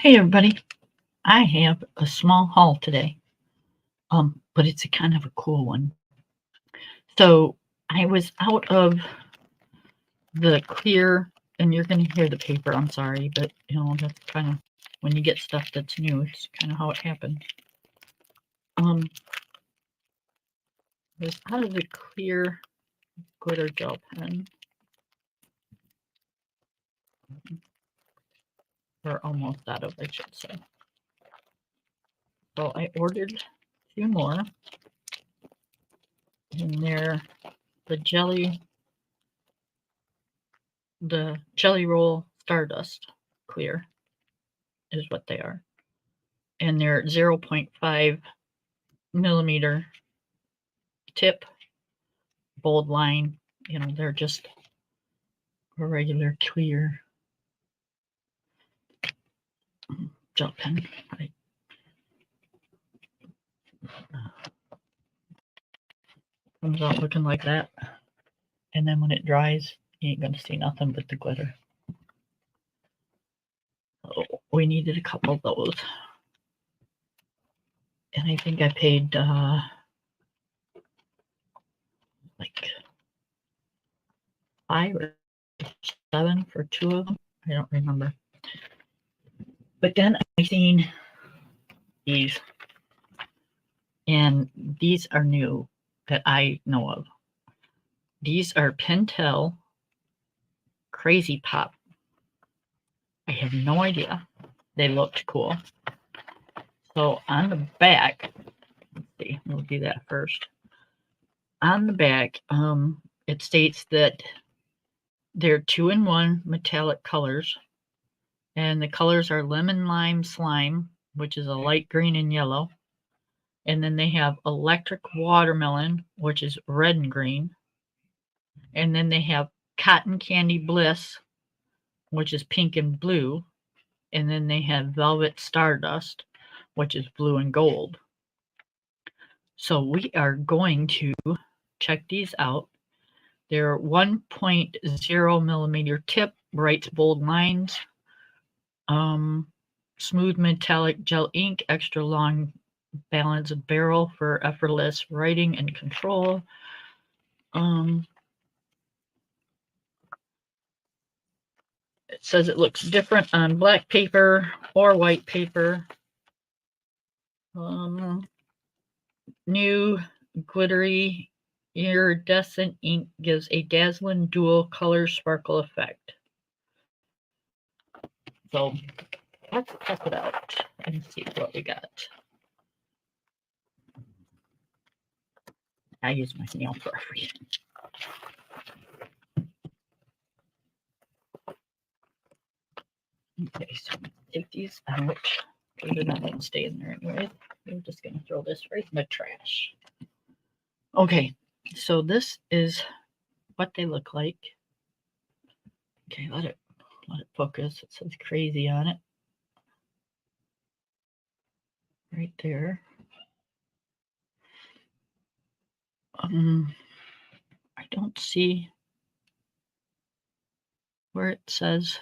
Hey everybody, I have a small haul today, but it's a kind of a cool one. So I was out of the clear, and you're going to hear the paper. I'm sorry, but that's kind of when you get stuff that's new. It's kind of how it happens. I was out of the clear glitter gel pen, or almost out of, I should say. So I ordered 2 more, and they're the Jelly Roll Stardust Clear is what they are. And they're 0.5 millimeter tip, bold line. They're just a regular clear gel pen. Comes out looking like that. And then when it dries, you ain't gonna see nothing but the glitter. So we needed a couple of those. And I think I paid like 5 or 7 for 2 of them. I don't remember. But then I seen these, and these are new that I know of. These are Pentel Crazy Pop. I have no idea. They looked cool. So on the back, let's see, we'll do that first. On the back, it states that they're 2-in-1 metallic colors, and the colors are lemon lime slime, which is a light green and yellow, and then they have electric watermelon, which is red and green, and then they have cotton candy bliss, which is pink and blue, and then they have velvet stardust, which is blue and gold. So we are going to check these out. They're 1.0 millimeter tip, bright bold lines, smooth metallic gel ink, extra long balanced barrel for effortless writing and control. It says it looks different on black paper or white paper. New glittery iridescent ink gives a dazzling dual color sparkle effect. So let's check it out and see what we got. I use my nail for a reason. Okay, so take these out. They're not going to stay in there anyway. We're just going to throw this right in the trash. Okay, so this is what they look like. Okay, let it focus. It says crazy on it. Right there. I don't see where it says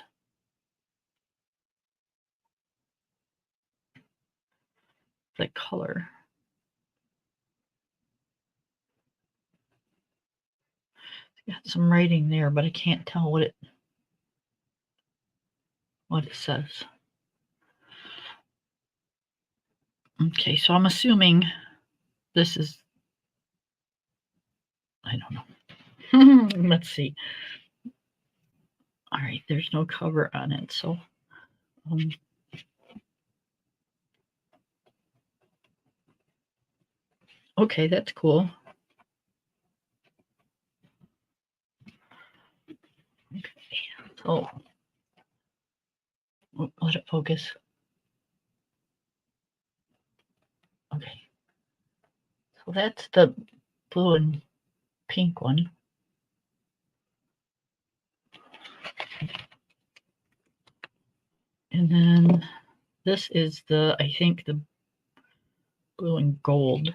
the color. It's got some writing there, but I can't tell what it says. Okay, so I'm assuming this is, I don't know. Let's see. All right, there's no cover on it, so okay, that's cool. Okay, so let it focus. Okay, so that's the blue and pink one. And then this is the, I think, the blue and gold.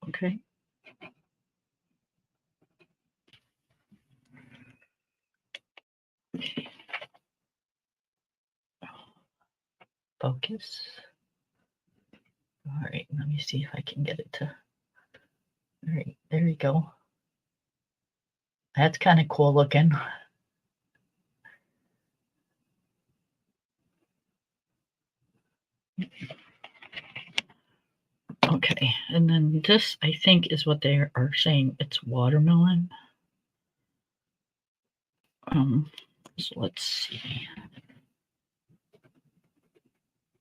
Okay. focus. All right, let me see if I can get it to. All right, there you go. That's kind of cool looking. Okay, and then this, I think, is what they are saying. It's watermelon. So let's see.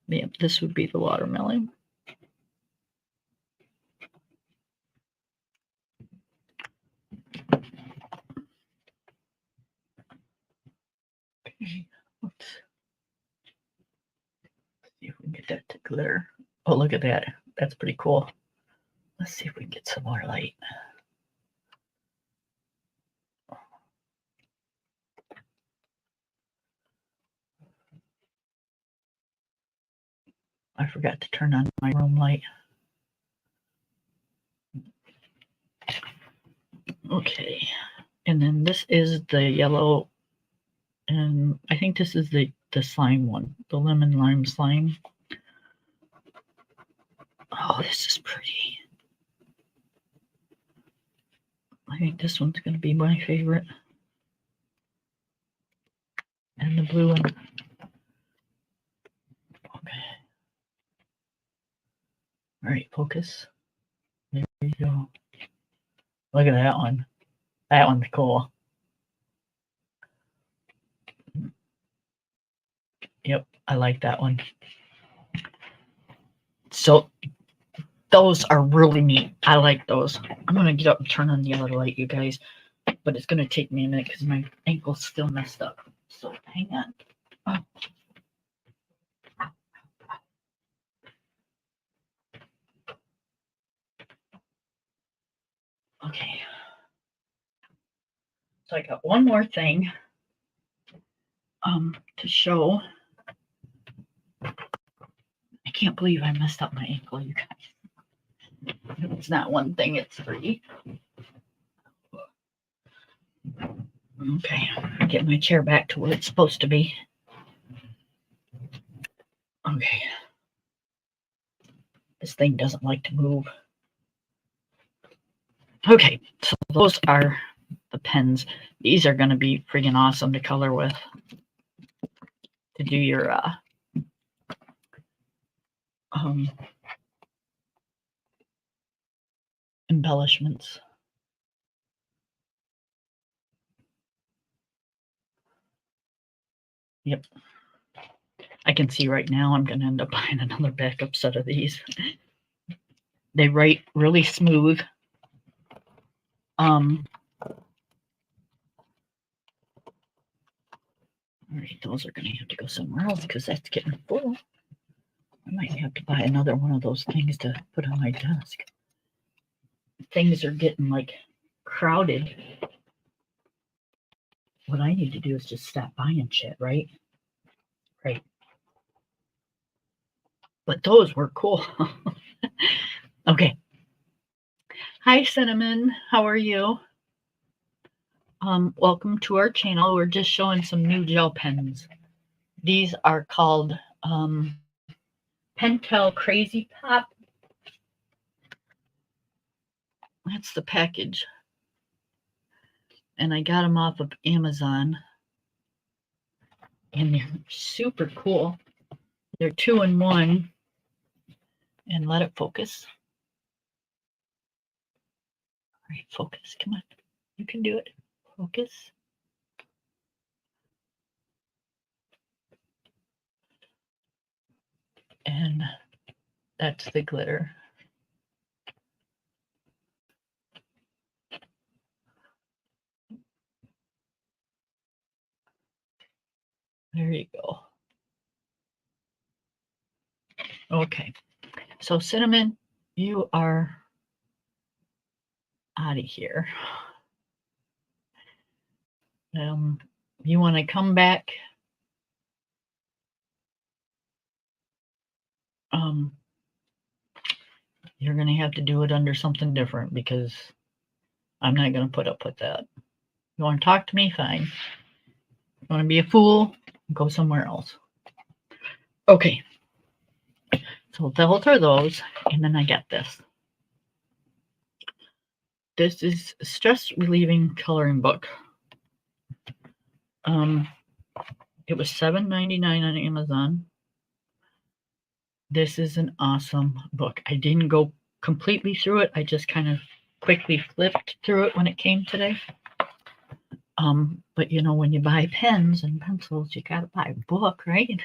Yep, this would be the watermelon. Okay, let's see if we can get that to glitter. Oh, look at that. That's pretty cool. Let's see if we can get some more light. I forgot to turn on my room light. Okay, and then this is the yellow, and I think this is the slime one, the lemon lime slime. Oh, this is pretty. I think this one's going to be my favorite. And the blue one. Okay. All right, focus. There you go. Look at that one. That one's cool. Yep, I like that one. So those are really neat. I like those. I'm going to get up and turn on the other light, you guys. But it's going to take me a minute because my ankle's still messed up. So hang on. Oh. Okay. So I got one more thing to show. I can't believe I messed up my ankle, you guys. It's not one thing, it's three. Okay, get my chair back to where it's supposed to be. Okay. This thing doesn't like to move. Okay, so those are the pens. These are going to be freaking awesome to color with. To do your embellishments. Yep. I can see right now I'm going to end up buying another backup set of these. They write really smooth. All right, those are going to have to go somewhere else because that's getting full. I might have to buy another one of those things to put on my desk. Things are getting like crowded. What I need to do is just stop buying shit, right? Right. But those were cool. Okay. Hi, Cinnamon. How are you? Welcome to our channel. We're just showing some new gel pens. These are called Pentel Crazy Pop. That's the package. And I got them off of Amazon. And they're super cool. They're 2-in-1. And let it focus. All right, focus. Come on. You can do it. Focus. And that's the glitter. There you go. Okay. So Cinnamon, you are out of here. You want to come back? You're going to have to do it under something different because I'm not going to put up with that. You want to talk to me? Fine. You want to be a fool? Go somewhere else. Okay. So those are those, and then I got this. This is a stress relieving coloring book. It was $7.99 on Amazon. This is an awesome book. I didn't go completely through it. I just kind of quickly flipped through it when it came today. But you know, when you buy pens and pencils, you gotta buy a book, right?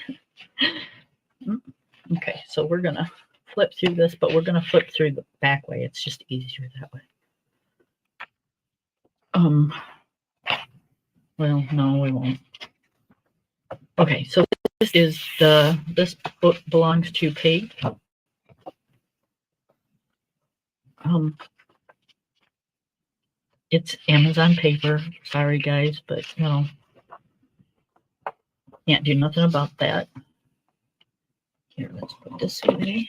Okay, so we're gonna flip through this, but we're gonna flip through the back way. It's just easier that way. Well, no, we won't. Okay, so this book belongs to Kate. It's Amazon paper. Sorry, guys, but you know, can't do nothing about that. Here, let's put this away.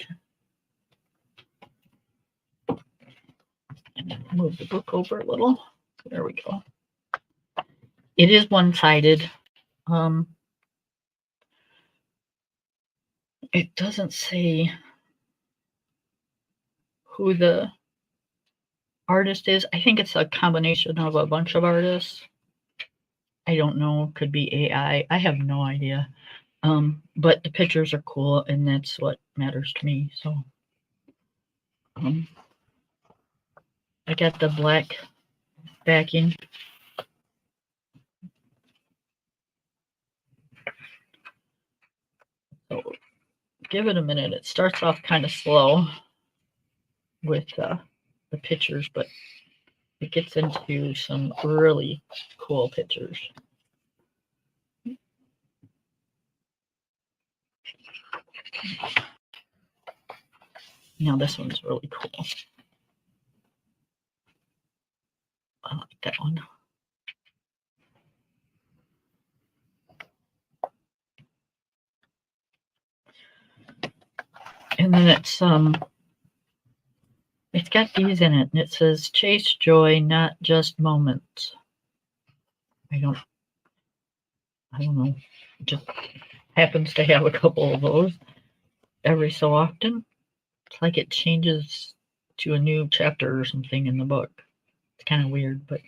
And move the book over a little. There we go. It is one-sided. It doesn't say who the artist is. I think it's a combination of a bunch of artists. I don't know. Could be AI. I have no idea. But the pictures are cool, and that's what matters to me. So, I got the black backing. So, give it a minute. It starts off kind of slow with the pictures, but it gets into some really cool pictures. Now this one's really cool. I like that one. And then it's got these in it, and it says chase joy, not just moments. I don't know. It just happens to have a couple of those every so often. It's like it changes to a new chapter or something in the book. It's kind of weird, but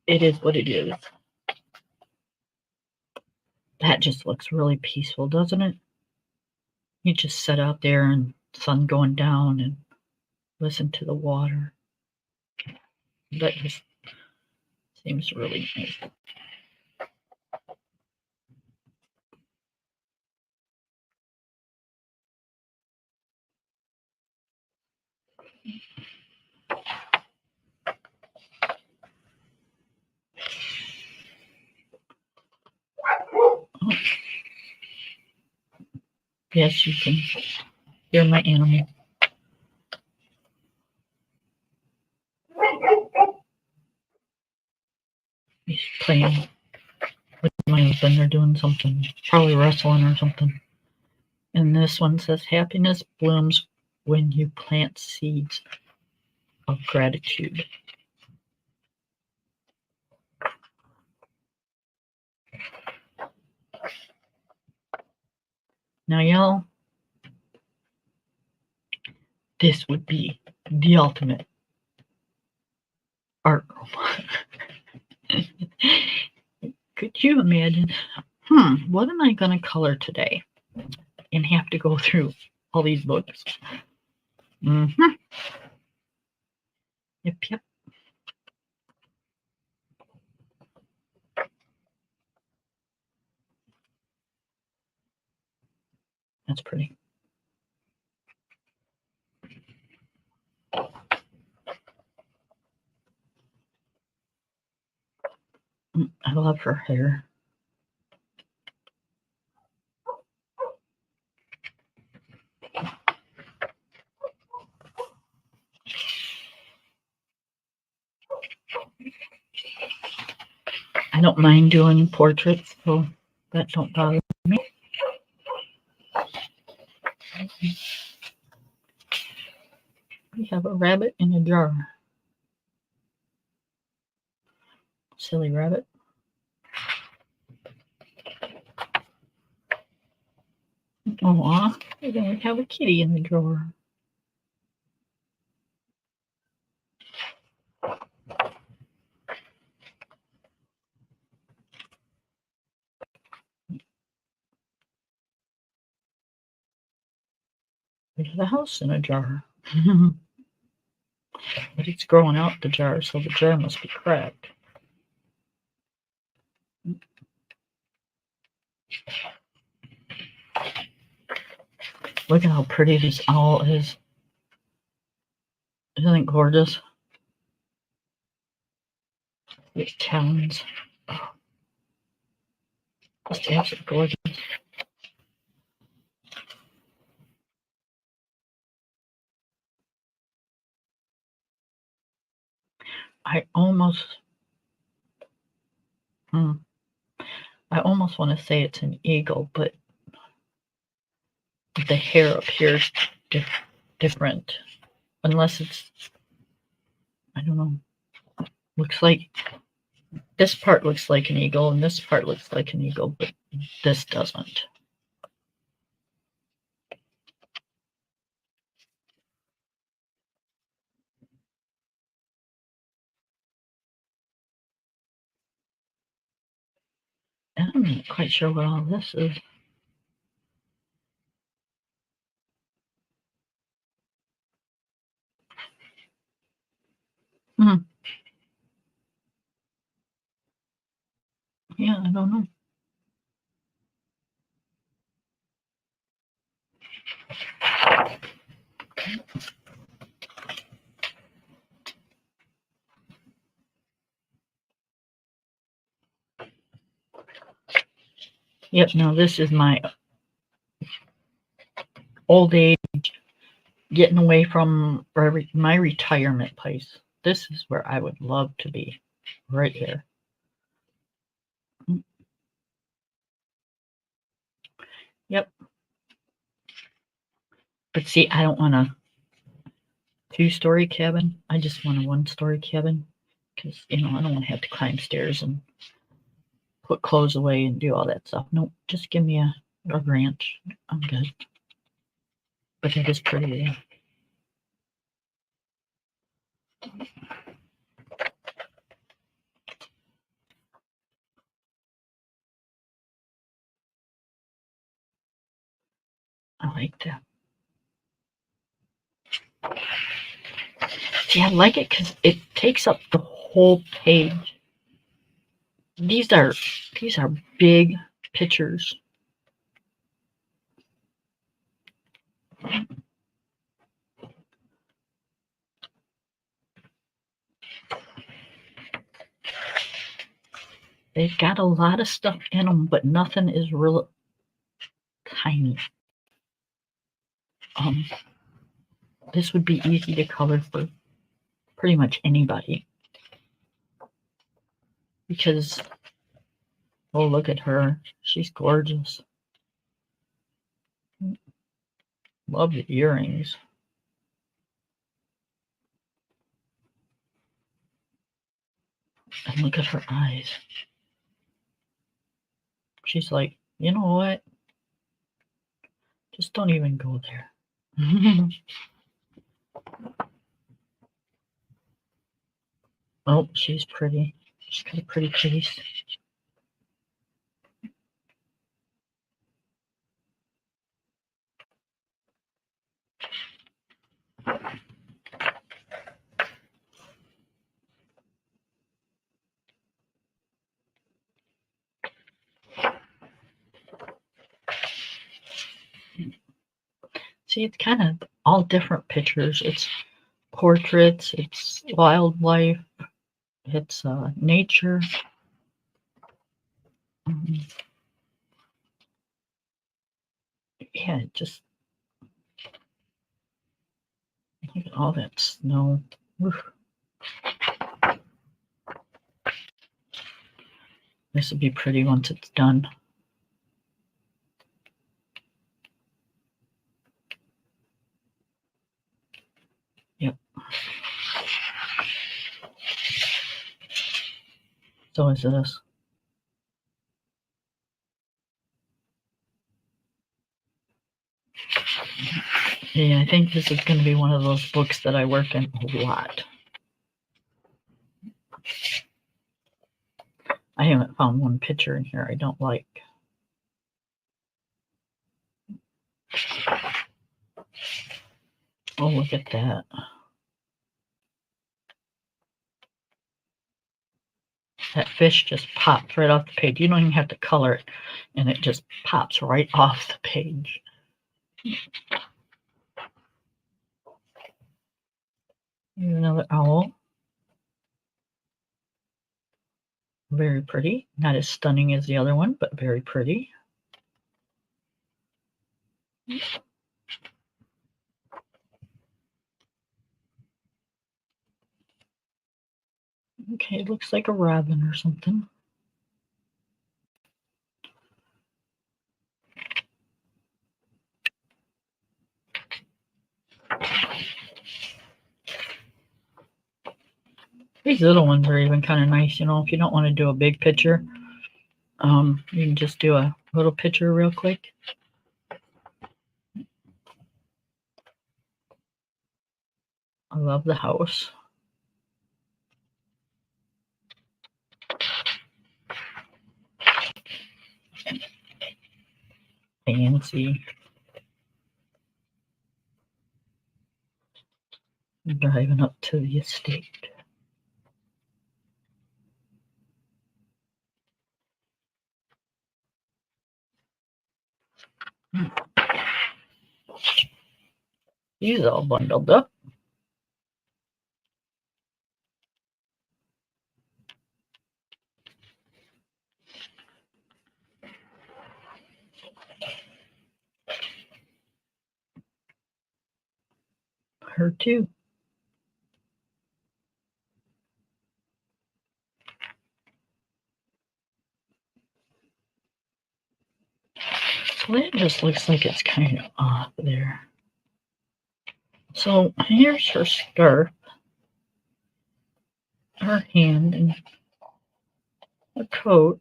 it is what it is. That just looks really peaceful, doesn't it? You just sit out there and sun going down and listen to the water. That just seems really nice. Oh. Yes, you can hear my animal. He's playing with my husband. They're doing something, probably wrestling or something. And this one says, happiness blooms when you plant seeds of gratitude. Now, y'all, this would be the ultimate art room. Could you imagine? What am I going to color today? And have to go through all these books. Yep. That's pretty. I love her hair. I don't mind doing portraits, so that don't bother me. We have a rabbit in a jar. Silly rabbit. Aw, we don't have a kitty in the drawer. There's a house in a jar. But it's growing out the jar, so the jar must be cracked. Look at how pretty this owl is. Isn't it gorgeous? Its talons. Oh, just absolutely gorgeous. I almost want to say it's an eagle, but the hair appears different. Unless it's, I don't know. Looks like, this part looks like an eagle and this part looks like an eagle, but this doesn't. And I'm not quite sure what all this is. Yeah, I don't know. Yep, now this is my old age, getting away from my retirement place. This is where I would love to be, right here. Yep. But see, I don't want a 2-story cabin. I just want a 1-story cabin because, I don't want to have to climb stairs and put clothes away and do all that stuff. Nope, just give me a ranch. I'm good. But it is pretty, yeah. I like that. See, I like it because it takes up the whole page. These are big pictures. They've got a lot of stuff in them, but nothing is real tiny. This would be easy to color for pretty much anybody. Because, oh, look at her. She's gorgeous. Love the earrings. And look at her eyes. She's like, you know what? Just don't even go there. Oh, she's pretty. She's got a pretty face. See, it's kind of all different pictures. It's portraits, it's wildlife, it's nature. Yeah, just look at all that snow. Oof. This will be pretty once it's done. Yep. So is this. Yeah, I think this is going to be one of those books that I work in a lot. I haven't found one picture in here I don't like. Oh, look at that. That fish just popped right off the page. You don't even have to color it, and it just pops right off the page. Here's another owl. Very pretty. Not as stunning as the other one, but very pretty. Okay, it looks like a robin or something. These little ones are even kind of nice, you know, if you don't want to do a big picture, you can just do a little picture real quick. I love the house. Fancy. Driving up to the estate. He's all bundled up. Her too. So that just looks like it's kind of off there. So here's her scarf, her hand, and a coat.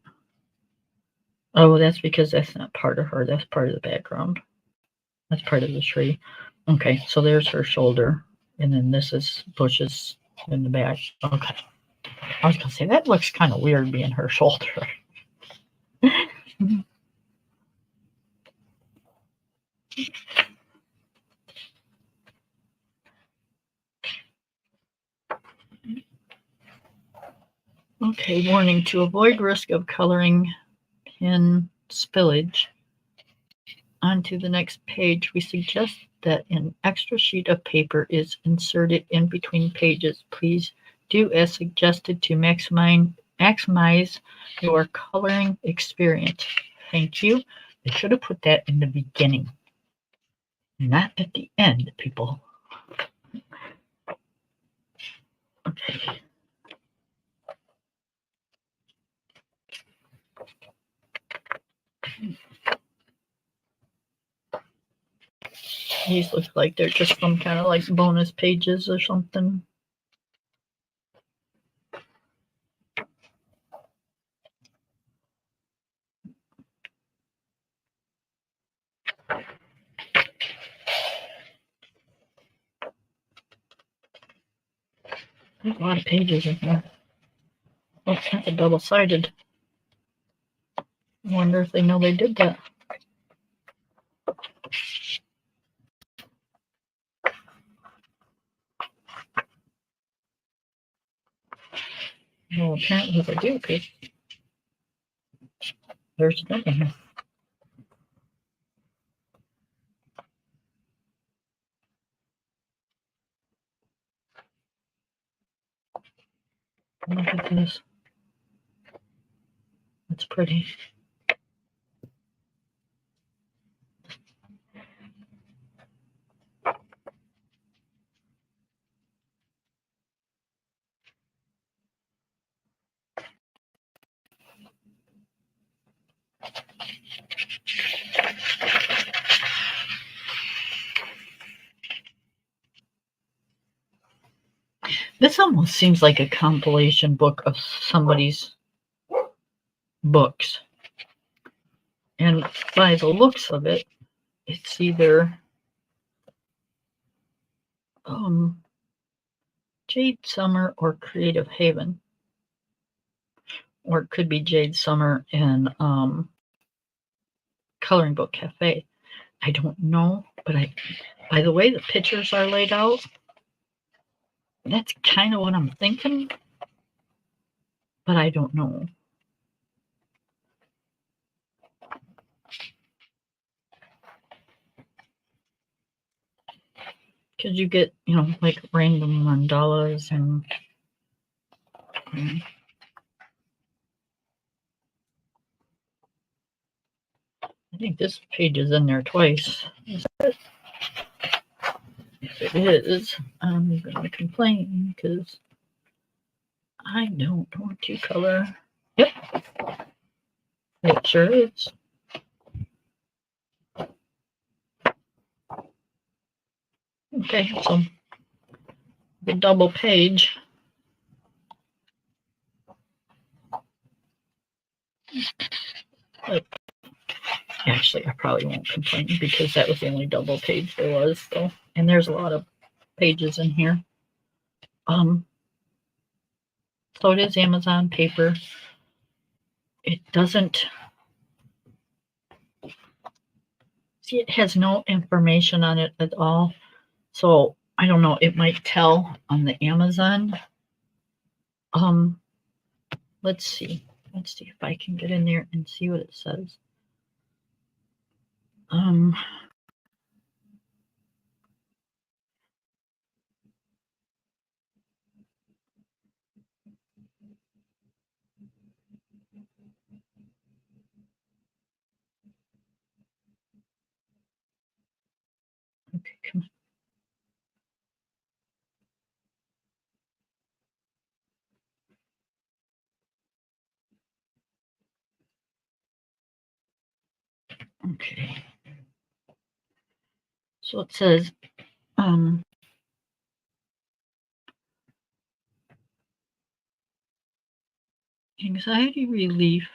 Oh, that's because that's not part of her. That's part of the background. That's part of the tree. Okay, so there's her shoulder, and then this is bushes in the back. Okay. I was going to say, that looks kind of weird being her shoulder. Okay, warning, to avoid risk of coloring pen spillage onto the next page, we suggest that an extra sheet of paper is inserted in between pages. Please do as suggested to maximize your coloring experience. Thank you. They should have put that in the beginning, not at the end, people. Okay. These look like they're just some kind of like bonus pages or something. There's a lot of pages in here. Oh, it's kind of double-sided. I wonder if they know they did that. Well, apparently they do, because there's nothing here. Look at this. That's pretty. This almost seems like a compilation book of somebody's books. And by the looks of it, it's either Jade Summer or Creative Haven. Or it could be Jade Summer and Coloring Book Cafe. I don't know, but by the way the pictures are laid out, that's kind of what I'm thinking, but I don't know. Because you get, like random mandalas and I think this page is in there twice. Is it? If it is, I'm going to complain because I don't want to color. Yep, it sure is. Okay, so the double page. But actually, I probably won't complain because that was the only double page there was. So, and there's a lot of pages in here. So it is Amazon paper. It doesn't. See, it has no information on it at all. So I don't know. It might tell on the Amazon. Let's see. Let's see if I can get in there and see what it says. Okay, come on. Okay. So it says, anxiety relief,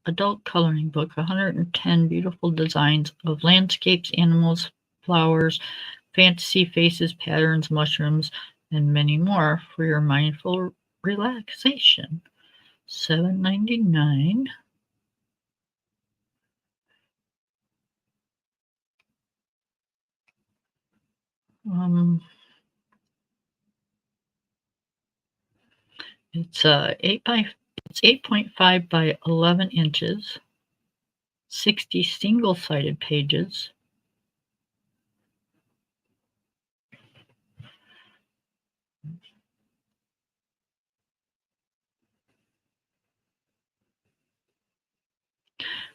adult coloring book, 110 beautiful designs of landscapes, animals, flowers, fantasy faces, patterns, mushrooms, and many more for your mindful relaxation. $7.99. It's 8.5 by 11 inches, 60 single-sided pages.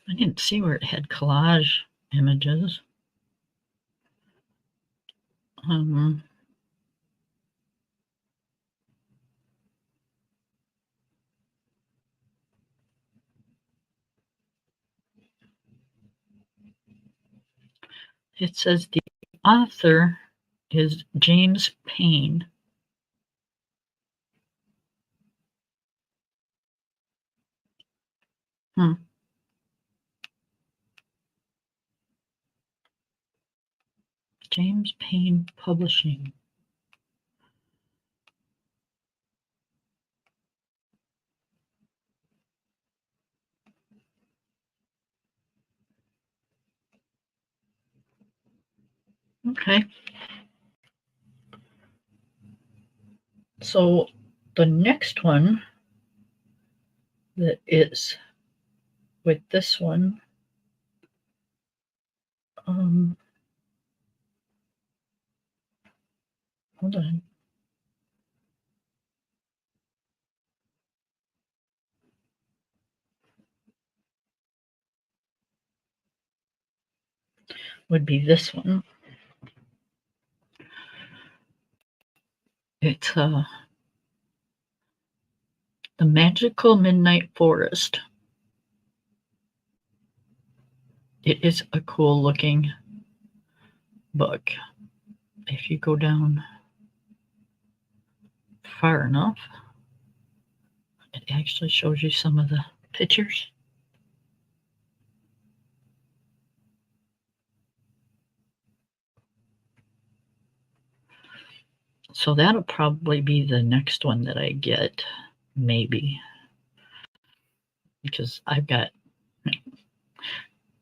I didn't see where it had collage images. It says the author is James Payne. James Payne Publishing. Okay. So the next one that is with this one, hold on. Would be this one. It's The Magical Midnight Forest. It is a cool looking book. If you go down far enough, it actually shows you some of the pictures. So that'll probably be the next one that I get, maybe. Because I've got,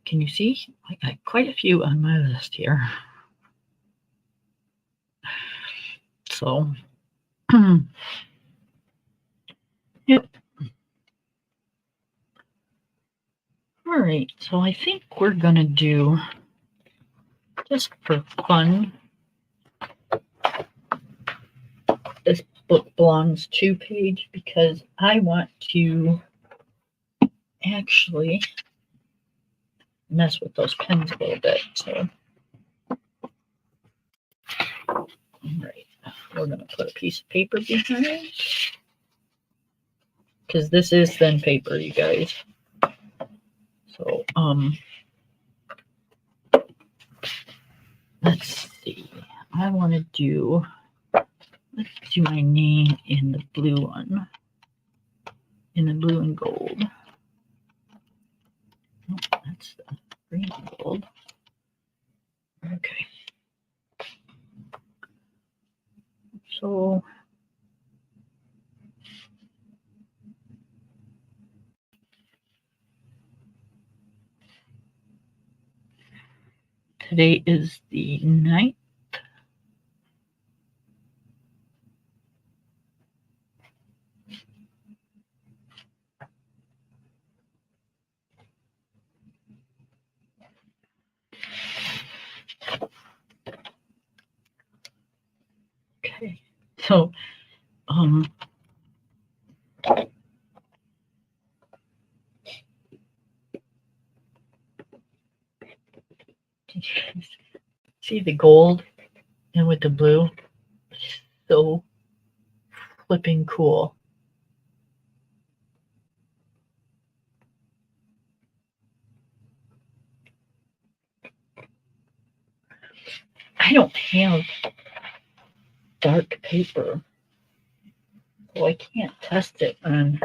can you see? I got quite a few on my list here. So, yep. All right, so I think we're gonna do, just for fun, this book belongs to page because I want to actually mess with those pens a little bit. So, all right, we're gonna put a piece of paper behind because this is thin paper, you guys. So, let's see. I want to do, let's do my name in the blue one, in the blue and gold. Oh, that's the green and gold. Okay. So, today is the 9th. Okay. So, did you see the gold and with the blue? So flipping cool. I don't have dark paper, so I can't test it on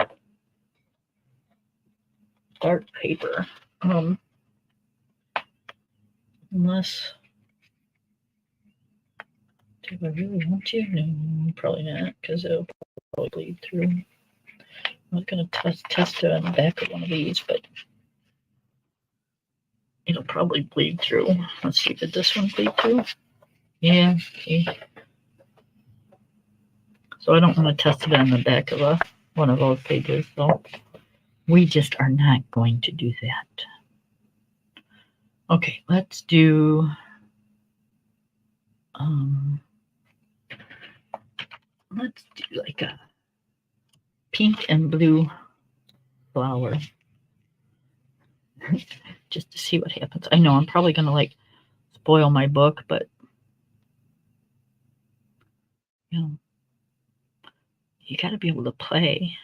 dark paper. Unless, do I really want to? No, probably not, because it'll probably bleed through. I was gonna test it on the back of one of these, but it'll probably bleed through. Let's see, did this one bleed through? Yeah, okay. So I don't want to test it on the back of one of those pages, so we just are not going to do that. Okay, let's do let's do like a pink and blue flower. Just to see what happens. I know I'm probably gonna like spoil my book, but you know, you gotta be able to play.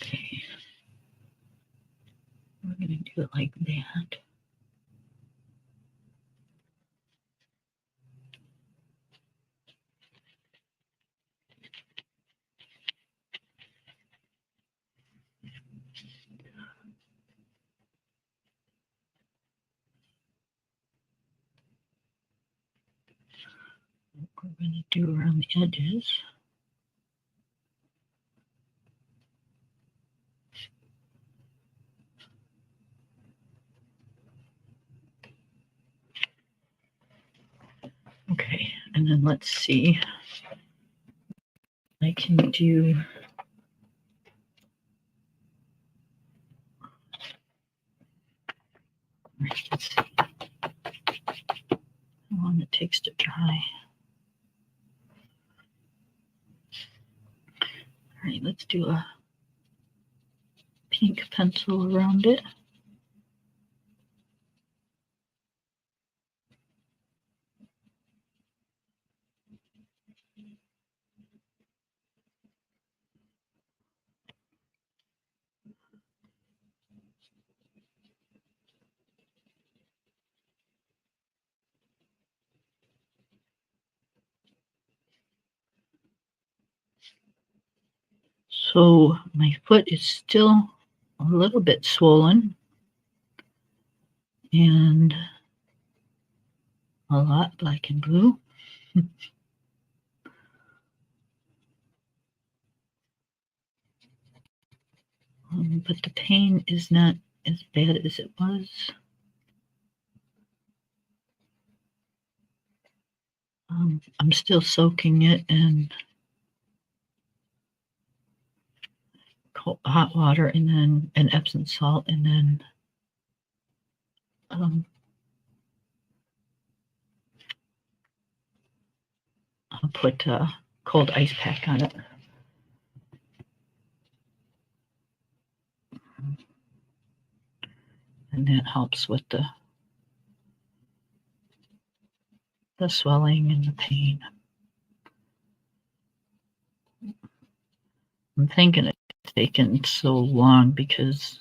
Okay. We're gonna do it like that. We're gonna do around the edges. Okay, and then let's see. I can do let's see how long it takes to dry. All right, let's do a pink pencil around it. So my foot is still a little bit swollen and a lot black and blue. But the pain is not as bad as it was. I'm still soaking it in hot water and then an Epsom salt, and then I'll put a cold ice pack on it. And that helps with the swelling and the pain. I'm thinking it's taken so long because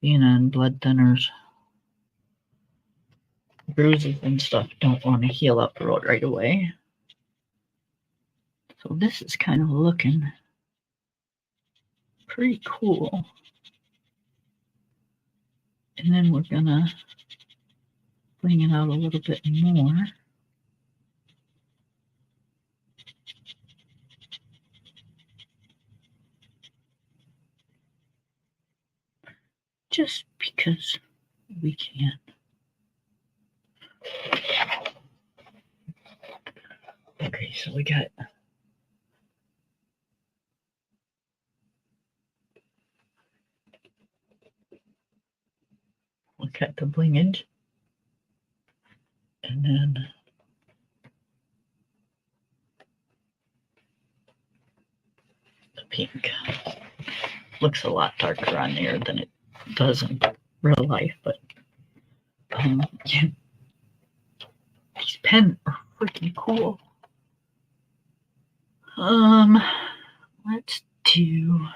being on blood thinners, bruises and stuff don't want to heal up right away. So this is kind of looking pretty cool. And then we're gonna bring it out a little bit more. Just because we can. Okay, so we got the blingage, and then the pink. Looks a lot darker on there than it does in real life, but yeah. These pens are freaking cool. Let's do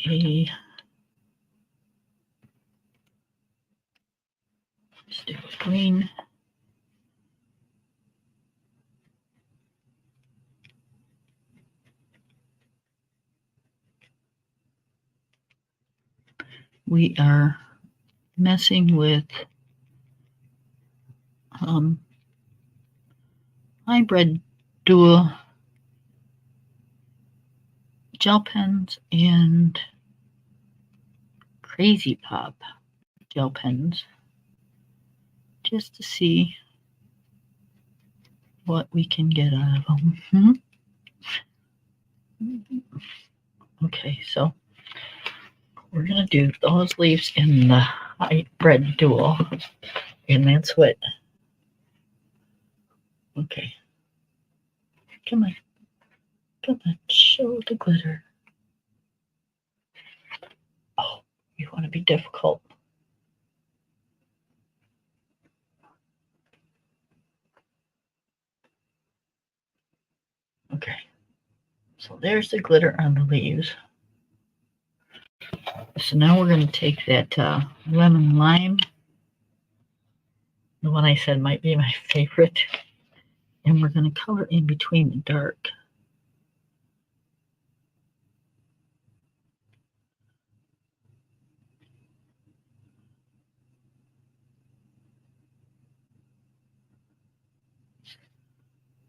a green. We are messing with hybrid dual gel pens and Crazy Pop gel pens, just to see what we can get out of them. Okay, so we're gonna do those leaves in the hybrid dual, and that's what. Okay, come on, show the glitter. Oh, you want to be difficult. Okay, so there's the glitter on the leaves. So now we're going to take that lemon lime, the one I said might be my favorite, and we're going to color in between the dark.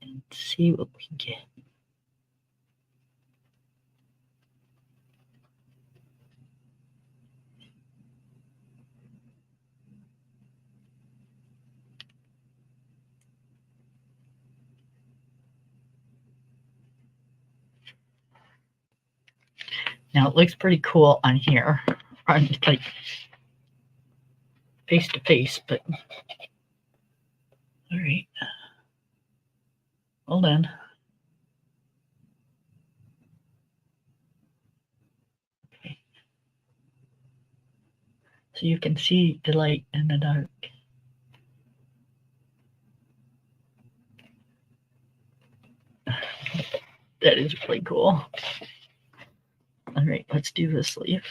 And see what we get. Now it looks pretty cool on here, on like face to face, but all right. Hold on. Okay. So you can see the light and the dark. That is really cool. All right, let's do this leaf.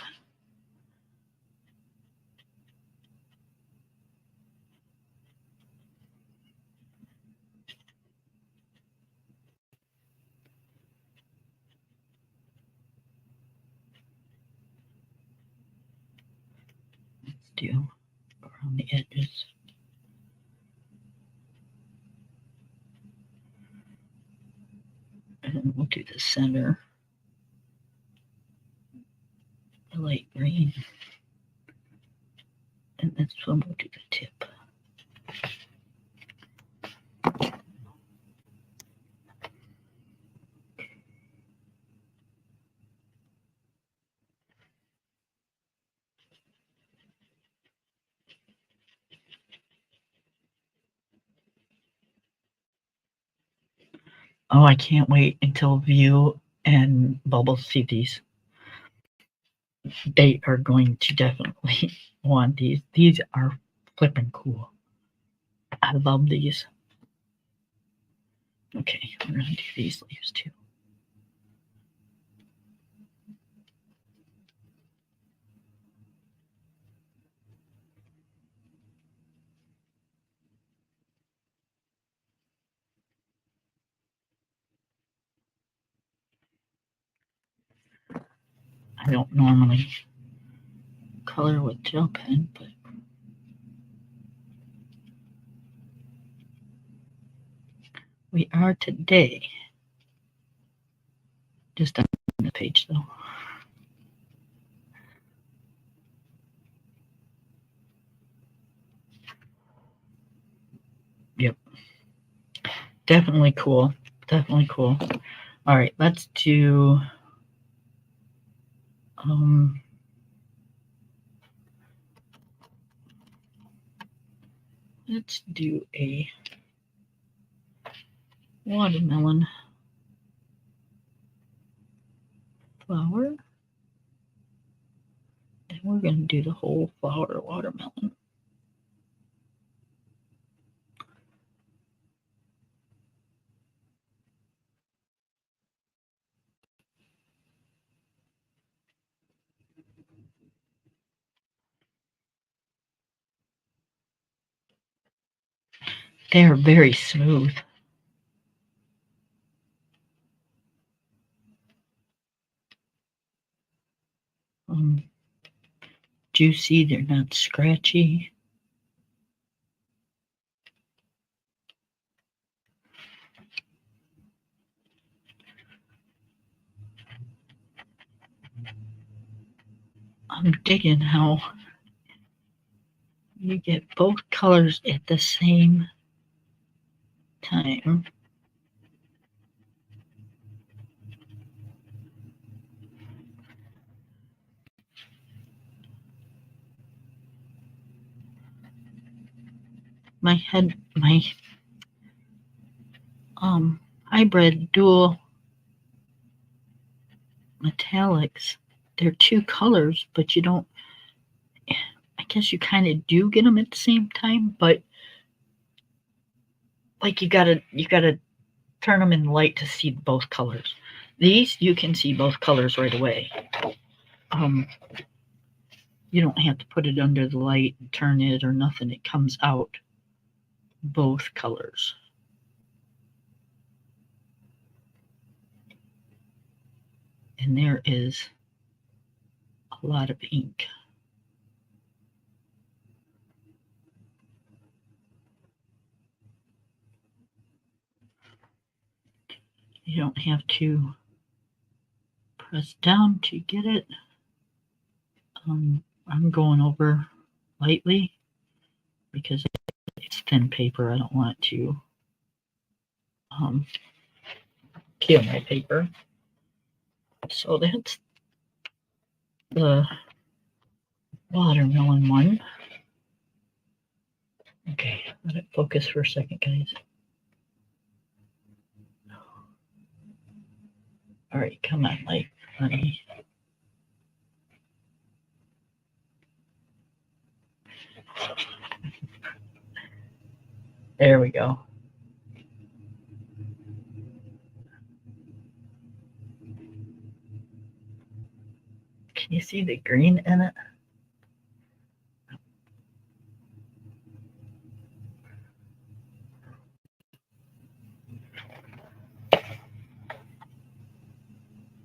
do around the edges. And then we'll do the center, the light green. And this one we'll do the tip. Oh, I can't wait until View and Bubbles see these. They are going to definitely want these. These are flipping cool. I love these. Okay, we're going to do these leaves too. I don't normally color with gel pen, but we are today. Just on the page though. Yep. Definitely cool. Definitely cool. All right, let's do let's do a watermelon flower. And we're going to do the whole flower watermelon. They are very smooth. Juicy, they're not scratchy. I'm digging how you get both colors at the same time. My hybrid dual metallics, they're two colors, but you don't, I guess you kind of do get them at the same time, but like you gotta turn them in the light to see both colors. These, you can see both colors right away. You don't have to put it under the light and turn it or nothing. It comes out both colors. And there is a lot of ink. You don't have to press down to get it. I'm going over lightly because it's thin paper. I don't want to kill my paper. So that's the watermelon one. Okay, let it focus for a second, guys. All right, come on, light, honey. There we go. Can you see the green in it?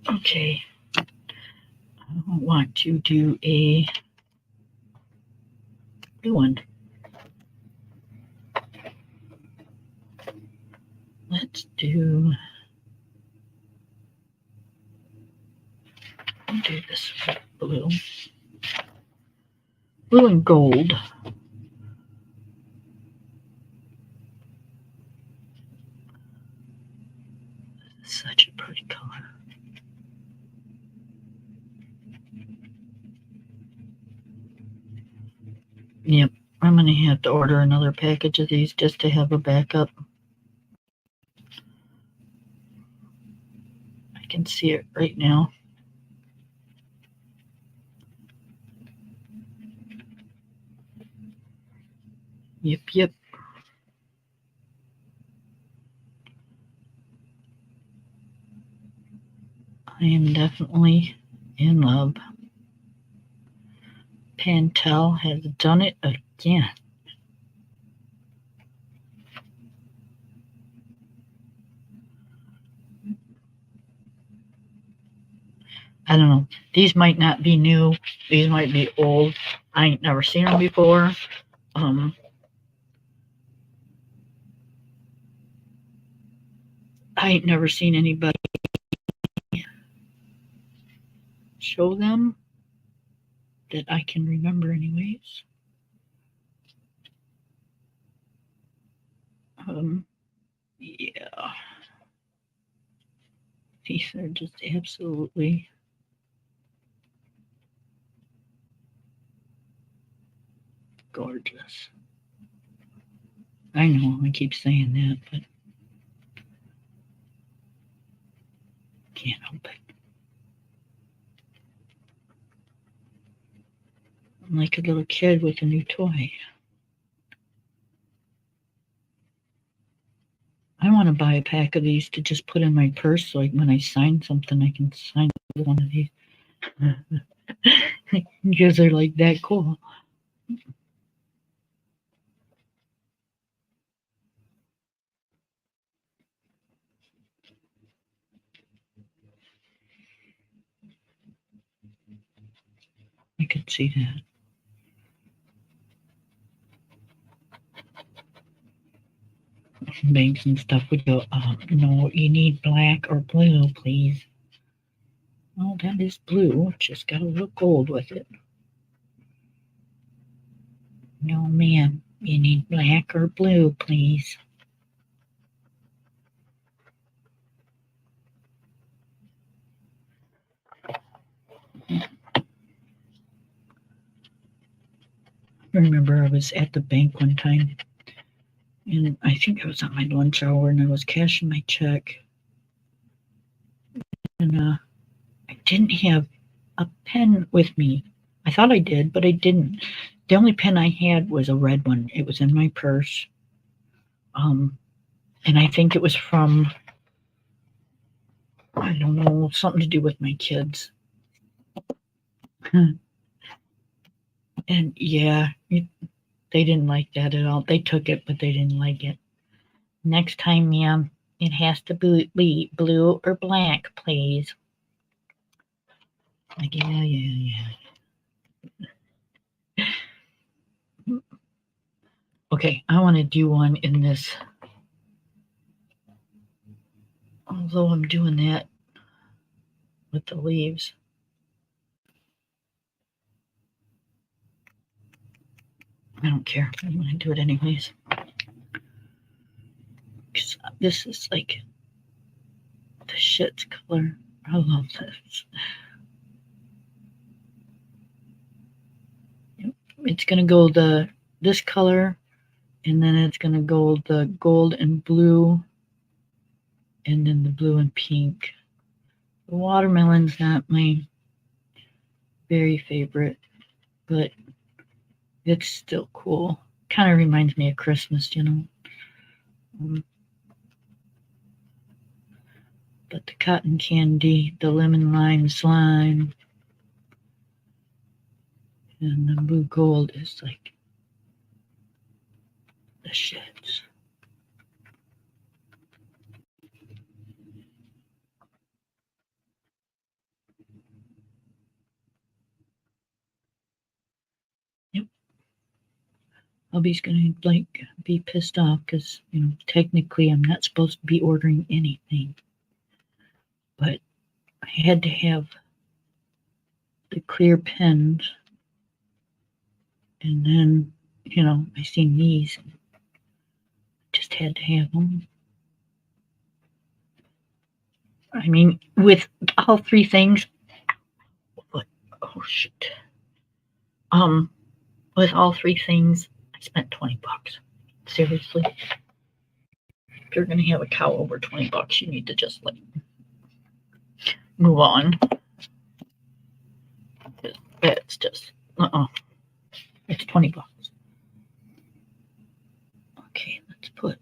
Okay. I want to do a blue one. Let's do this blue. Blue and gold. Such a pretty color. Yep, I'm going to have to order another package of these just to have a backup. I can see it right now. Yep. I am definitely in love. Pentel has done it again. I don't know. These might not be new. These might be old. I ain't never seen them before. I ain't never seen anybody show them that I can remember anyways. Yeah. These are just absolutely gorgeous. I know I keep saying that, but can't help it. I'm like a little kid with a new toy. I want to buy a pack of these to just put in my purse so when I sign something, I can sign one of these. Because they're like that cool. I could see that. Banks and stuff would go, no, you need black or blue, please. Oh, that is blue. Just got a little gold with it. No, ma'am. You need black or blue, please. I remember I was at the bank one time, and I think I was on my lunch hour, and I was cashing my check, and I didn't have a pen with me. I thought I did, but I didn't. The only pen I had was a red one. It was in my purse. And I think it was from, I don't know, something to do with my kids. And yeah, they didn't like that at all. They took it, but they didn't like it. Next time, ma'am, it has to be blue or black, please. Like, yeah. Okay, I want to do one in this. Although I'm doing that with the leaves. I don't care. I'm going to do it anyways. This is like the shit's color. I love this. It's going to go this color, and then it's going to go the gold and blue, and then the blue and pink. The watermelon's not my very favorite, but it's still cool. Kind of reminds me of Christmas, you know. But the cotton candy, the lemon lime slime, and the blue gold is like the shits. Yep. Hubby's gonna like be pissed off because technically I'm not supposed to be ordering anything, but I had to have the clear pens, and then I seen these, just had to have them. I mean, with all three things, oh shit. With all three things, I spent $20. Seriously. If you're gonna have a cow over $20, you need to just like move on. That's just it's $20. Okay, let's put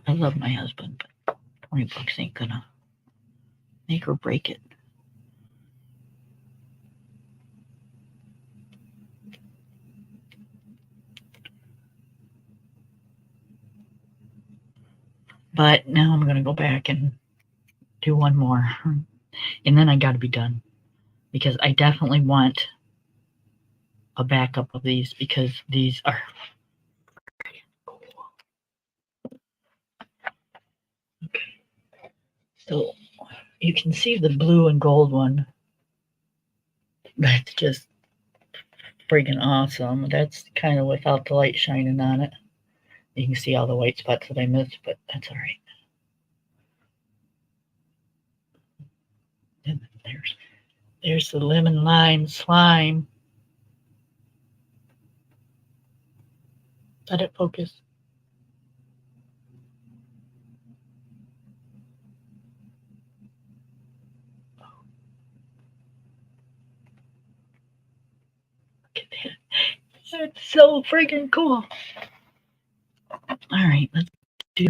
I love my husband, but $20 ain't gonna make or break it. But now I'm gonna go back and do one more, and then I gotta be done, because I definitely want a backup of these, because these are cool. Okay, so you can see the blue and gold one. That's just friggin' awesome. That's kind of without the light shining on it. You can see all the white spots that I missed, but that's all right. And there's the lemon lime slime. Let it focus. Look at that. That's so freaking cool. All right, let's do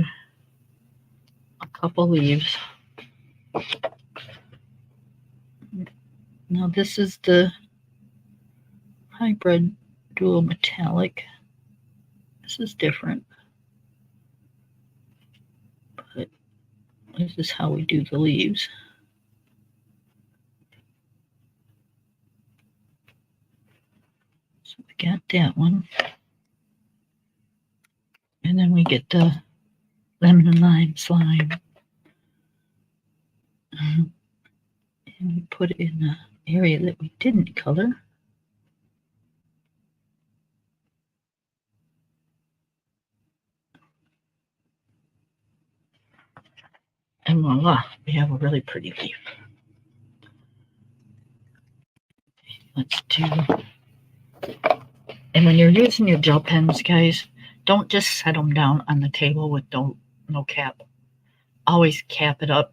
a couple leaves. Now this is the hybrid dual metallic. This is different, but this is how we do the leaves. So we got that one. And then we get the lemon and lime slime. And we put it in the area that we didn't color. And voila, we have a really pretty leaf. Let's do. And when you're using your gel pens, guys, don't just set them down on the table with no cap. Always cap it up.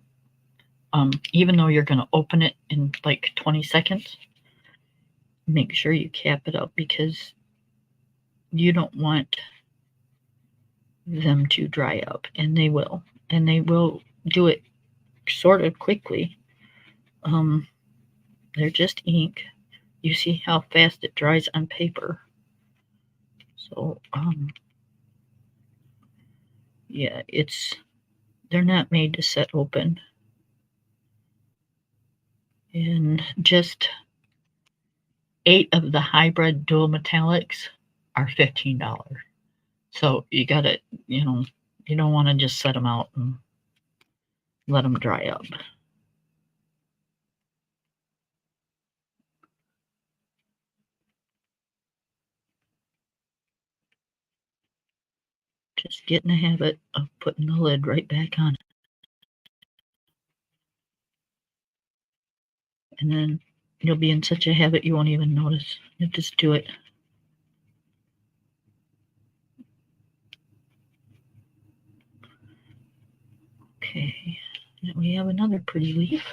Even though you're going to open it in like 20 seconds, make sure you cap it up, because you don't want them to dry up, and they will. And they will do it sort of quickly. They're just ink. You see how fast it dries on paper. So, yeah, they're not made to set open. And just 8 of the hybrid dual metallics are $15. So you gotta, you don't want to just set them out and let them dry up. Just get in the habit of putting the lid right back on. And then you'll be in such a habit you won't even notice. You'll just do it. Okay, and we have another pretty leaf.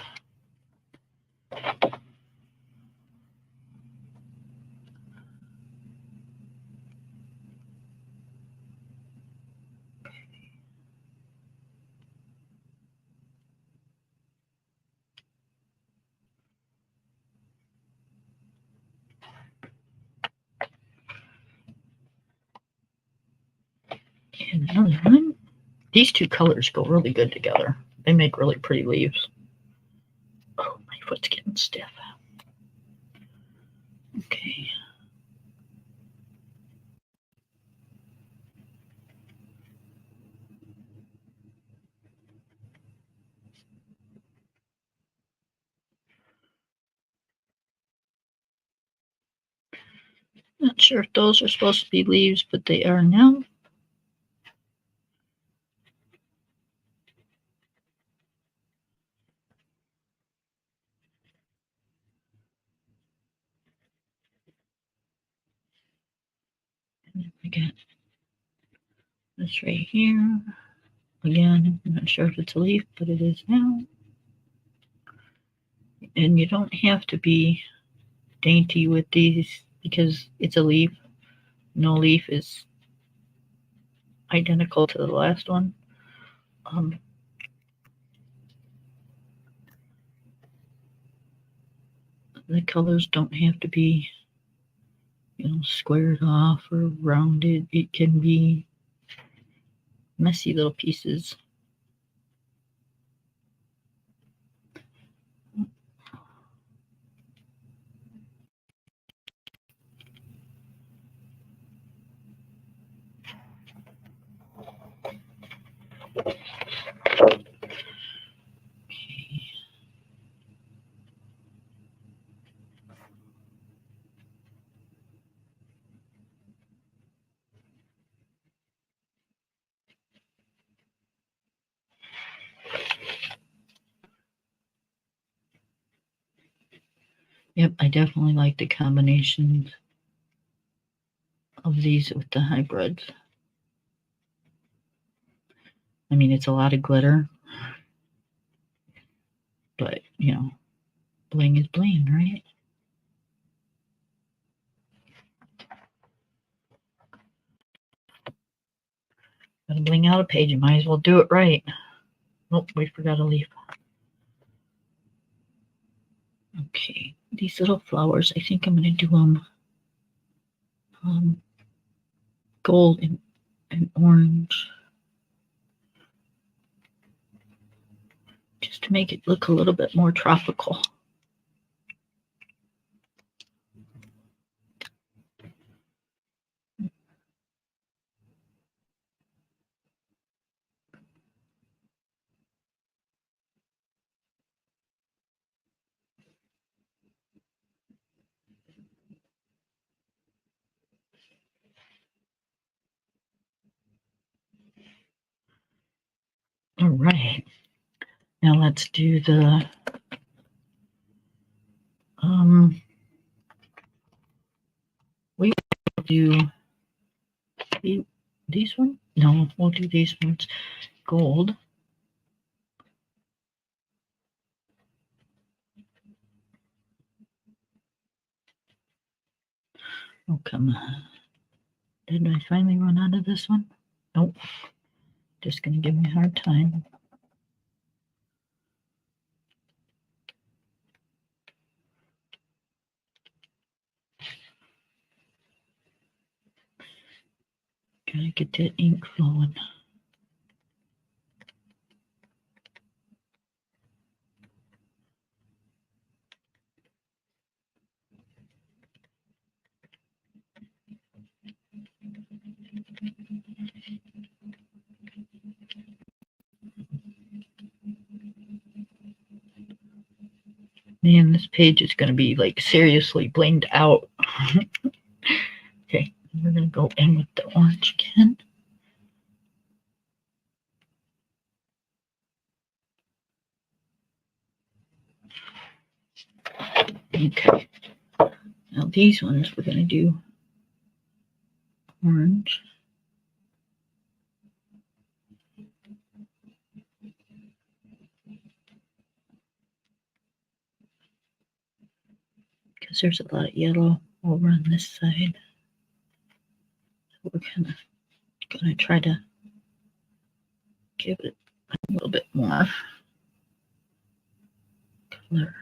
And another one. These two colors go really good together. They make really pretty leaves. Oh, my foot's getting stiff. Okay. Not sure if those are supposed to be leaves, but they are now. And then we got this right here. Again, I'm not sure if it's a leaf, but it is now. And you don't have to be dainty with these because it's a leaf. No leaf is identical to the last one. The colors don't have to be, squared off or rounded. It can be messy little pieces. Yep, I definitely like the combinations of these with the hybrids. I mean, it's a lot of glitter, but, bling is bling, right? Gotta bling out a page, you might as well do it right. Oh, we forgot a leaf. Okay, these little flowers, I think I'm going to do them gold and orange. Just to make it look a little bit more tropical. All right. Now let's do the we will do these ones. No, we'll do these ones gold. Oh, come on. Did I finally run out of this one? Nope. Just gonna give me a hard time. Gotta get that ink flowing. Man, this page is gonna be like seriously blinged out. Okay, we're gonna go in with the orange again. Okay. Now these ones we're gonna do orange. Because there's a lot of yellow over on this side. So we're gonna try to give it a little bit more color.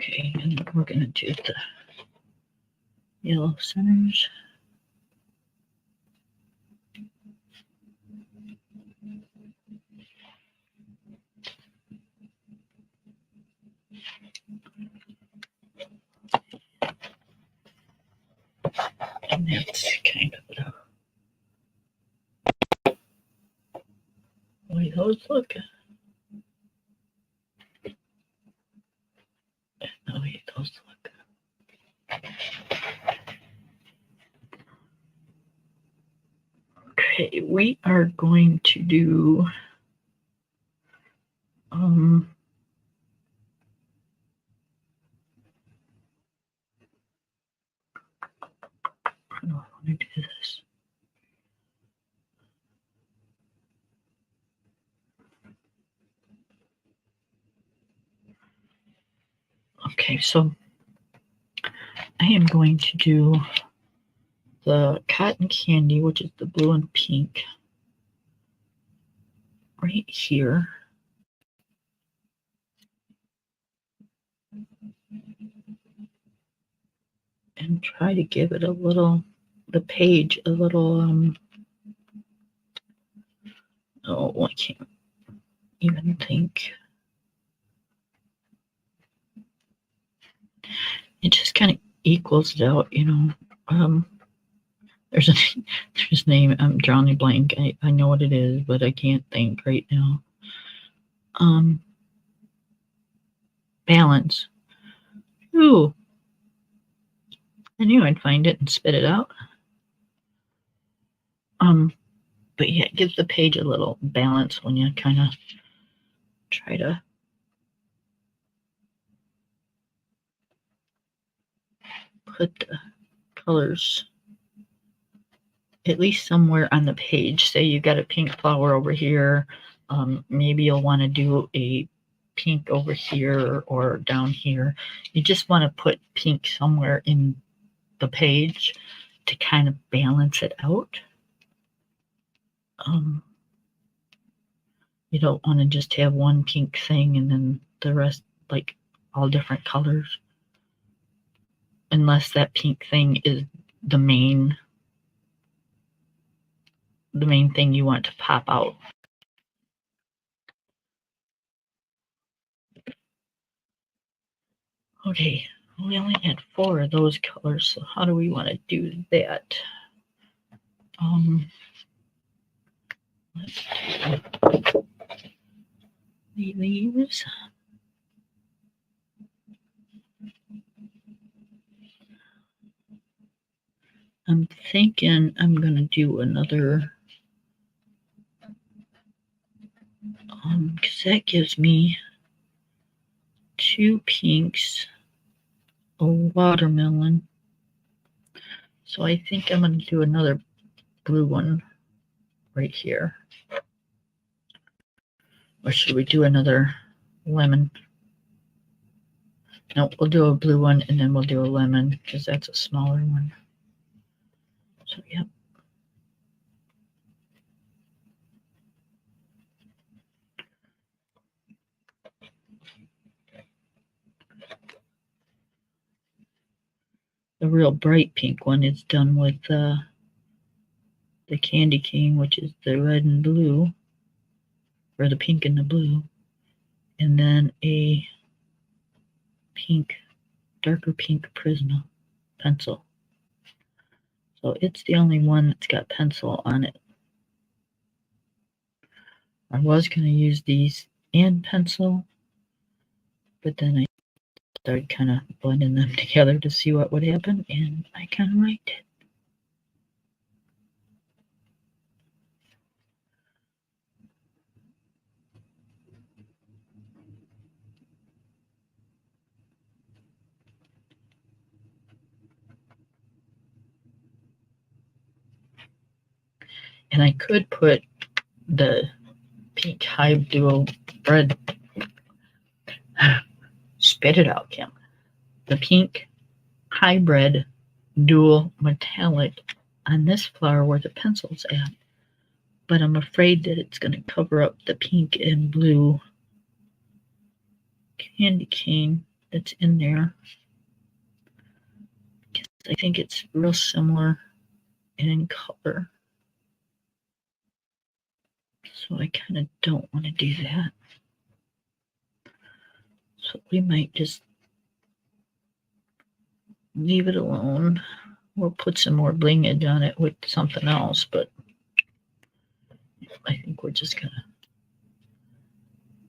Okay, and we're going to do the yellow centers. And that's kind of the way those look. The way those look. Okay, we are going to do I don't know if I want to do this. Okay, so I am going to do the cotton candy, which is the blue and pink, right here. And try to give it a little, the page, a little, oh, I can't even think. It just kind of equals it out, you know. There's a name, I'm drawing a blank. I know what it is, but I can't think right now. Balance. Ooh. I knew I'd find it and spit it out. But yeah, it gives the page a little balance when you kind of try to put the colors at least somewhere on the page. Say you got a pink flower over here. Maybe you'll want to do a pink over here or down here. You just want to put pink somewhere in the page to kind of balance it out. You don't want to just have one pink thing and then the rest like all different colors, unless that pink thing is the main thing you want to pop out. Okay, we only had 4 of those colors, so how do we want to do that? Let's do the leaves. I'm thinking I'm gonna do another, because that gives me 2 pinks, a watermelon. So I think I'm gonna do another blue one right here. Or should we do another lemon? No, we'll do a blue one and then we'll do a lemon because that's a smaller one. So, yep. The real bright pink one is done with the candy cane, which is the red and blue, or the pink and the blue, and then a pink, darker pink Prisma pencil. So it's the only one that's got pencil on it. I was going to use these and pencil, but then I started kind of blending them together to see what would happen, and I kind of liked it. And I could put the pink Hive Duo Red. Spit it out, Kim. The pink hybrid dual metallic on this flower where the pencil's at. But I'm afraid that it's going to cover up the pink and blue candy cane. that's in there. I think it's real similar in color. So I kind of don't want to do that. So we might just leave it alone. We'll put some more blingage on it with something else, but I think we're just gonna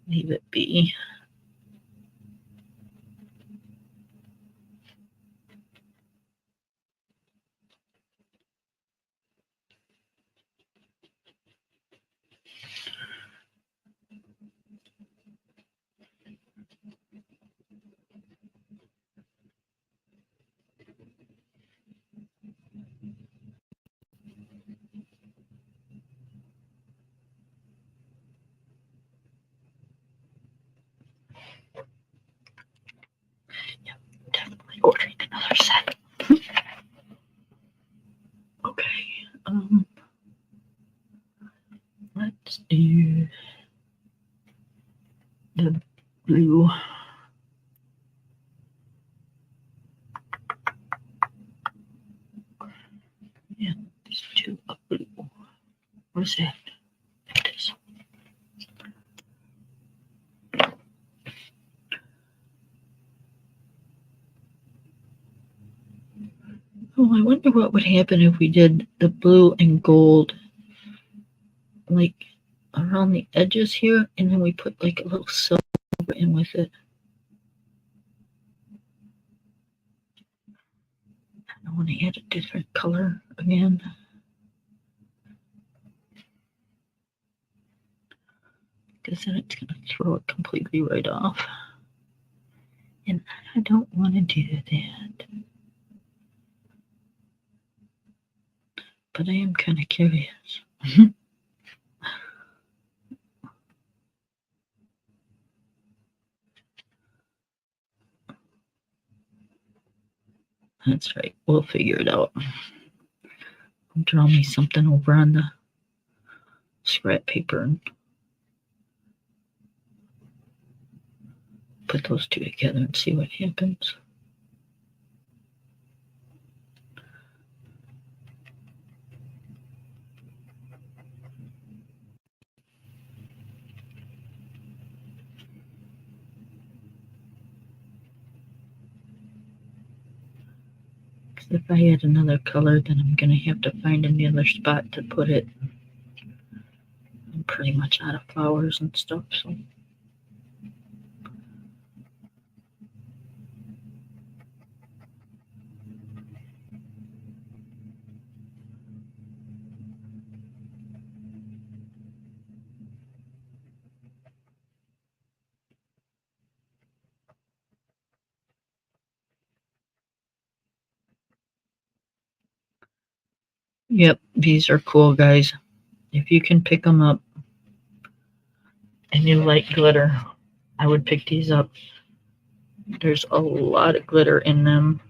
leave it be. Yeah, definitely ordering another set. Okay, let's do the blue. Yeah, let's do a blue. Where's that? There it is. Oh, I wonder what would happen if we did the blue and gold, like around the edges here, and then we put like a little silver in with it. I want to add a different color again. Because then it's going to throw it completely right off. And I don't want to do that. But I am kind of curious. That's right. We'll figure it out. Draw me something over on the scrap paper and put those two together and see what happens. If I add another color, then I'm going to have to find another spot to put it. I'm pretty much out of flowers and stuff, so. Yep, these are cool, guys. If you can pick them up and you like glitter, I would pick these up. There's a lot of glitter in them.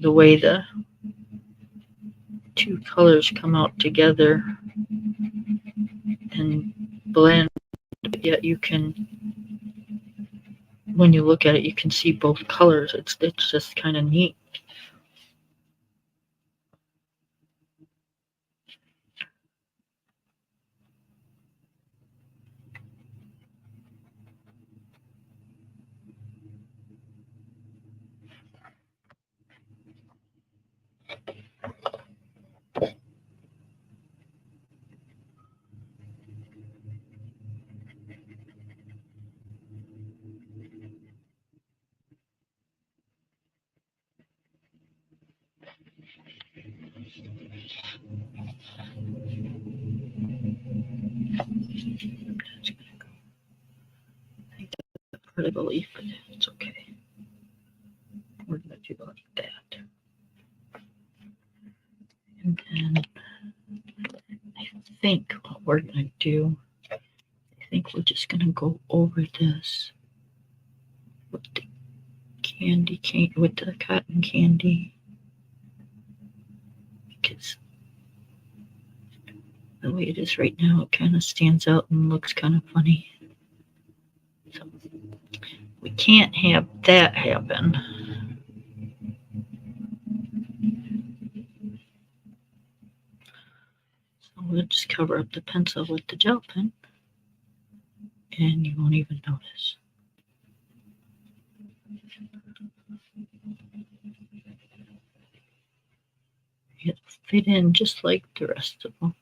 The way the two colors come out together and blend, yet you can, when you look at it, you can see both colors. It's just kind of neat. Part of the leaf, but it's okay. We're gonna do like that. And then I think what we're gonna do, I think we're just gonna go over this with the candy cane, with the cotton candy, because the way it is right now, it kind of stands out and looks kind of funny. So we can't have that happen. So we'll just cover up the pencil with the gel pen, and you won't even notice. It'll fit in just like the rest of them.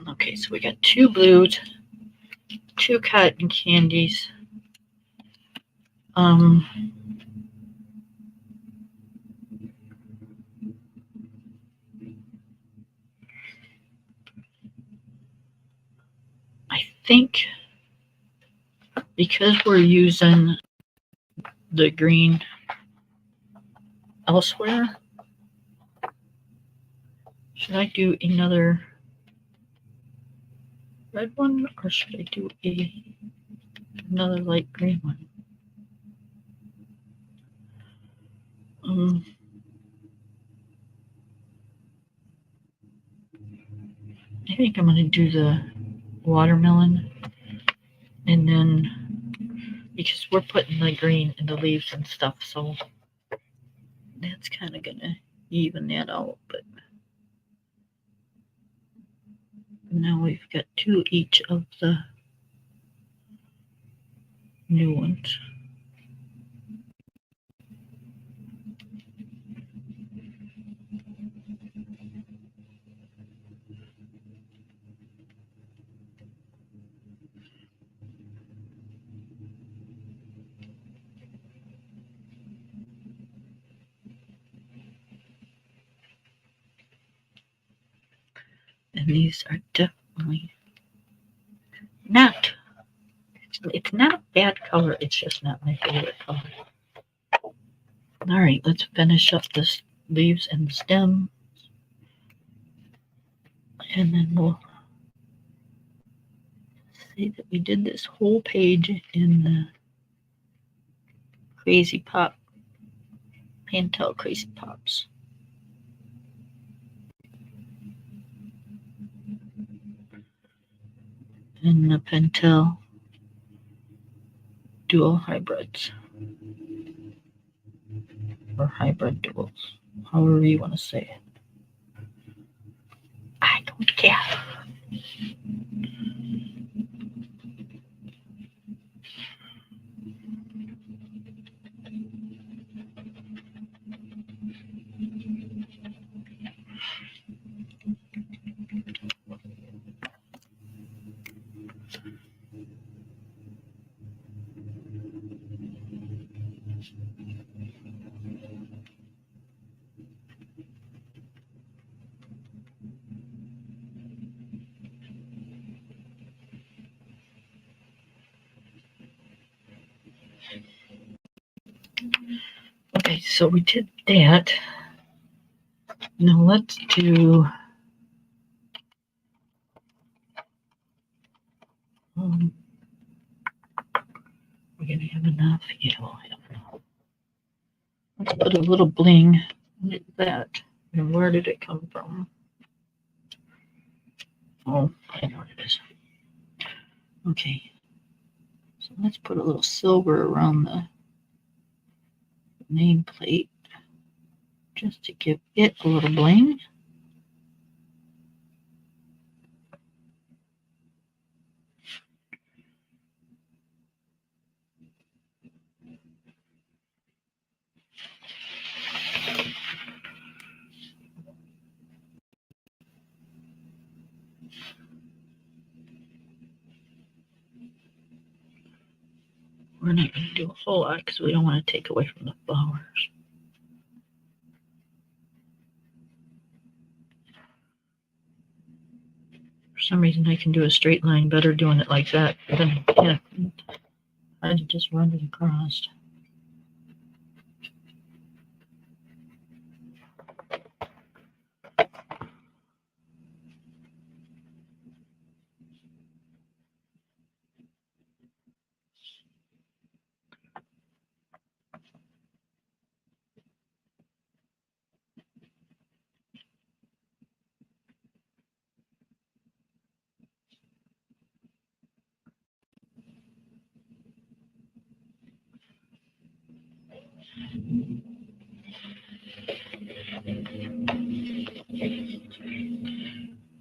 Okay, so we got 2 blues, 2 cotton candies. I think because we're using the green elsewhere, should I do another red one, or should I do another light green one? I think I'm going to do the watermelon, and then because we're putting the green in the leaves and stuff, so that's kind of going to even that out. But now we've got 2 each of the new ones. And these are definitely not, it's not a bad color, it's just not my favorite color. All right, let's finish up the leaves and the stem, and then we'll see that we did this whole page in the Crazy Pop, Pentel Crazy Pops. And the Pentel Dual Hybrids, or Hybrid Duals, however you want to say it. I don't care. Okay, so we did that. Now let's do we're gonna have enough. Yeah, we'll have enough. Let's put a little bling like that. And where did it come from? Oh, I know what it is. Okay. So let's put a little silver around the nameplate just to give it a little bling. We're not going to do a whole lot because we don't want to take away from the flowers. some reason I can do a straight line better doing it like that than yeah, I just run it across.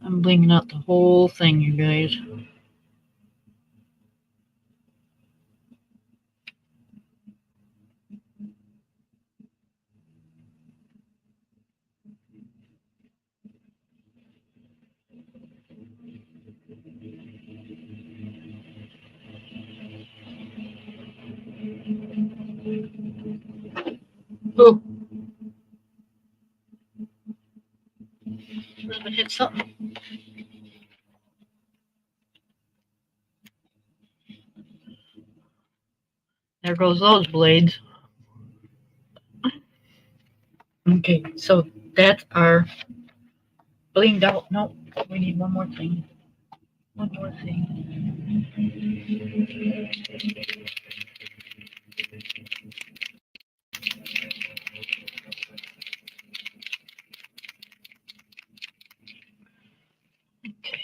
I'm blinging out the whole thing, you guys. Oh, I hit something. There goes those blades. Okay, so that's our blinged out. No, we need one more thing. One more thing. Okay.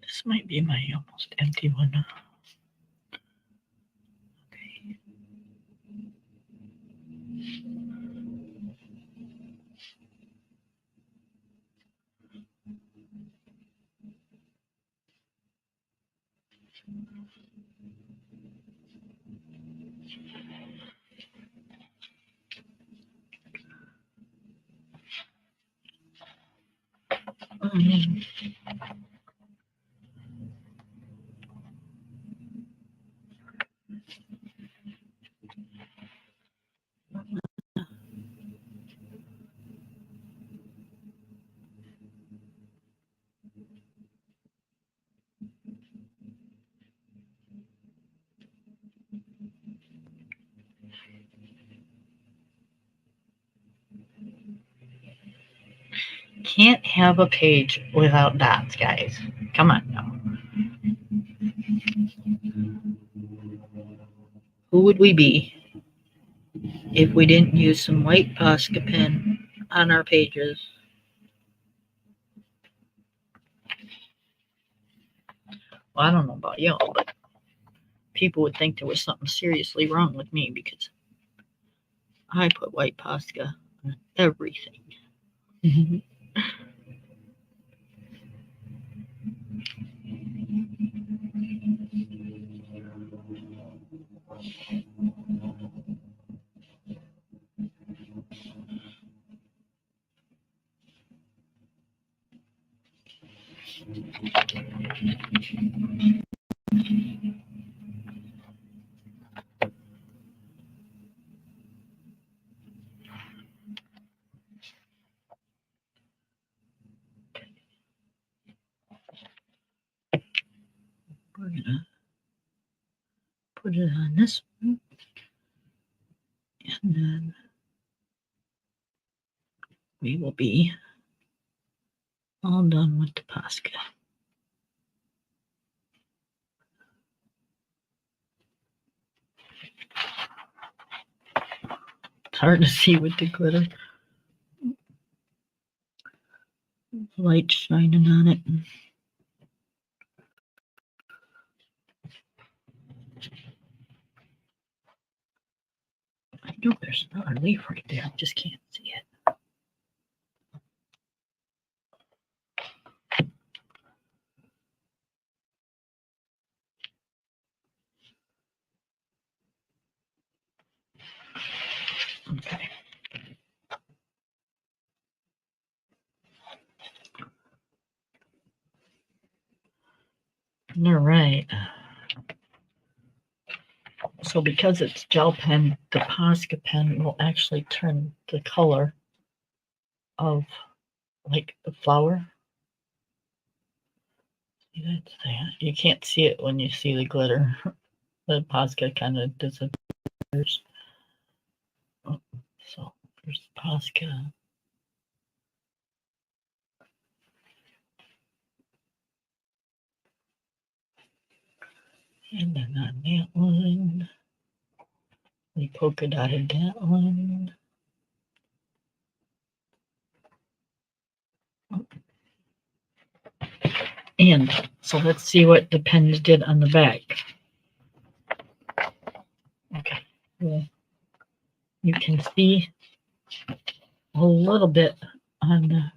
This might be my almost empty one. Okay. Mm. Can't have a page without dots, guys. Come on now. Who would we be if we didn't use some white Posca pen on our pages? Well, I don't know about y'all, but people would think there was something seriously wrong with me because I put white Posca on everything. We're gonna put it on this one, and then we will be all done with the Posca. It's hard to see with the glitter. Light shining on it. I know there's another leaf right there. I just can't see it. Okay. All right. So because it's gel pen, the Posca pen will actually turn the color of like the flower. See, that's that. You can't see it when you see the glitter. The Posca kind of disappears. Oh, so there's Posca. And then on that one, we polka dotted that one. And so let's see what the pens did on the back. Okay, well, you can see a little bit on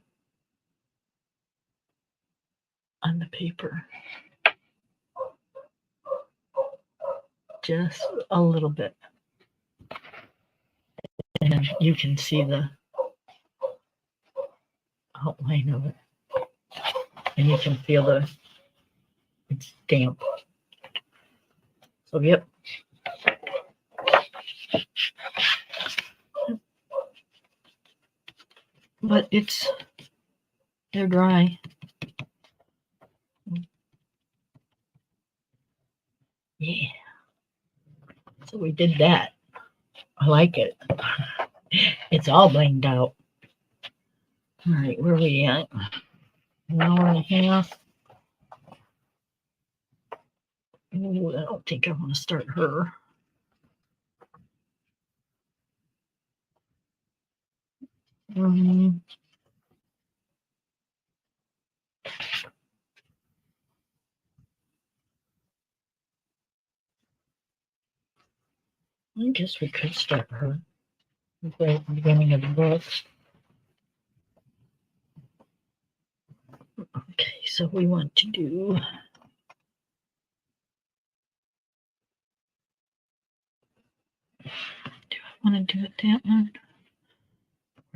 the paper. Just a little bit. And you can see the outline of it. And you can feel it's damp. So, yep. But they're dry. Yeah. So we did that. I like it. It's all blinged out. All right, where are we at? An hour and a half. Ooh, I don't think I want to start her. I guess we could start her right at the beginning of the book. Okay, so we want to do. Do I want to do it that one?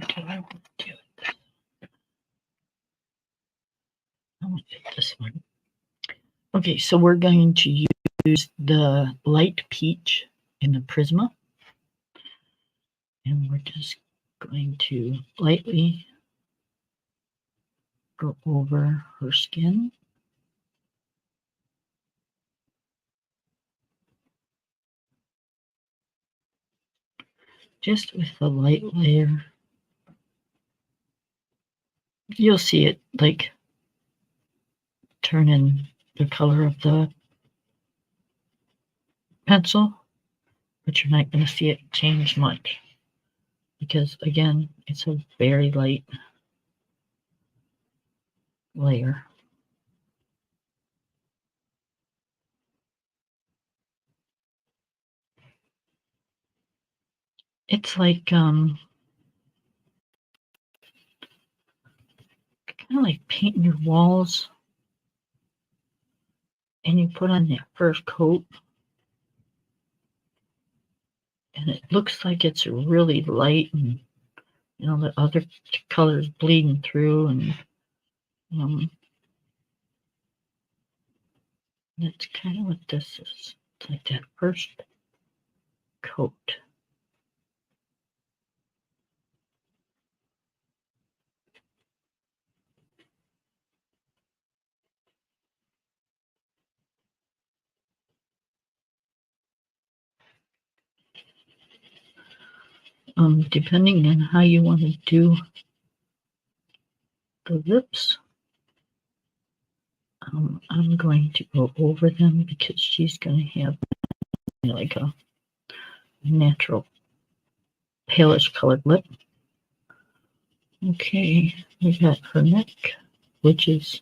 Or do I want to do it? I want to do this one. Okay, so we're going to use the light peach in the Prisma. And we're just going to lightly go over her skin. Just with a light layer. You'll see it like turning the color of the pencil, but you're not going to see it change much because, again, it's a very light layer. It's like kind of like painting your walls, and you put on that first coat, and it looks like it's really light, and the other colors bleeding through, and that's kind of what this is. It's like that first coat. Depending on how you want to do the lips, I'm going to go over them because she's going to have like a natural palish colored lip. Okay, we got her neck, which is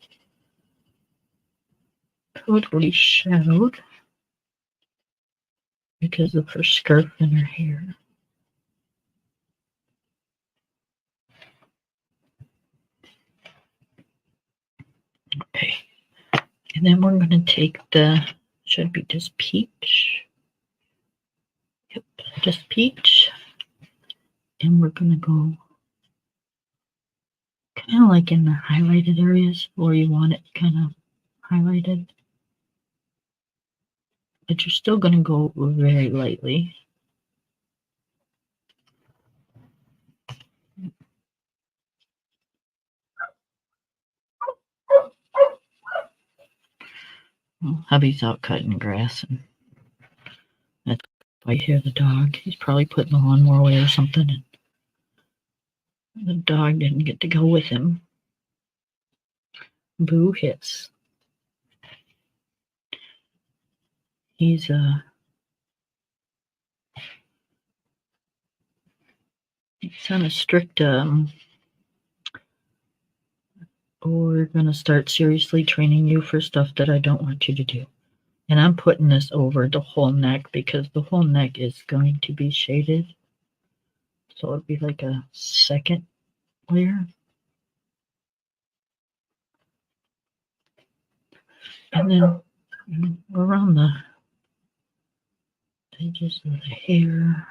totally shadowed because of her scarf and her hair. Okay, and then we're going to take should be just peach. Yep, just peach. And we're going to go kind of like in the highlighted areas where you want it kind of highlighted. but you're still going to go very lightly. Well, hubby's out cutting grass, and that's why you hear the dog. He's probably putting the lawnmower away or something, and the dog didn't get to go with him. Boo hits. He's on a strict we're going to start seriously training you for stuff that I don't want you to do. And I'm putting this over the whole neck because the whole neck is going to be shaded. So it'll be like a second layer. And then around the edges of the hair.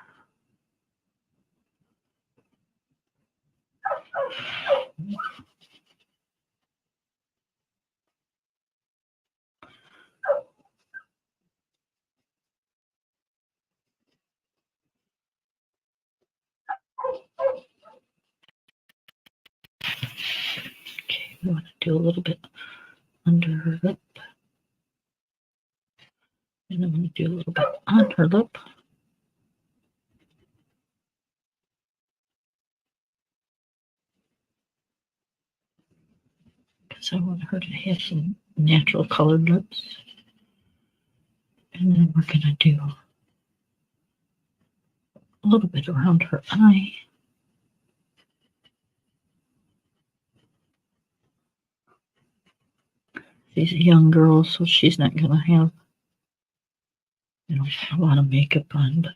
Okay, we want to do a little bit under her lip. And I'm going to do a little bit on her lip. Because I want her to have some natural colored lips. And then we're going to do a little bit around her eye. She's a young girl, so she's not going to have, a lot of makeup on,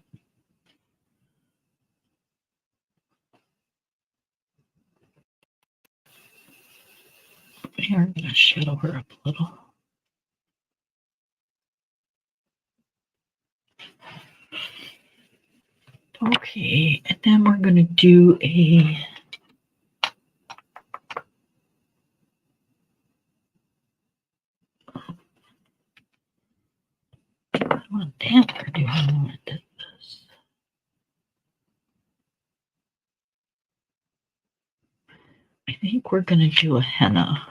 but here I'm going to shadow her up a little. Okay, and then we're going to do I want that, or do I want this? I think we're going to do a henna.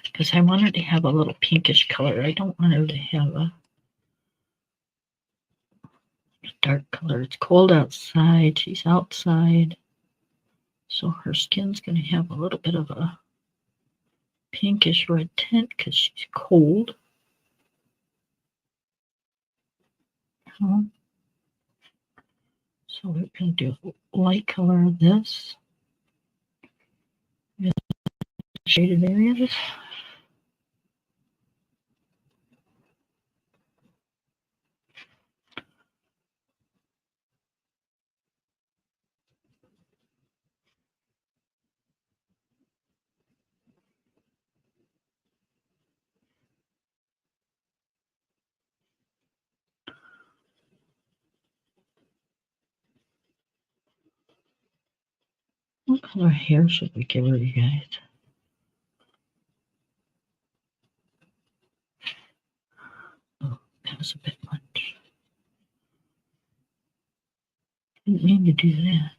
Because I want her to have a little pinkish color. I don't want her to have a dark color. It's cold outside. She's outside. So her skin's going to have a little bit of a pinkish red tint because she's cold. So we're going to do a light color of this. Shaded areas. What color hair should we give her, you guys? Oh, that was a bit much. Didn't mean to do that.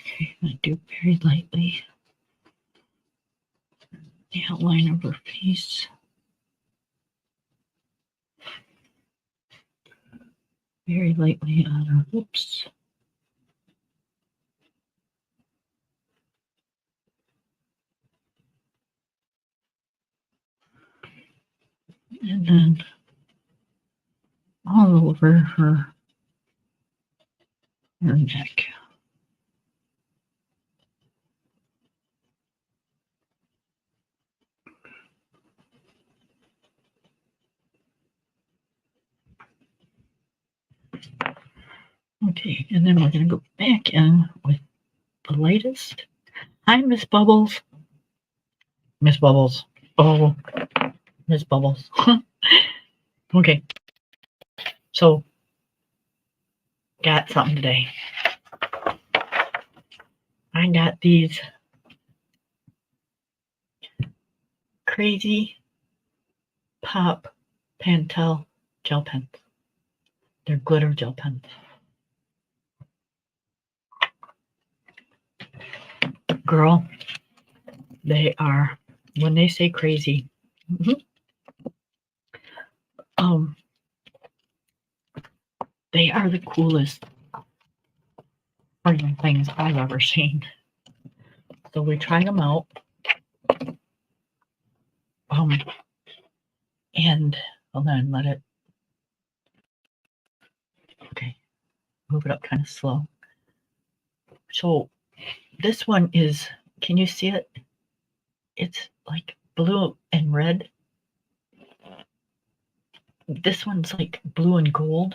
Okay, I do very lightly the outline of her face. Very lightly on her lips. And then all over her neck. Okay, and then we're going to go back in with the latest. Hi, Miss Bubbles. Miss Bubbles. Oh, Miss Bubbles. Okay, so got something today. I got these Crazy Pop Pentel gel pens. They're glitter gel pens. Girl, they are, when they say crazy, um, they are the coolest friggin' things I've ever seen. So we tried them out. And hold on, let it, okay, move it up kind of slow. So this one is, can you see it? It's like blue and red. This one's like blue and gold.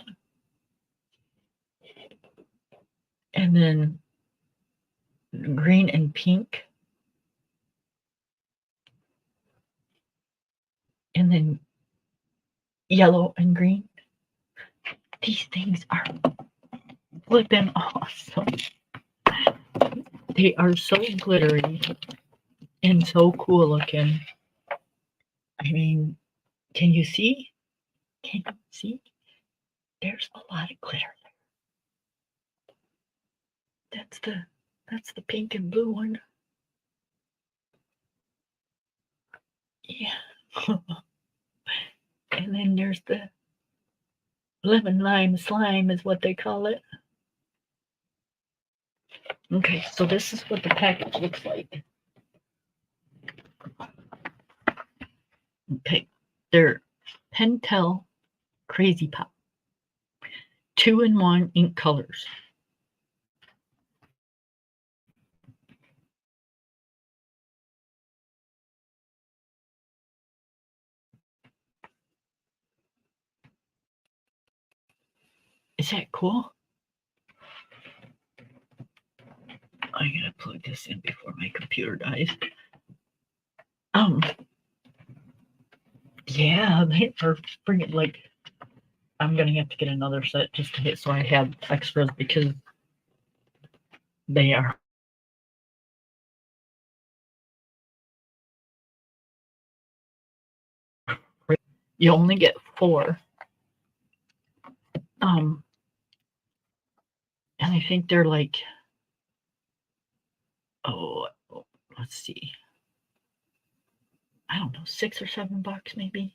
And then green and pink. And then yellow and green. These things are flipping awesome. They are so glittery and so cool looking. I mean, can you see? Can you see? There's a lot of glitter there. That's the pink and blue one. Yeah. And then there's the lemon lime slime is what they call it. Okay, so this is what the package looks like. Okay, they're Pentel Crazy Pop. 2-in-1 ink colors. Is that cool? I gotta plug this in before my computer dies. Yeah, they are bringing, like, I'm gonna have to get another set just to hit so I have extras because they are you only get 4. And I think they're like, oh, let's see. I don't know, $6 or $7 maybe.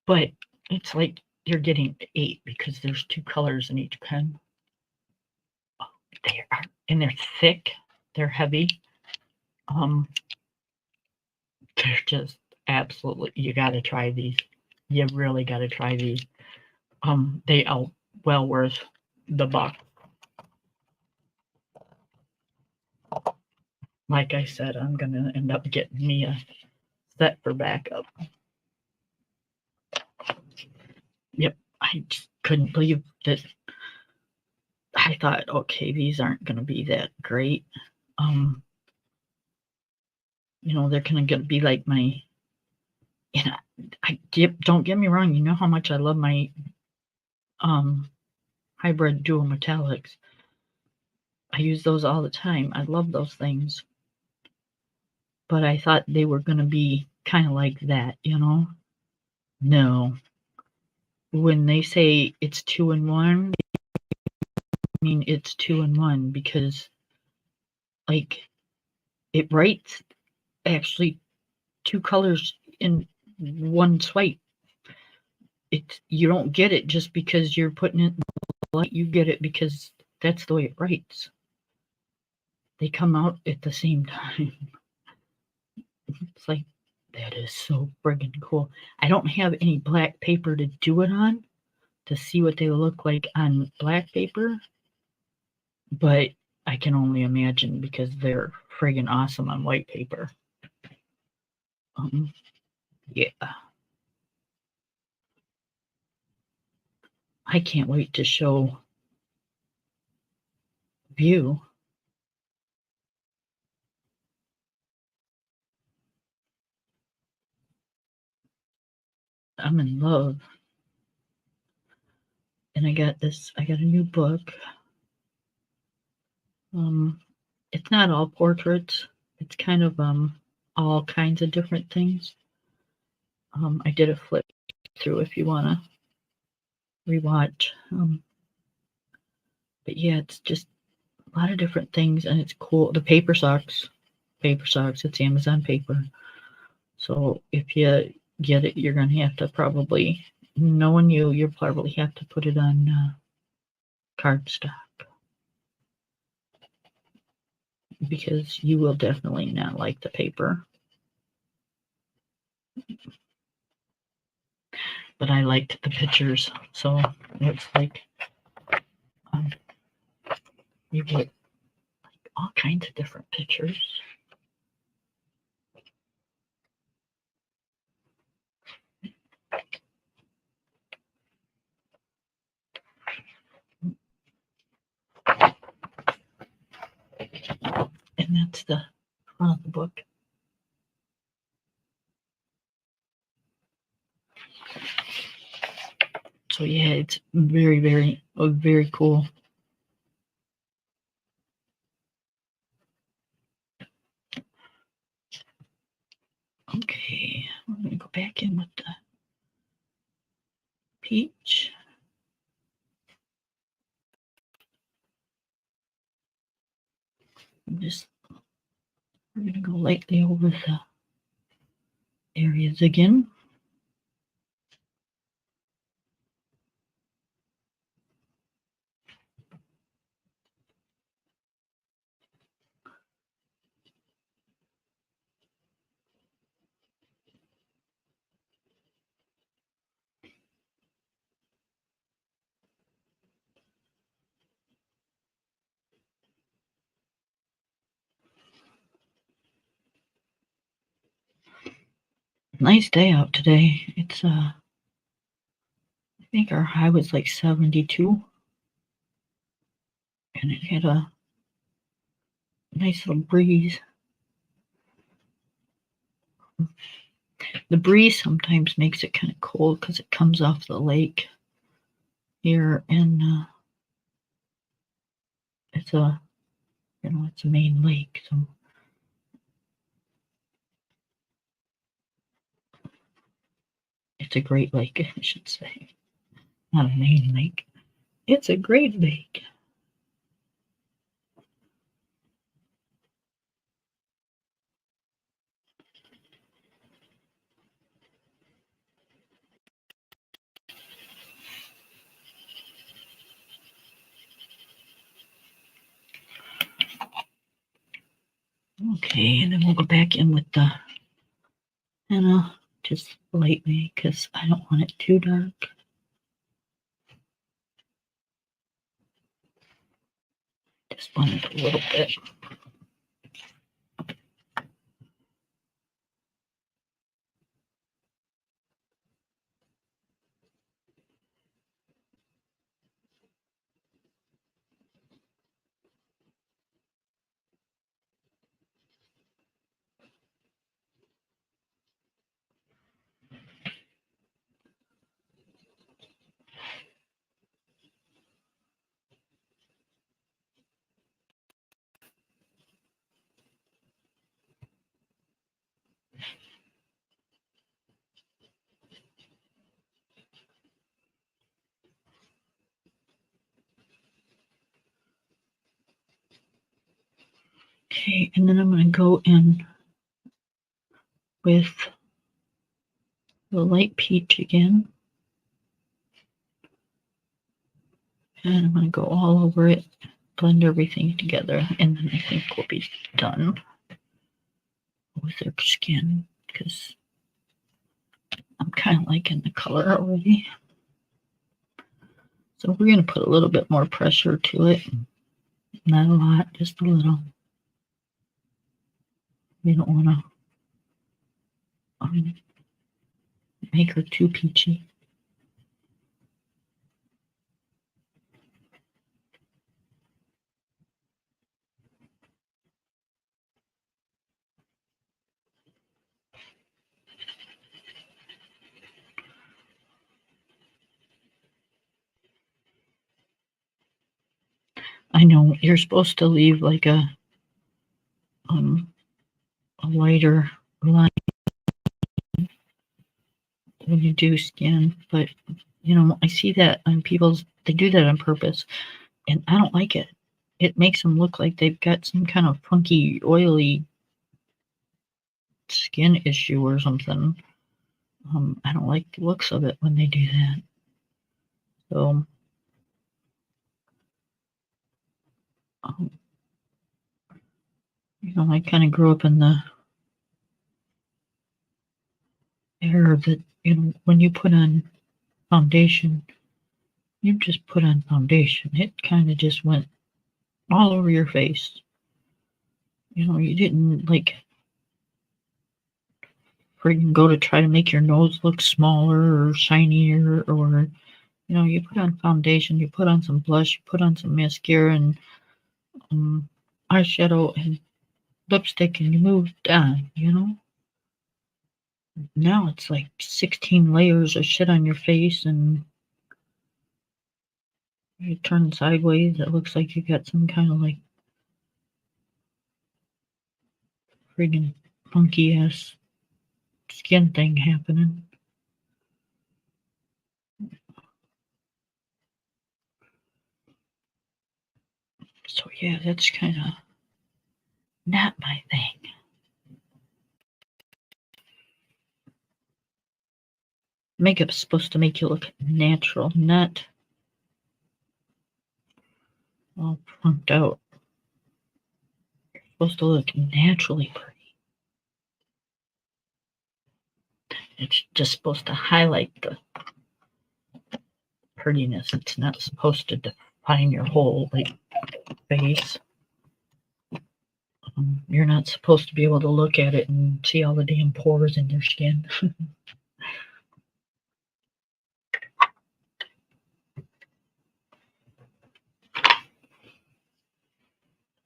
But it's like you're getting 8 because there's 2 colors in each pen. Oh, they are, and they're thick. They're heavy. They're just absolutely. You got to try these. You really got to try these. They are well worth the buck. Like I said, I'm gonna end up getting me a set for backup. Yep, I just couldn't believe that. I thought, okay, these aren't gonna be that great. They're gonna be like my. And don't get me wrong. You know how much I love my hybrid dual metallics. I use those all the time. I love those things. But I thought they were gonna be kind of like that, No. When they say it's 2-in-1, I mean it's 2-in-1 because, like, it writes actually 2 colors in one swipe. You don't get it just because you're putting it in the light. You get it because that's the way it writes. They come out at the same time. It's like, that is so friggin' cool. I don't have any black paper to do it on to see what they look like on black paper, but I can only imagine because they're friggin' awesome on white paper. Yeah. I can't wait to show view. I'm in love. And I got a new book. It's not all portraits. It's kind of all kinds of different things. I did a flip through if you want to rewatch. But yeah, it's just a lot of different things, and it's cool. The paper sucks. It's Amazon paper. So if you get it, you're gonna have to probably, knowing you'll probably have to put it on cardstock, because you will definitely not like the paper. But I liked the pictures, so it's like you get like all kinds of different pictures. And that's the front of the book. So yeah, it's very, very cool. Okay, I'm gonna go back in with the peach. We're gonna go lightly over the areas again. Nice day out today. It's I think our high was like 72, and it had a nice little breeze. The breeze sometimes makes it kind of cold because it comes off the lake here, and it's a main lake, so it's a great lake, I should say. Not a main lake. It's a great lake. Okay, and then we'll go back in with the henna just lightly because I don't want it too dark. Just want it a little bit. Okay, and then I'm going to go in with the light peach again. And I'm going to go all over it, blend everything together, and then I think we'll be done with their skin because I'm kind of liking the color already. So we're going to put a little bit more pressure to it. Not a lot, just a little. We don't want to make her too peachy. I know you're supposed to leave like a lighter line when you do skin, but you know, I see that on people's, they do that on purpose, and I don't like it. It makes them look like they've got some kind of funky, oily skin issue or something. I don't like the looks of it when they do that. So, you know, I kind of grew up in the era that, you know, when you put on foundation, you just put on foundation. It kind of just went all over your face. You know, you didn't like freaking go to try to make your nose look smaller or shinier, or you know, you put on foundation, you put on some blush, you put on some mascara and eyeshadow and lipstick, and you moved on, you know. Now it's like 16 layers of shit on your face, and you turn sideways, it looks like you got some kind of like friggin' funky ass skin thing happening. So yeah, that's kind of not my thing. Makeup's supposed to make you look natural, not all plunked out. You're supposed to look naturally pretty. It's just supposed to highlight the prettiness. It's not supposed to define your whole like face. You're not supposed to be able to look at it and see all the damn pores in your skin.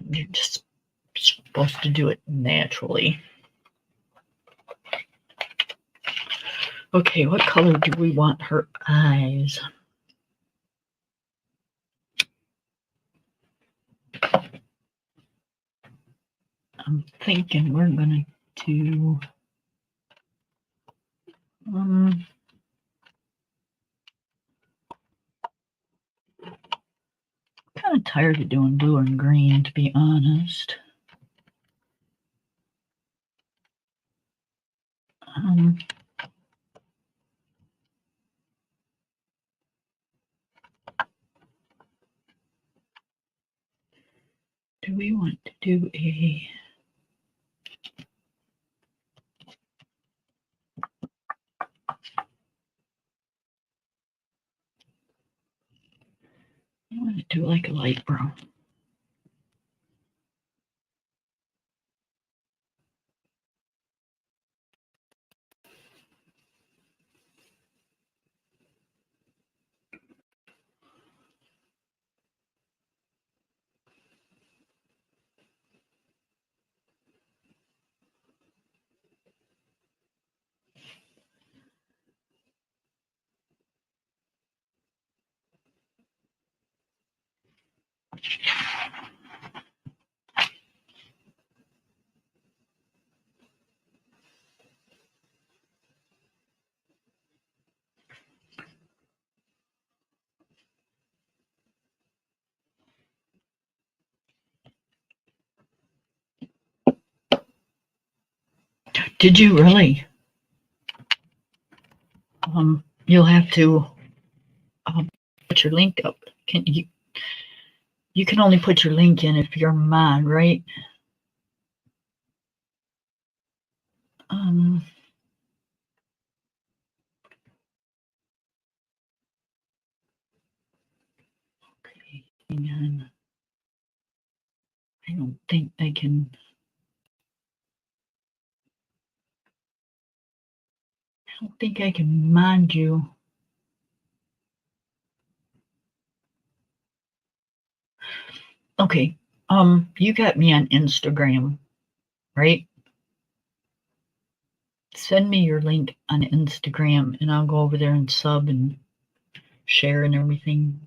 You're just supposed to do it naturally. Okay, what color do we want her eyes? I'm thinking we're gonna do kind of tired of doing blue and green, to be honest. Do we want to do a I want to do like a light brown. Did you really? You'll have to put your link up. Can you? You can only put your link in if you're mod, right? Okay, hang on. I don't think I can. I don't think I can mod you. Okay. You got me on Instagram, right? Send me your link on Instagram and I'll go over there and sub and share and everything.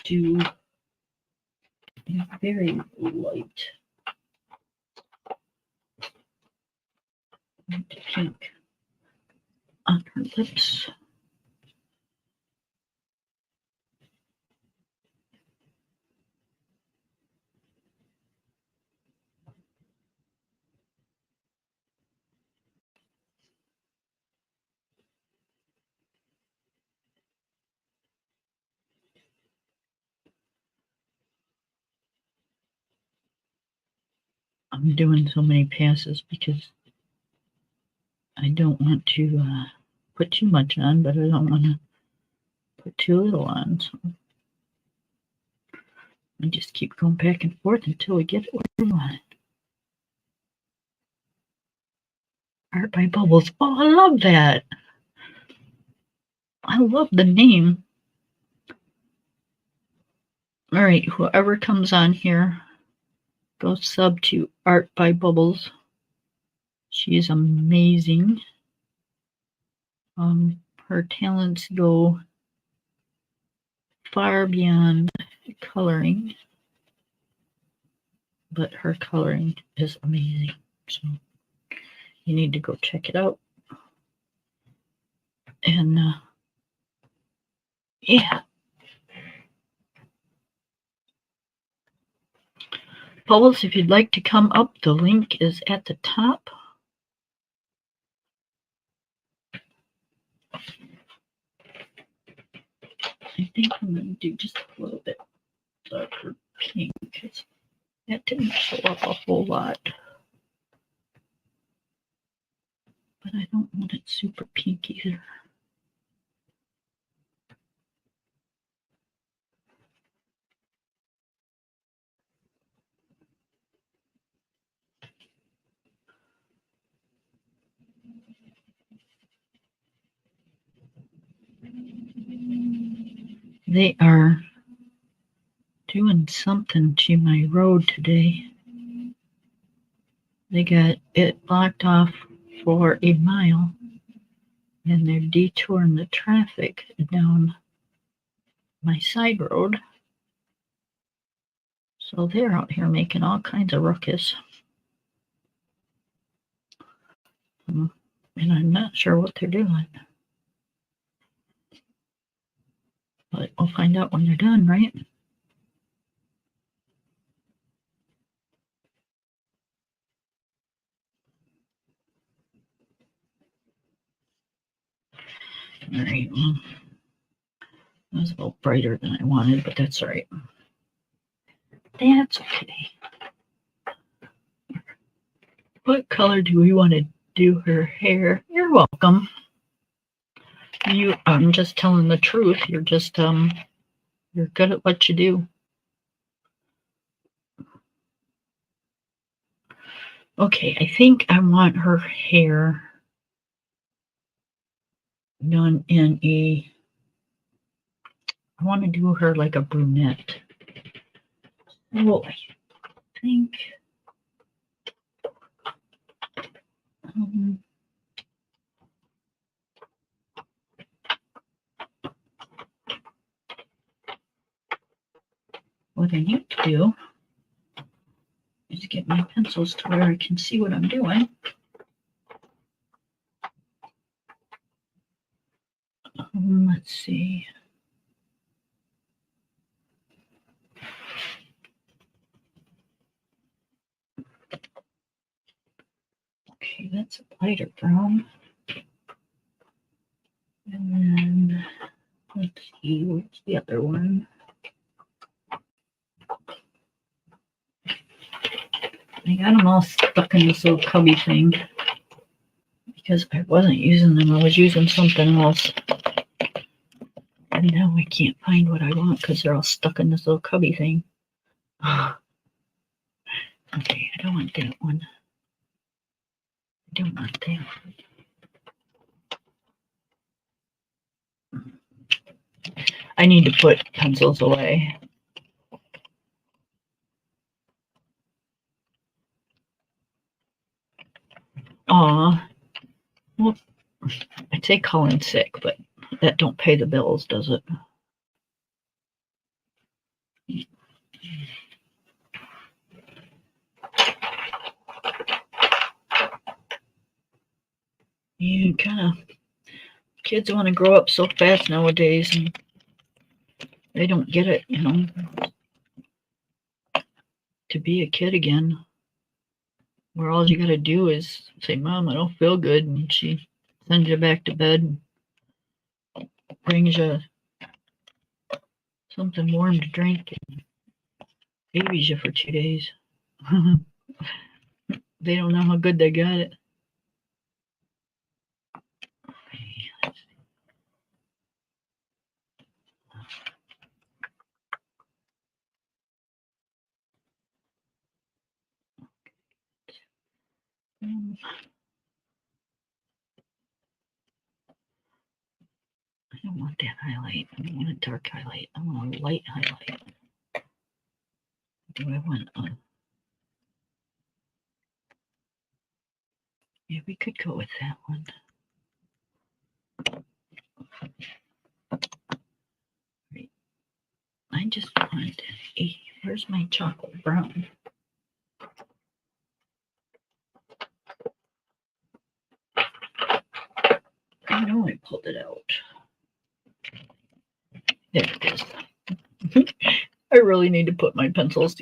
do a very light pink on her lips. I'm doing so many passes because I don't want to put too much on, but I don't want to put too little on. So I just keep going back and forth until we get it where we want it. Art by Bubbles. Oh, I love that. I love the name. All right, whoever comes on here, go sub to Art by Bubbles. She is amazing. Her talents go far beyond coloring, but her coloring is amazing. So you need to go check it out. And yeah. Bubbles, if you'd like to come up, the link is at the top. I think I'm going to do just a little bit darker pink because that didn't show up a whole lot. But I don't want it super pink either. They are doing something to my road today. They got it blocked off for a mile, and they're detouring the traffic down my side road. So they're out here making all kinds of ruckus. And I'm not sure what they're doing. But we'll find out when they're done, right? All right. Well, that was a little brighter than I wanted, but that's all right. That's okay. What color do we want to do her hair? You're welcome. I'm just telling the truth. You're just you're good at what you do. Okay, I think I want her hair done in I want to do her like a brunette. Well, I think what I need to do is get my pencils to where I can see what I'm doing. Let's see. Okay, that's a lighter brown. And then let's see, what's the other one? I got them all stuck in this little cubby thing because I wasn't using them. I was using something else. And now I can't find what I want because they're all stuck in this little cubby thing. Okay, I don't want that one. I don't want that. I need to put pencils away. Aw. Well, I say calling sick, but that don't pay the bills, does it? You kind of kids want to grow up so fast nowadays, and they don't get it, to be a kid again, where all you got to do is say, "Mom, I don't feel good," and she sends you back to bed and brings you something warm to drink and babies you for 2 days. They don't know how good they got it. I don't want that highlight. I don't want a dark highlight. I want a light highlight. Do I want a... Yeah, we could go with that one. Right. I just want a... Where's my chocolate brown? I know I pulled it out. There it is. I really need to put my pencils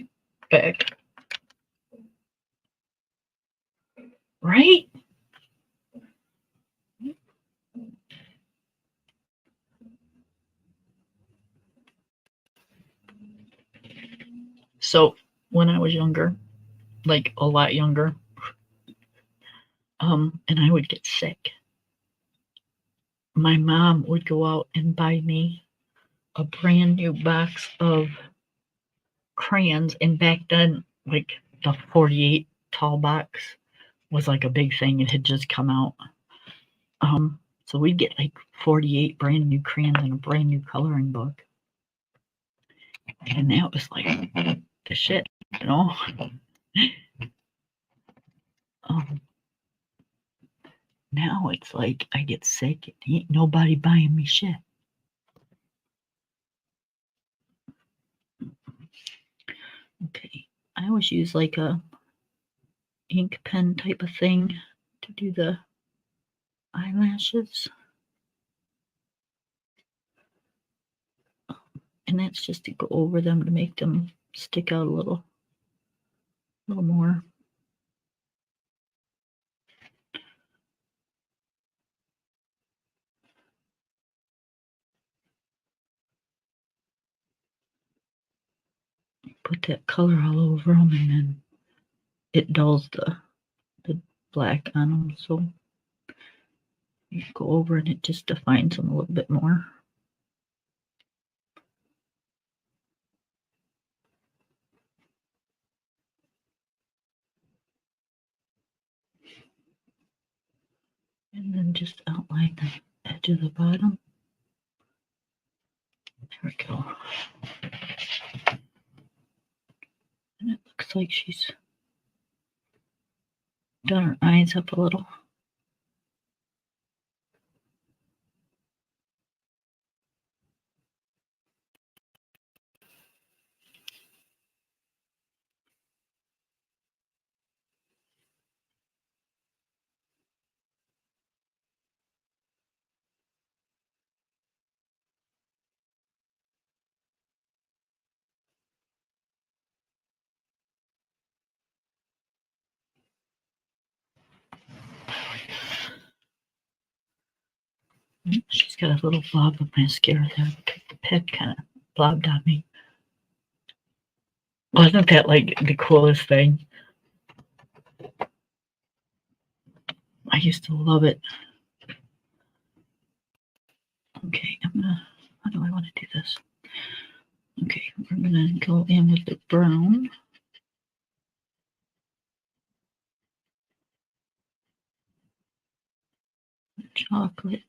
back. Right? So when I was younger, like a lot younger, and I would get sick, my mom would go out and buy me a brand new box of crayons. And back then, like the 48 tall box was like a big thing. It had just come out. So we'd get like 48 brand new crayons and a brand new coloring book. And that was like the shit, you know? Now it's like I get sick and ain't nobody buying me shit. Okay, I always use like a ink pen type of thing to do the eyelashes. And that's just to go over them to make them stick out a little more. Put that color all over them, and then it dulls the black on them. So you go over and it just defines them a little bit more. And then just outline the edge of the bottom. There we go. And it looks like she's done her eyes up a little. She's got a little blob of mascara there. The pen kind of blobbed on me. Wasn't that like the coolest thing? I used to love it. Okay, how do I want to do this? Okay, we're gonna go in with the brown. Chocolate.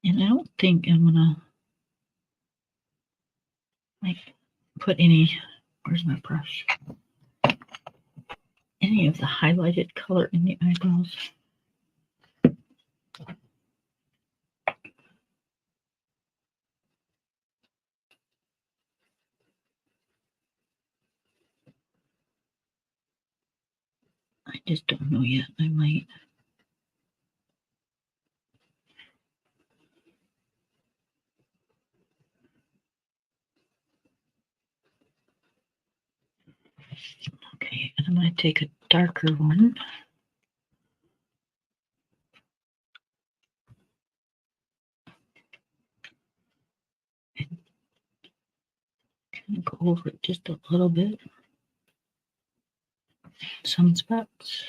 And I don't think I'm gonna like put any, where's my brush? Any of the highlighted color in the eyebrows. just don't know yet. I might. Okay, and I'm going to take a darker one. And go over it just a little bit. Some spots.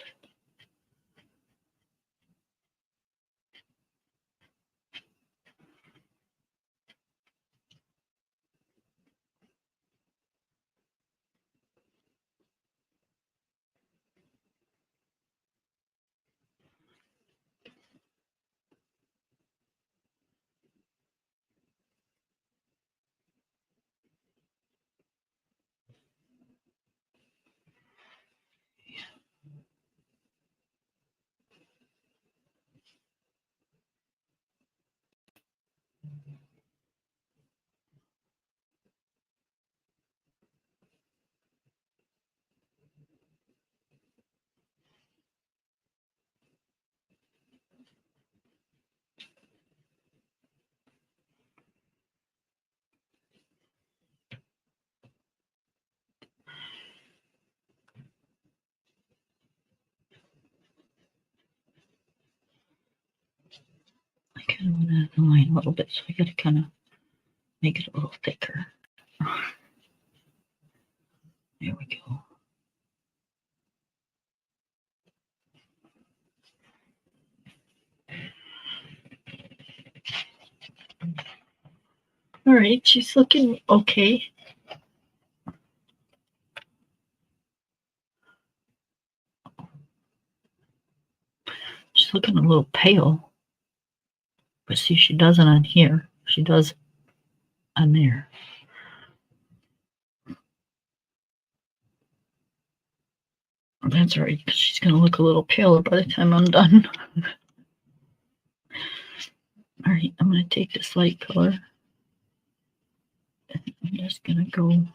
I kind of want to add the line a little bit, so I got to kind of make it a little thicker. There we go. All right, she's looking okay. She's looking a little pale. But see, she doesn't on here. She does on there. That's all right, because she's going to look a little paler by the time I'm done. All right, I'm going to take this light color. And I'm just going to go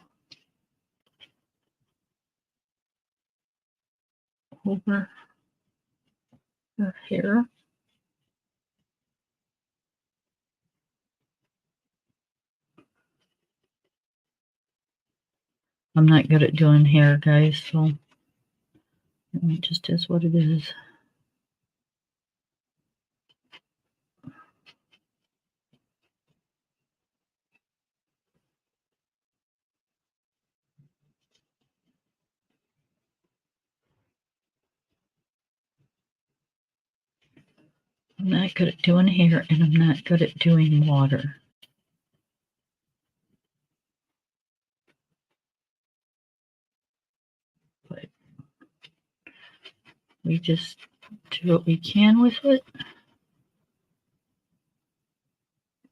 over her hair. I'm not good at doing hair, guys, so it just is what it is. I'm not good at doing hair, and I'm not good at doing water. But we just do what we can with it.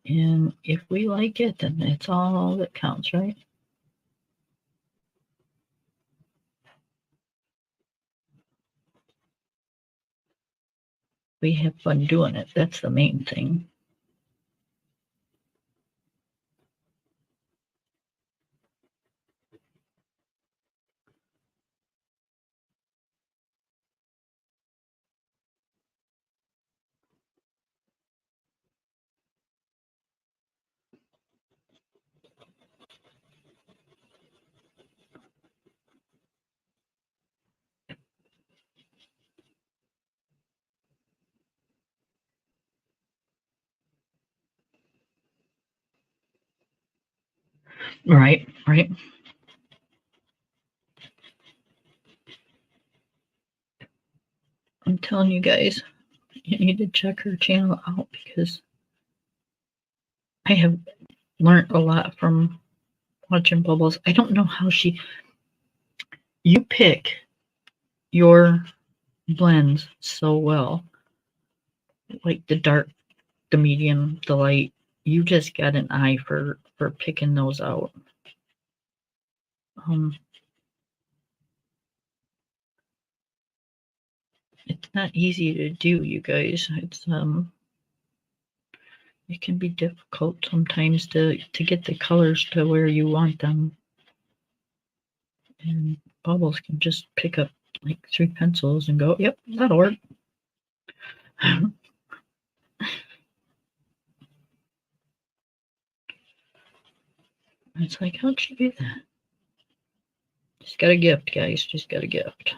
And if we like it, then it's all that counts, right? We have fun doing it. That's the main thing. Right, right. I'm telling you guys, you need to check her channel out because I have learned a lot from watching Bubbles. I don't know how you pick your blends so well, like the dark, the medium, the light. You just got an eye for picking those out. It's not easy to do, you guys. It's it can be difficult sometimes to get the colors to where you want them. And Bubbles can just pick up like 3 pencils and go, yep, that'll work. It's like, how'd she do that? Just got a gift, guys. Just got a gift.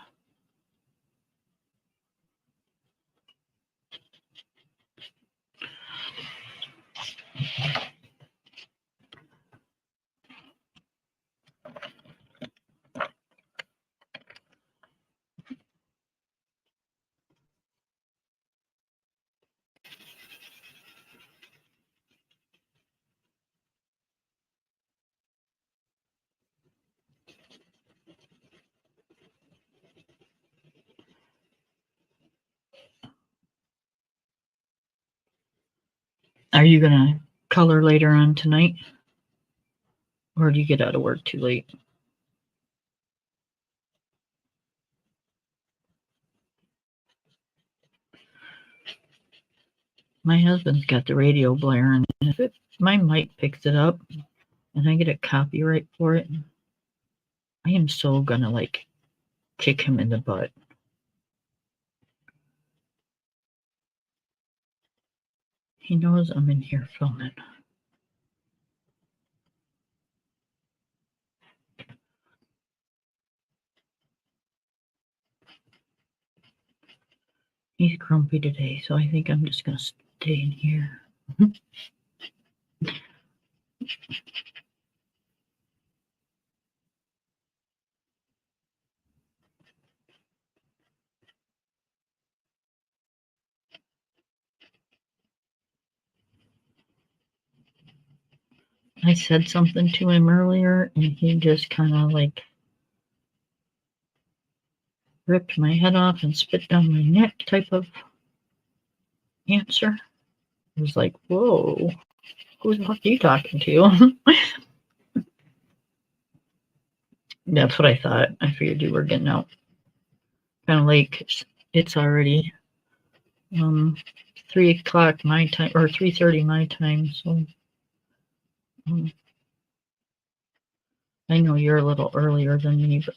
Are you going to color later on tonight? Or do you get out of work too late? My husband's got the radio blaring, and if my mic picks it up and I get a copyright for it, I am so gonna like kick him in the butt. He knows I'm in here filming. He's grumpy today, so I think I'm just gonna stay in here. I said something to him earlier, and he just kind of like ripped my head off and spit down my neck type of answer. It was like, whoa, who the fuck are you talking to? That's what I thought. I figured you were getting out kind of late 'cause it's already 3 o'clock my time, or 3:30 my time, so I know you're a little earlier than me, but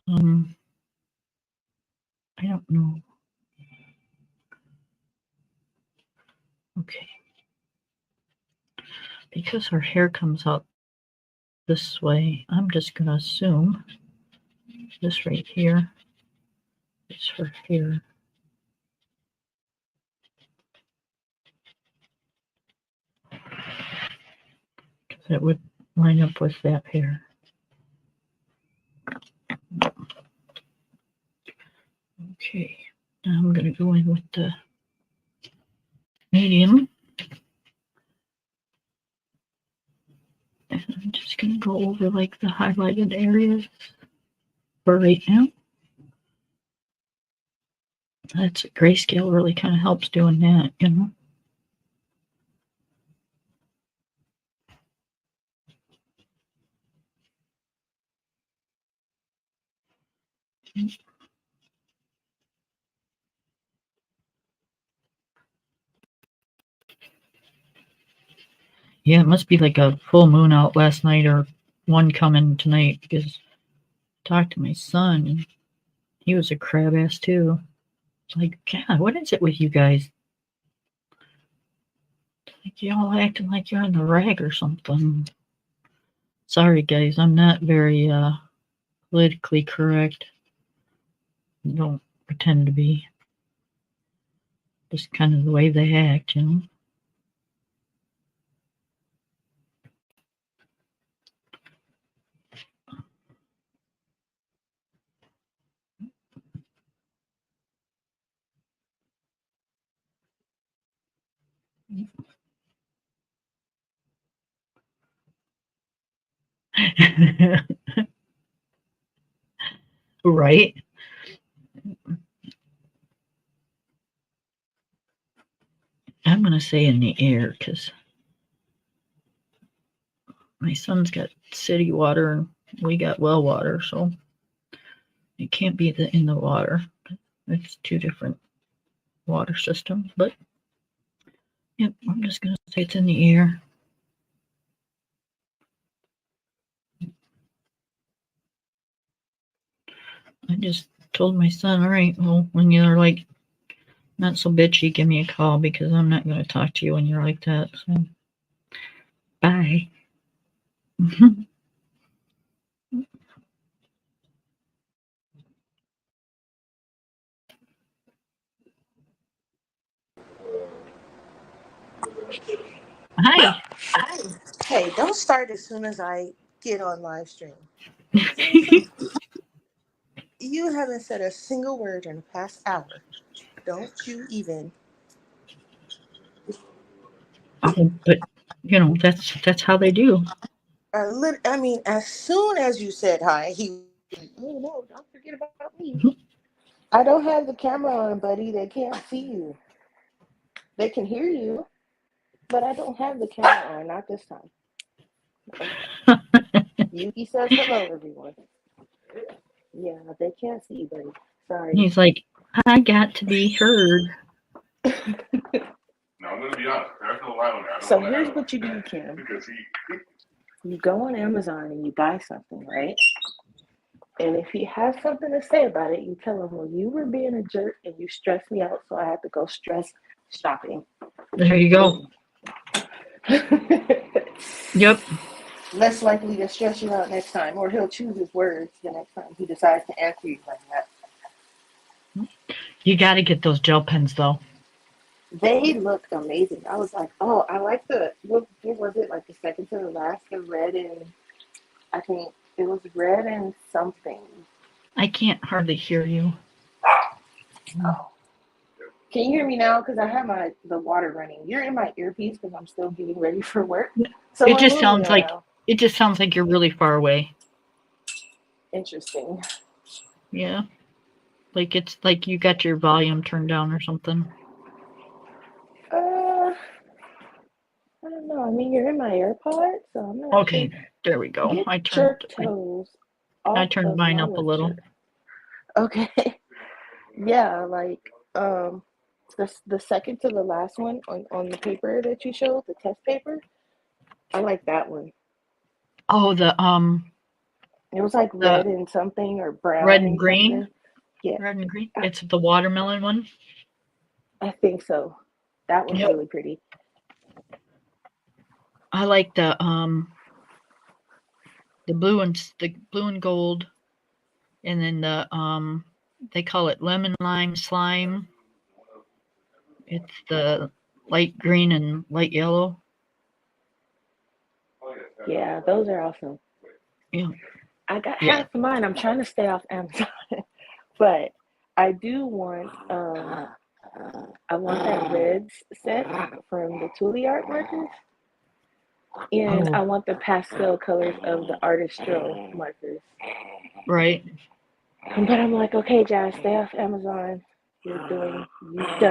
I don't know. Okay. Because her hair comes out this way, I'm just going to assume this right here is her hair. Because it would line up with that hair. Okay. Now I'm going to go in with the medium. And I'm just going to go over like the highlighted areas for right now. That's grayscale really kind of helps doing that, you know. Yeah, it must be like a full moon out last night or one coming tonight, because I talked to my son and he was a crab ass too. It's like, God, what is it with you guys? Like y'all acting like you're on the rag or something. Sorry guys, I'm not very politically correct. Don't pretend to be. Just kind of the way they act, you know. Right? I'm going to say in the air because my son's got city water and we got well water, so it can't be in the water. It's two different water systems, but yep, I'm just gonna say it's in the air. I just told my son, all right, well, when you're like not so bitchy, give me a call because I'm not gonna talk to you when you're like that. So bye. Hi. Hey, don't start as soon as I get on live stream. Seriously? You haven't said a single word in the past hour. Don't you even. Oh, but you know that's how they do. I mean, as soon as you said hi, he. Oh no! Don't forget about me. I don't have the camera on, buddy. They can't see you. They can hear you, but I don't have the camera on. Not this time. Yuki says hello, everyone. Yeah, they can't see you, buddy. Sorry. He's like, I got to be heard. No, I'm gonna be honest. I feel loud now. So here's what you do, Kim. Because You go on Amazon and you buy something, right? And if he has something to say about it, you tell him, well, you were being a jerk and you stressed me out, so I had to go stress shopping. There you go. Yep. Less likely to stress you out next time, or he'll choose his words the next time he decides to answer you like that. You got to get those gel pens though. They look amazing. I was like, oh, I like what was it, like the second to the last, the red and, I think it was red and something. I can't hardly hear you. Oh. Can you hear me now? Because I have the water running. You're in my earpiece because I'm still getting ready for work. So it just sounds like you're really far away. Interesting. Yeah. Like it's like you got your volume turned down or something. I don't know. I mean, you're in my AirPods, so I'm not okay, sure. There we go. Get I your turned toes I off turned of mine my up a little. lecture. Okay. Yeah, like the second to the last one on the paper that you showed, the test paper. I like that one. Oh, It was like red and something or brown red and green. Something. Yeah. Red and green. It's the watermelon one. I think so. That one's really pretty. I like the blue and gold, and then the they call it lemon lime slime. It's the light green and light yellow. Yeah, those are awesome. Yeah. I got half of mine. I'm trying to stay off Amazon, but I do want I want that reds set from the Tule art markers, and I want the pastel colors of the Artistro markers. Right. But I'm like, okay, Jazz, stay off Amazon. You've done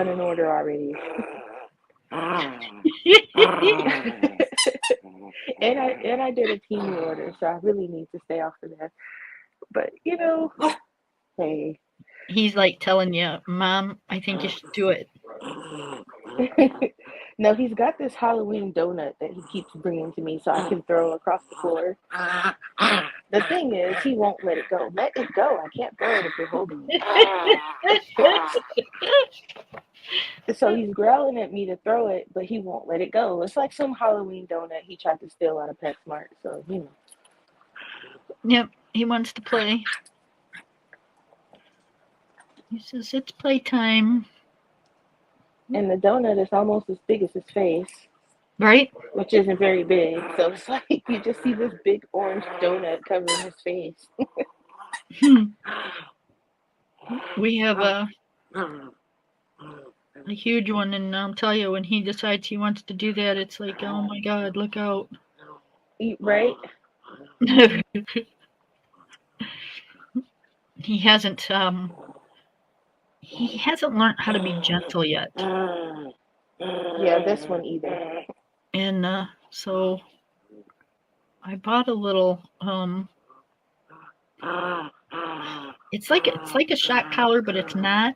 an order already. and I did a team order, so I really need to stay off of that. But hey. He's like telling you, Mom, I think you should do it. No, he's got this Halloween donut that he keeps bringing to me so I can throw across the floor. The thing is, he won't let it go. Let it go. I can't throw it if you're holding it. So he's growling at me to throw it, but he won't let it go. It's like some Halloween donut he tried to steal out of PetSmart. So, Yep, he wants to play. He says, it's playtime. And the donut is almost as big as his face. Right? Which isn't very big. So it's like you just see this big orange donut covering his face. We have a huge one, and I'll tell you, when he decides he wants to do that, it's like, oh my God, look out. Right? He hasn't learned how to be gentle yet. Yeah, this one either. And so I bought a little it's like a shock collar, but it's not.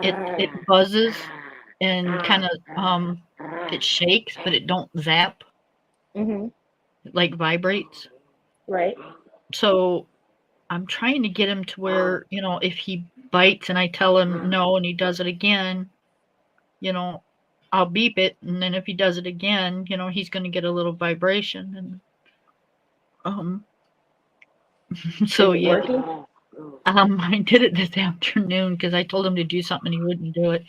It buzzes and kind of it shakes, but it don't zap. Mhm. It like vibrates. Right. So I'm trying to get him to where, if he bites and I tell him no and he does it again, I'll beep it, and then if he does it again, he's going to get a little vibration, and so Is it yeah, working? I did it this afternoon because I told him to do something and he wouldn't do it.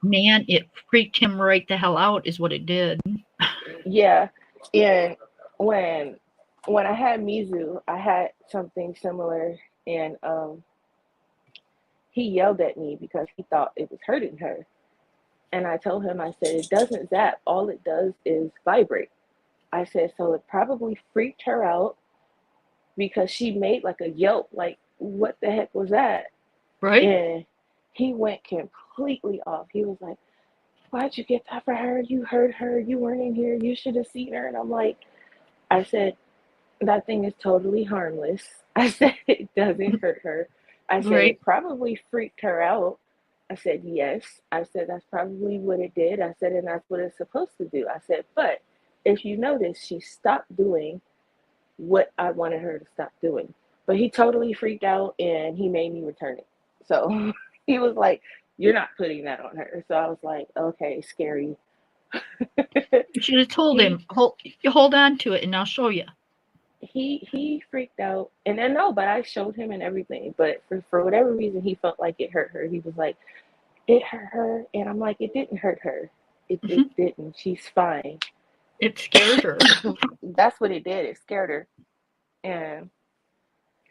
Man, it freaked him right the hell out, is what it did. Yeah. And when I had Mizu, I had something similar, and he yelled at me because he thought it was hurting her. And I told him, I said, it doesn't zap. All it does is vibrate. I said, so it probably freaked her out because she made like a yelp, like, what the heck was that? Right? And he went completely off. He was like, why'd you get that for her? You heard her. You weren't in here. You should have seen her. And I'm like, I said, that thing is totally harmless. I said, it doesn't hurt her. I said, Right. it probably freaked her out. I said, yes. I said, that's probably what it did. I said, and that's what it's supposed to do. I said, but if you notice, she stopped doing what I wanted her to stop doing. But he totally freaked out and he made me return it. So he was like, you're not putting that on her. So I was like, okay, scary. You should have told he him, hold on to it and I'll show you. he freaked out, and then no, but I showed him and everything. But for whatever reason, he felt like it hurt her. He was like, it hurt her, and I'm like, it didn't hurt her. It didn't. She's fine. It scared her. That's what it did. It scared her, and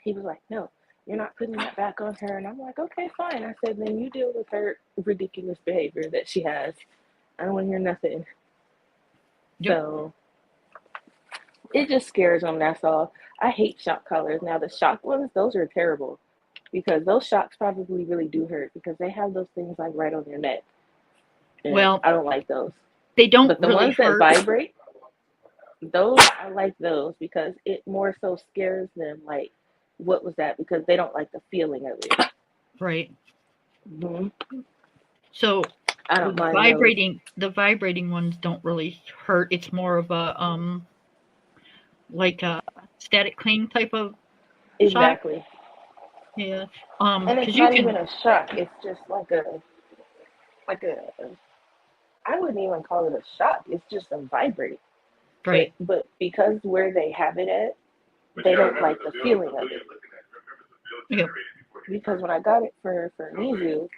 he was like, no, you're not putting that back on her. And I'm like, okay, fine. I said, then you deal with her ridiculous behavior that she has. I don't want to hear nothing. Yep. So it just scares them. That's all. I hate shock collars. Now the shock ones, those are terrible because those shocks probably really do hurt because they have those things like right on your neck. And Well, I don't like those. they don't But the really ones hurt. that vibrate, those I like those because it more so scares them. Like, what was that? Because they don't like the feeling of it. Right. Mm-hmm. So I don't mind the vibrating ones don't really hurt. It's more of a like a static cling type of those. shock. Exactly. Yeah. And it's Because you not can. even a shock. It's just like a I wouldn't even call it a shock. It's just a vibrate. Right. But because where they have it at, But they you gotta don't like remember the the feeling building of you're it. looking at. Remember the building Yep. generated before you Because when I got it for Mizu,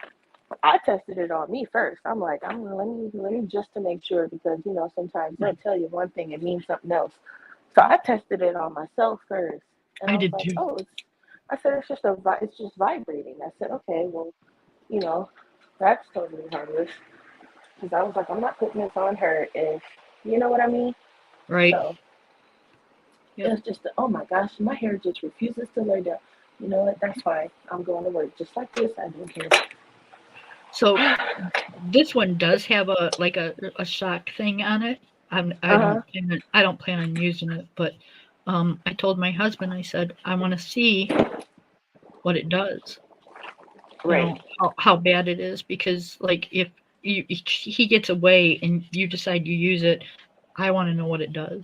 I tested it on me first. I'm like, let me just to make sure because sometimes they'll tell you one thing and mean something else. So I tested it on myself first, and I I was did like, too. oh, I said it's just vibrating. I said, okay, well, that's totally harmless. Because I was like, I'm not putting this on her if you know what I mean. Right. So Yep. it's just, oh my gosh, my hair just refuses to lay down. You know what? That's fine. I'm going to work just like this. I don't care. So this one does have a shock thing on it. I don't plan on using it, but I told my husband, I said, I want to see what it does. Right. How bad it is, because like if he gets away and you decide you use it, I want to know what it does.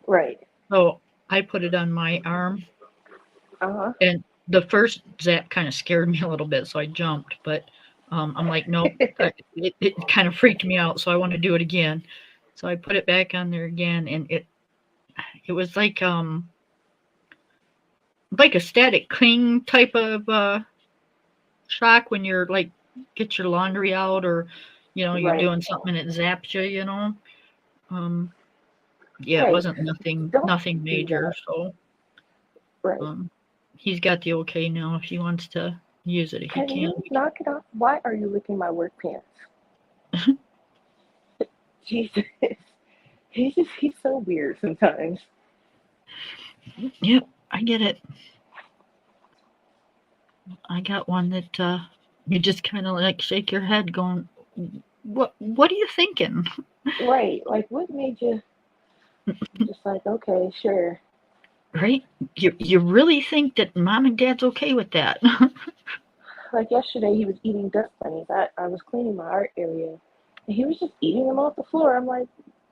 Right. So I put it on my arm, Uh-huh. and the first zap kind of scared me a little bit, so I jumped. But I'm like, nope, it kind of freaked me out, so I want to do it again. So I put it back on there again, and it was like a static cling type of shock when you're like get your laundry out, or you're Right. doing something and it zaps you. Yeah, it Hey, wasn't don't nothing do major. that. So Right. he's got the okay now. If he wants to use it, he Can can. you knock it off? Why are you licking my work pants? Jesus. He's so weird sometimes. Yep, I get it. I got one that you just kind of like shake your head, going, "What are you thinking?" Right. Like what made you just like, okay, sure. Right? You really think that mom and dad's okay with that? Like yesterday, he was eating dust bunnies. I was cleaning my art area, and he was just eating them off the floor. I'm like,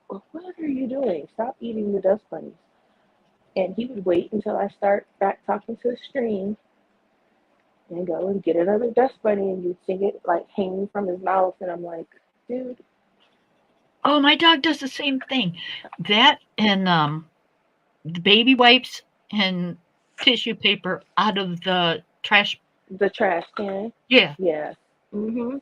well, what are you doing? Stop eating the dust bunnies. And he would wait until I start back talking to the stream and go and get another dust bunny, and you'd see it like hanging from his mouth. And I'm like, dude, Oh, my dog does the same thing. That and the baby wipes and tissue paper out of the trash. the trash can. Yeah. Yeah. Yuki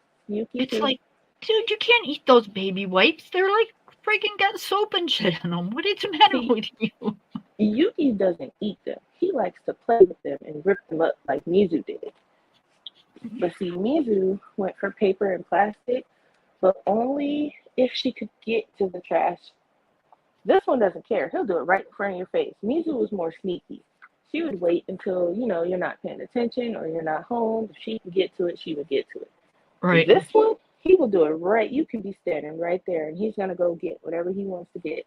It's too. like, dude, you can't eat those baby wipes. They're like freaking got soap and shit in them. What is the matter See, with you? Yuki doesn't eat them. He likes to play with them and rip them up like Mizu did. But see, Mizu went for paper and plastic, but only if she could get to the trash. This one doesn't care. He'll do it right in front of your face. Mizu was more sneaky. She would wait until, you're not paying attention or you're not home. If she could get to it, she would get to it. Right. This one, he will do it right. You can be standing right there and he's going to go get whatever he wants to get.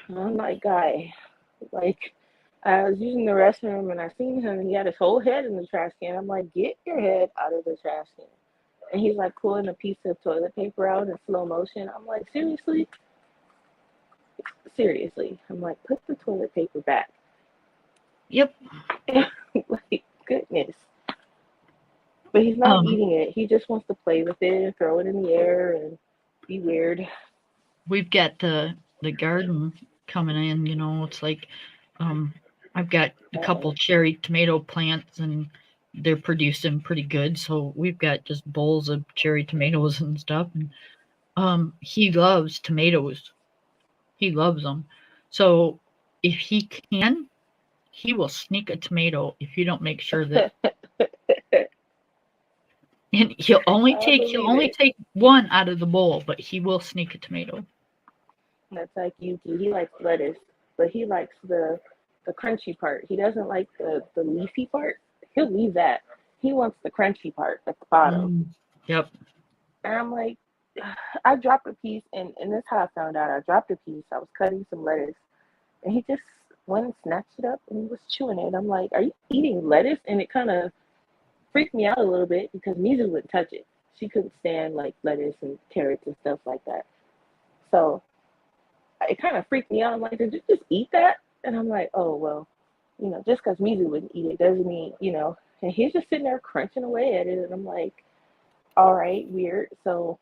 I'm like, guy, like, I was using the restroom and I seen him and he had his whole head in the trash can. I'm like, get your head out of the trash can. And he's like pulling a piece of toilet paper out in slow motion. I'm like, seriously? Seriously. I'm like, put the toilet paper back. Yep. Like, goodness. But he's not eating it. He just wants to play with it and throw it in the air and be weird. We've got the garden coming in, it's like I've got a couple cherry tomato plants and they're producing pretty good. So we've got just bowls of cherry tomatoes and stuff. And he loves tomatoes. He loves them. So if he can, he will sneak a tomato if you don't make sure that. And he'll only take one out of the bowl, but he will sneak a tomato. That's like Yuki. He likes lettuce, but he likes the crunchy part. He doesn't like the leafy part. He'll leave that. He wants the crunchy part at the bottom. Yep. And I'm like, I dropped a piece, and this is how I found out. I dropped a piece. I was cutting some lettuce, and he just went and snatched it up, and he was chewing it. I'm like, are you eating lettuce? And it kind of freaked me out a little bit because Mizu wouldn't touch it. She couldn't stand like lettuce and carrots and stuff like that. So it kind of freaked me out. I'm like, did you just eat that? And I'm like, oh, well, just because Mizu wouldn't eat it doesn't mean, and he's just sitting there crunching away at it. And I'm like, all right, weird. So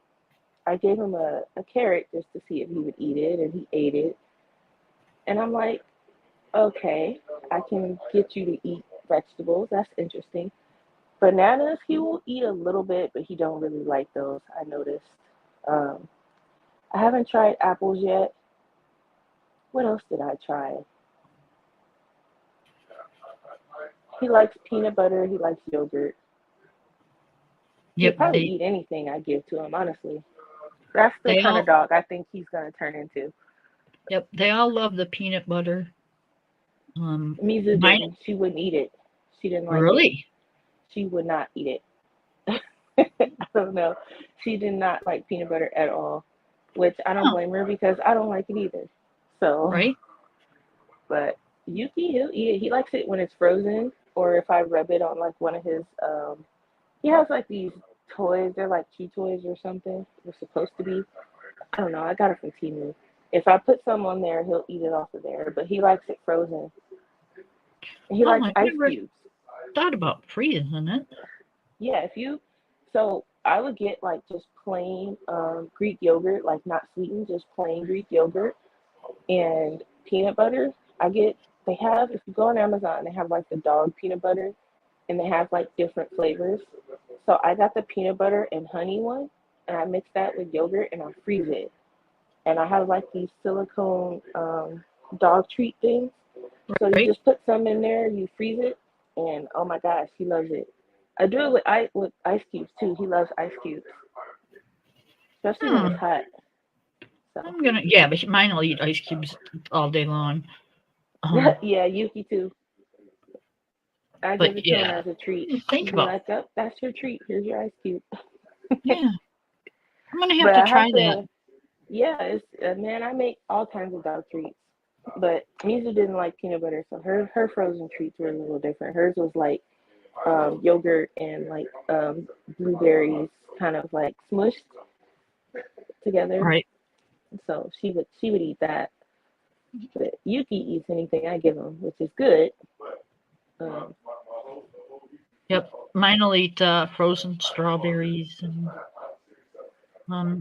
I gave him a carrot just to see if he would eat it, and he ate it. And I'm like, okay, I can get you to eat vegetables. That's interesting. Bananas, he will eat a little bit, but he don't really like those, I noticed. I haven't tried apples yet. What else did I try? He likes peanut butter. He likes yogurt. He'll probably eat anything I give to him, honestly. That's the kind of dog I think he's going to turn into. Yep, they all love the peanut butter. Mizu didn't. She wouldn't eat it. She didn't like it. Really? She would not eat it. I don't know. She did not like peanut butter at all, which I don't blame her because I don't like it either. So, right. But Yuki, he'll eat it. He likes it when it's frozen, or if I rub it on like one of his. He has like these toys. They're like chew toys or something. They're supposed to be. I don't know. I got it from Temu. If I put some on there, he'll eat it off of there. But he likes it frozen. And he likes ice cubes. Thought about freezing it. Yeah, so I would get like just plain Greek yogurt, like not sweetened, just plain Greek yogurt and peanut butter. If you go on Amazon, they have like the dog peanut butter and they have like different flavors. So I got the peanut butter and honey one and I mix that with yogurt and I freeze it. And I have like these silicone dog treat things. So you just put some in there, you freeze it, and oh my gosh, he loves it. I do it with ice cubes too. He loves ice cubes, especially when it's hot. So. But mine will eat ice cubes all day long. Yeah, Yuki too. I give it to him as a treat. Think about like, oh, that's your treat. Here's your ice cube. Yeah, I'm gonna have to try that. Yeah, man, I make all kinds of dog treats. But Mizu didn't like peanut butter, so her frozen treats were a little different. Hers was like yogurt and like blueberries, kind of like smushed together. Right. So she would eat that. But Yuki eats anything I give him, which is good. Um, Yep. Mine will eat frozen strawberries, and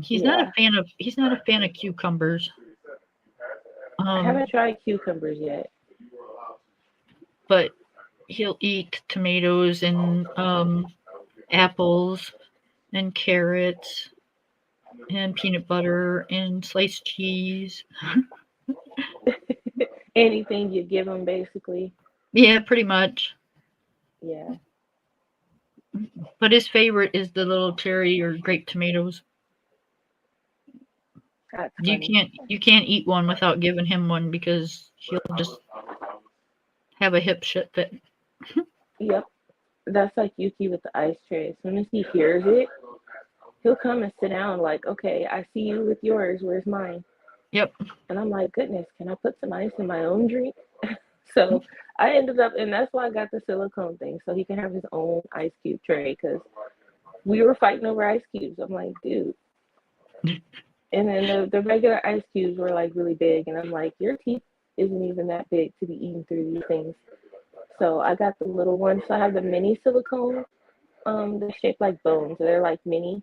he's not a yeah, fan of cucumbers. I Um, haven't tried cucumbers yet. but he'll eat tomatoes and apples and carrots and peanut butter and sliced cheese. Anything you give him, basically. Yeah, pretty much. Yeah, But his favorite is the little cherry or grape tomatoes. that's You funny. can't eat one without giving him one because he'll just have a hip shit fit. Yep, that's like Yuki with the ice tray. As soon as he hears it, he'll come and sit down. Like, okay, I see you with yours. Where's mine? Yep. And I'm like, goodness, can I put some ice in my own drink? So I ended up, and that's why I got the silicone thing, so he can have his own ice cube tray. Because we were fighting over ice cubes. I'm like, dude. And then the regular ice cubes were like really big, and I'm like, your teeth isn't even that big to be eating through these things. So I got the little one. So I have the mini silicone. They're shaped like bones. They're like mini.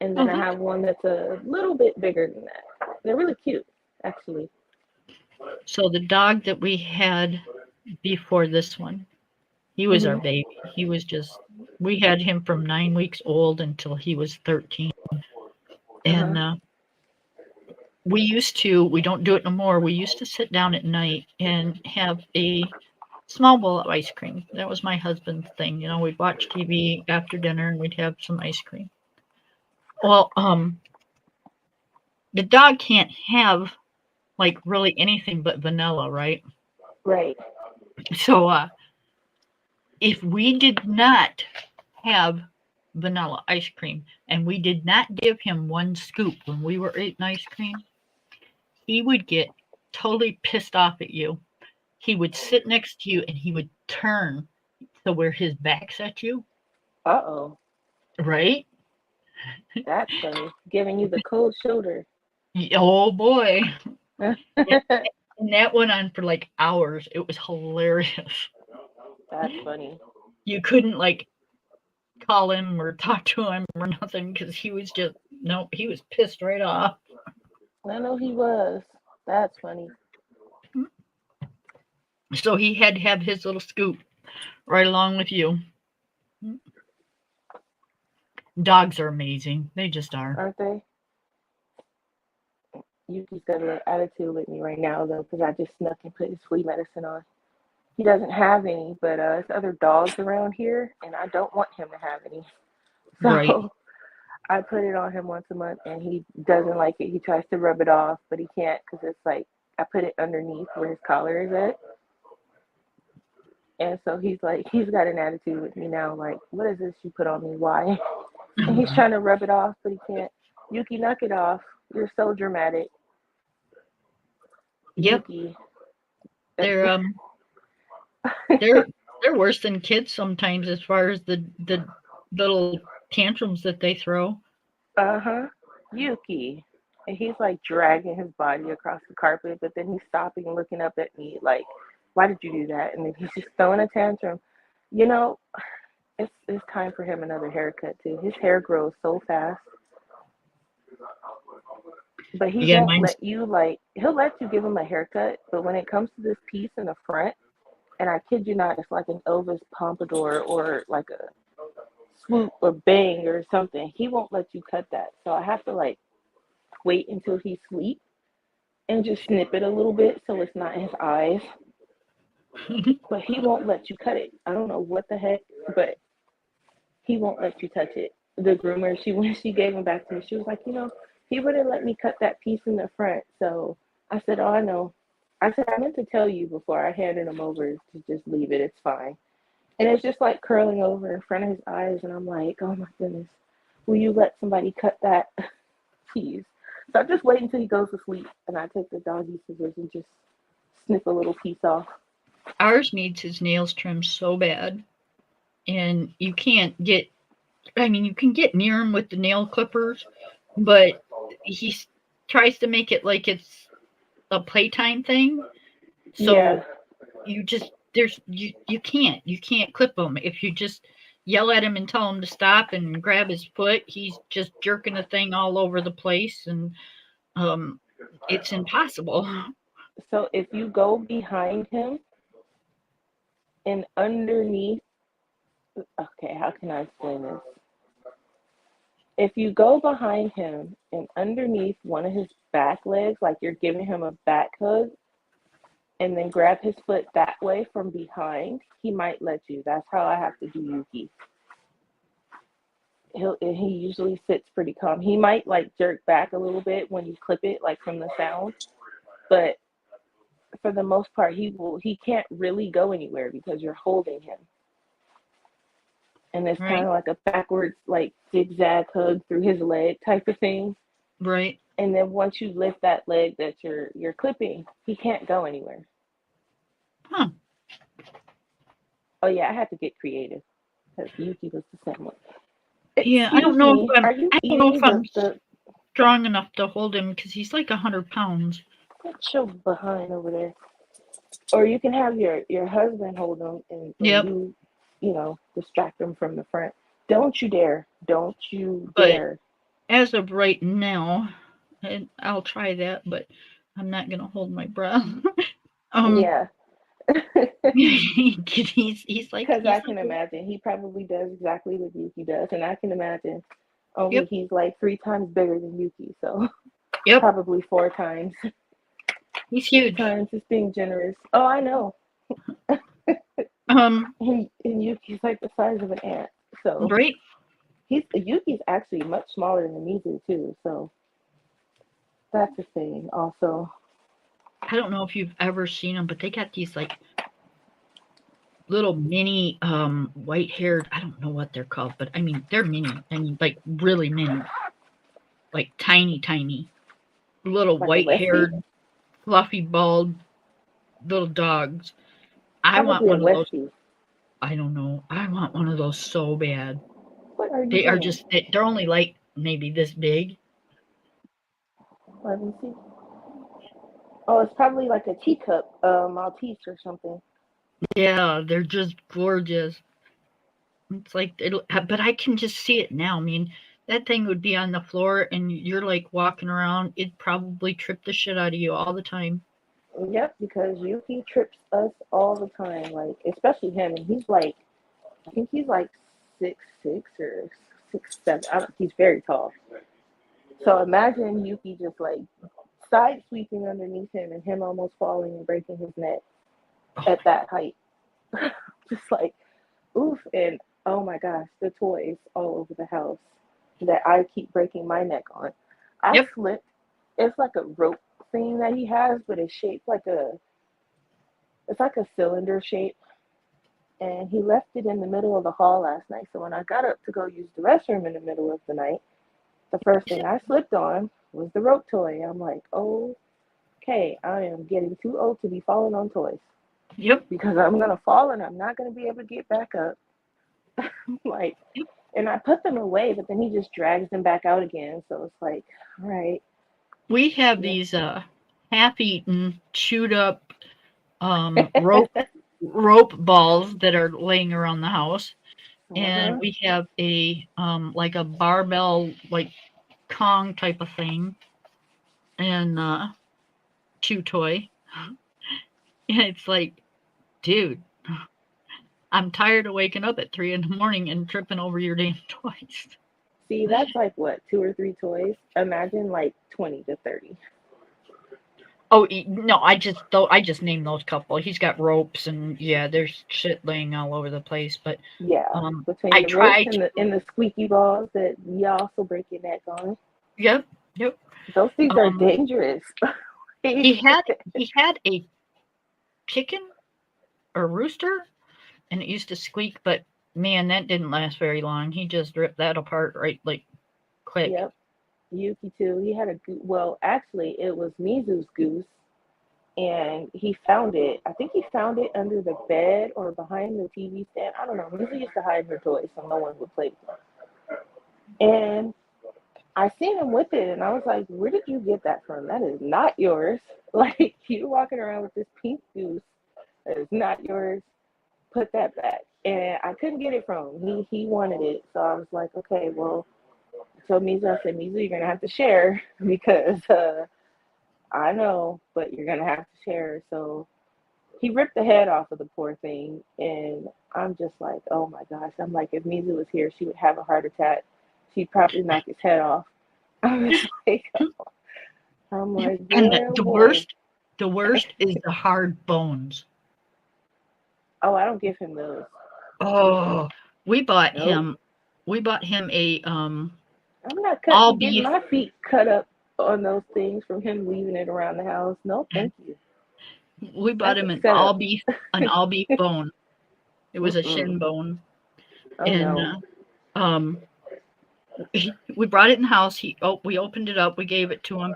And then I Mhm. have one that's a little bit bigger than that. They're really cute, actually. So the dog that we had before this one, he was our Mhm. baby. He was just we had him from 9 weeks old until he was 13. Uh huh. And we don't do it no more. We used to sit down at night and have a small bowl of ice cream. That was my husband's thing. You know, we'd watch TV after dinner and we'd have some ice cream. Well, the dog can't have like really anything but vanilla, right? Right. So, if we did not have vanilla ice cream and we did not give him one scoop when we were eating ice cream, he would get totally pissed off at you. He would sit next to you and he would turn to where his back's at you, Uh oh. right? That's funny. Giving you the cold shoulder. Oh boy. That's And that went on for like hours. It was hilarious. funny. You couldn't like call him or talk to him or nothing because he was just, no, he was pissed right off. I know he was. That's funny. So he had to have his little scoop right along with you. Dogs are amazing. They just are. Aren't they? Yuki's got a little attitude with me right now, though, because I just snuck and put his flea medicine on. He doesn't have any, but there's other dogs around here, and I don't want him to have any. Right. So I put it on him once a month, and he doesn't like it. He tries to rub it off, but he can't because it's like I put it underneath where his collar is at. And so he's like, he's got an attitude with me now, like, what is this you put on me? Why? And he's trying to rub it off, but he can't. Yuki, knock it off. You're so dramatic. Yep. Yuki. They're they're they're worse than kids sometimes as far as the little tantrums that they throw. Uh-huh. Yuki. And he's like dragging his body across the carpet, but then he's stopping and looking up at me like, why did you do that? And then he's just throwing a tantrum. You know, it's time for him another haircut too. His hair grows so fast. But he Yeah, won't mine's let you like he'll let you give him a haircut, but when it comes to this piece in the front, and I kid you not, it's like an Elvis pompadour or like a swoop or bang or something. He won't let you cut that. So I have to like wait until he's asleep and just snip it a little bit so it's not in his eyes. But he won't let you cut it. I don't know what the heck, but he won't let you touch it. The groomer, she when she gave him back to me, she was like, he wouldn't let me cut that piece in the front. So I said, oh, I know. I said, I meant to tell you before I handed him over to just leave it. It's fine. And it's just like curling over in front of his eyes. And I'm like, oh my goodness, will you let somebody cut that piece? So I just wait until he goes to sleep and I take the doggy scissors and just snip a little piece off. Ours needs his nails trimmed so bad, and you can't get. I mean, you can get near him with the nail clippers, but he tries to make it like it's a playtime thing. Yeah. So you just you can't clip him if you just yell at him and tell him to stop and grab his foot. He's just jerking the thing all over the place, and um, it's impossible. So if you go behind him and underneath, okay, how can I explain this? If you go behind him and underneath one of his back legs, like you're giving him a back hug, and then grab his foot that way from behind, he might let you. That's how I have to do Yuki. He usually sits pretty calm. He might like jerk back a little bit when you clip it, like from the sound, but for the most part, he can't really go anywhere because you're holding him. And it's Right. kind of like a backwards, like zigzag hug through his leg type of thing. Right. And then once you lift that leg that you're clipping, he can't go anywhere. Huh. Oh yeah, I had to get creative because Yuki was the same way. Yeah, I Excuse don't know me, if I'm. are you I don't know eating if I'm the strong enough to hold him because he's like 100 pounds. Put your behind over there? Or you can have your husband hold him and Yep. you know, distract him from the front. Don't you dare. Don't you But dare. as of right now, and I'll try that, but I'm not gonna hold my breath. Yeah. he's like Because I can imagine he probably does exactly what Yuki does, and I can imagine only Yep. he's like 3 times bigger than Yuki, so Yep. probably 4 times. He's 3 huge. times is being generous. Oh, I know. Um. And Yuki's like the size of an ant, so Right. Yuki's actually much smaller than Mizu too, so that's a thing also. I don't know if you've ever seen them, but they got these like little mini white haired. I don't know what they're called, but I mean they're mini. I mean like really mini, like tiny little Like a white Westie? haired, fluffy, bald little dogs. I want Probably a one of those. Westie. I don't know. I want one of those so bad. What are you They are doing? just. They're only like maybe this big. Let me see. Oh, it's probably like a teacup, Maltese or something. Yeah, they're just gorgeous. It's like it'll, but I can just see it now. I mean, that thing would be on the floor, and you're like walking around. It'd probably trip the shit out of you all the time. Yep, because Yuki trips us all the time, like especially him, and he's like, I think he's like 6'6" or 6'7". He's very tall. So imagine Yuki just like side sweeping underneath him and him almost falling and breaking his neck Oh at my that height. Just like oof, and oh my gosh, the toys all over the house that I keep breaking my neck on. I Yep. slipped. It's like a rope thing that he has, but it's like a cylinder shape. And he left it in the middle of the hall last night. So when I got up to go use the restroom in the middle of the night, the first Is thing it? I slipped on was the rope toy. I'm like, oh, okay, I am getting too old to be falling on toys Yep. because I'm gonna fall and I'm not gonna be able to get back up. Like, Yep. and I put them away, but then he just drags them back out again. So it's like, all right, We have yeah. these half-eaten, chewed up rope balls that are laying around the house, and Uh-huh. we have a like a barbell like Kong type of thing, and chew toy. And it's like, dude, I'm tired of waking up at 3 in the morning and tripping over your damn toys. See, that's like what, 2 or 3 toys? Imagine like 20 to 30. Oh no, I just named those couple. He's got ropes and yeah, there's shit laying all over the place. But Yeah, between I the ropes try to. and the squeaky balls that you also break your neck on. Yep, yep. Those things are Um, dangerous. he had he had a chicken or rooster, and it used to squeak, but man, that didn't last very long. He just ripped that apart right like quick. Yep. Yuki too. He had a well, actually, it was Mizu's goose, and he found it. I think he found it under the bed or behind the TV stand. I don't know. Lisa used to hide her toys so no one would play with them. And I seen him with it, and I was like, "Where did you get that from? That is not yours. Like you walking around with this pink goose that is not yours. Put that back." And I couldn't get it from him. He wanted it, so I was like, "Okay, well." So Mizu, I said, "Mizu, you're gonna have to share because I know, but you're gonna have to share." So he ripped the head off of the poor thing, and I'm just like, "Oh my gosh!" I'm like, if Mizu was here, she would have a heart attack. She'd probably knock his head off. I was like, I'm like, And boy, oh the boy. the worst is the hard bones. Oh, I don't give him those. Oh, we bought Nope. him a I'm not all getting beef. my feet cut up on those things from him leaving it around the house. No, thank you. We bought That's him a setup. an all beef bone. It was a Mm-mm. shin bone, Oh and no. um, we brought it in the house. We opened it up. We gave it to him.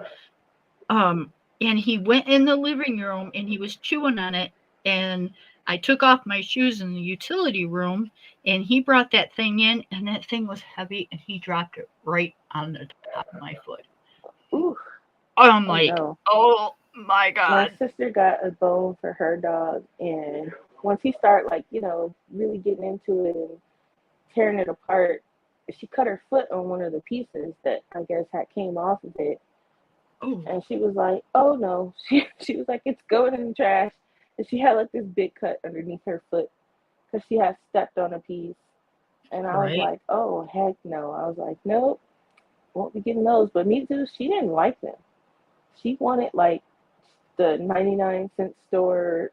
And he went in the living room and he was chewing on it. And I took off my shoes in the utility room, and he brought that thing in, and that thing was heavy, and he dropped it right on the top of my foot. Ooh. I'm Oh like, no. oh my My God. sister got a bone for her dog, and once he started, like, really getting into it and tearing it apart, she cut her foot on one of the pieces that I guess had came off of it. Oh, And she was like, "Oh no!" She was like, "It's going in the trash." And she had like this big cut underneath her foot because she had stepped on a piece. And I was right. like, "Oh heck no!" I was like, "Nope, won't be getting those." But Mizu, she didn't like them. She wanted like the 99-cent store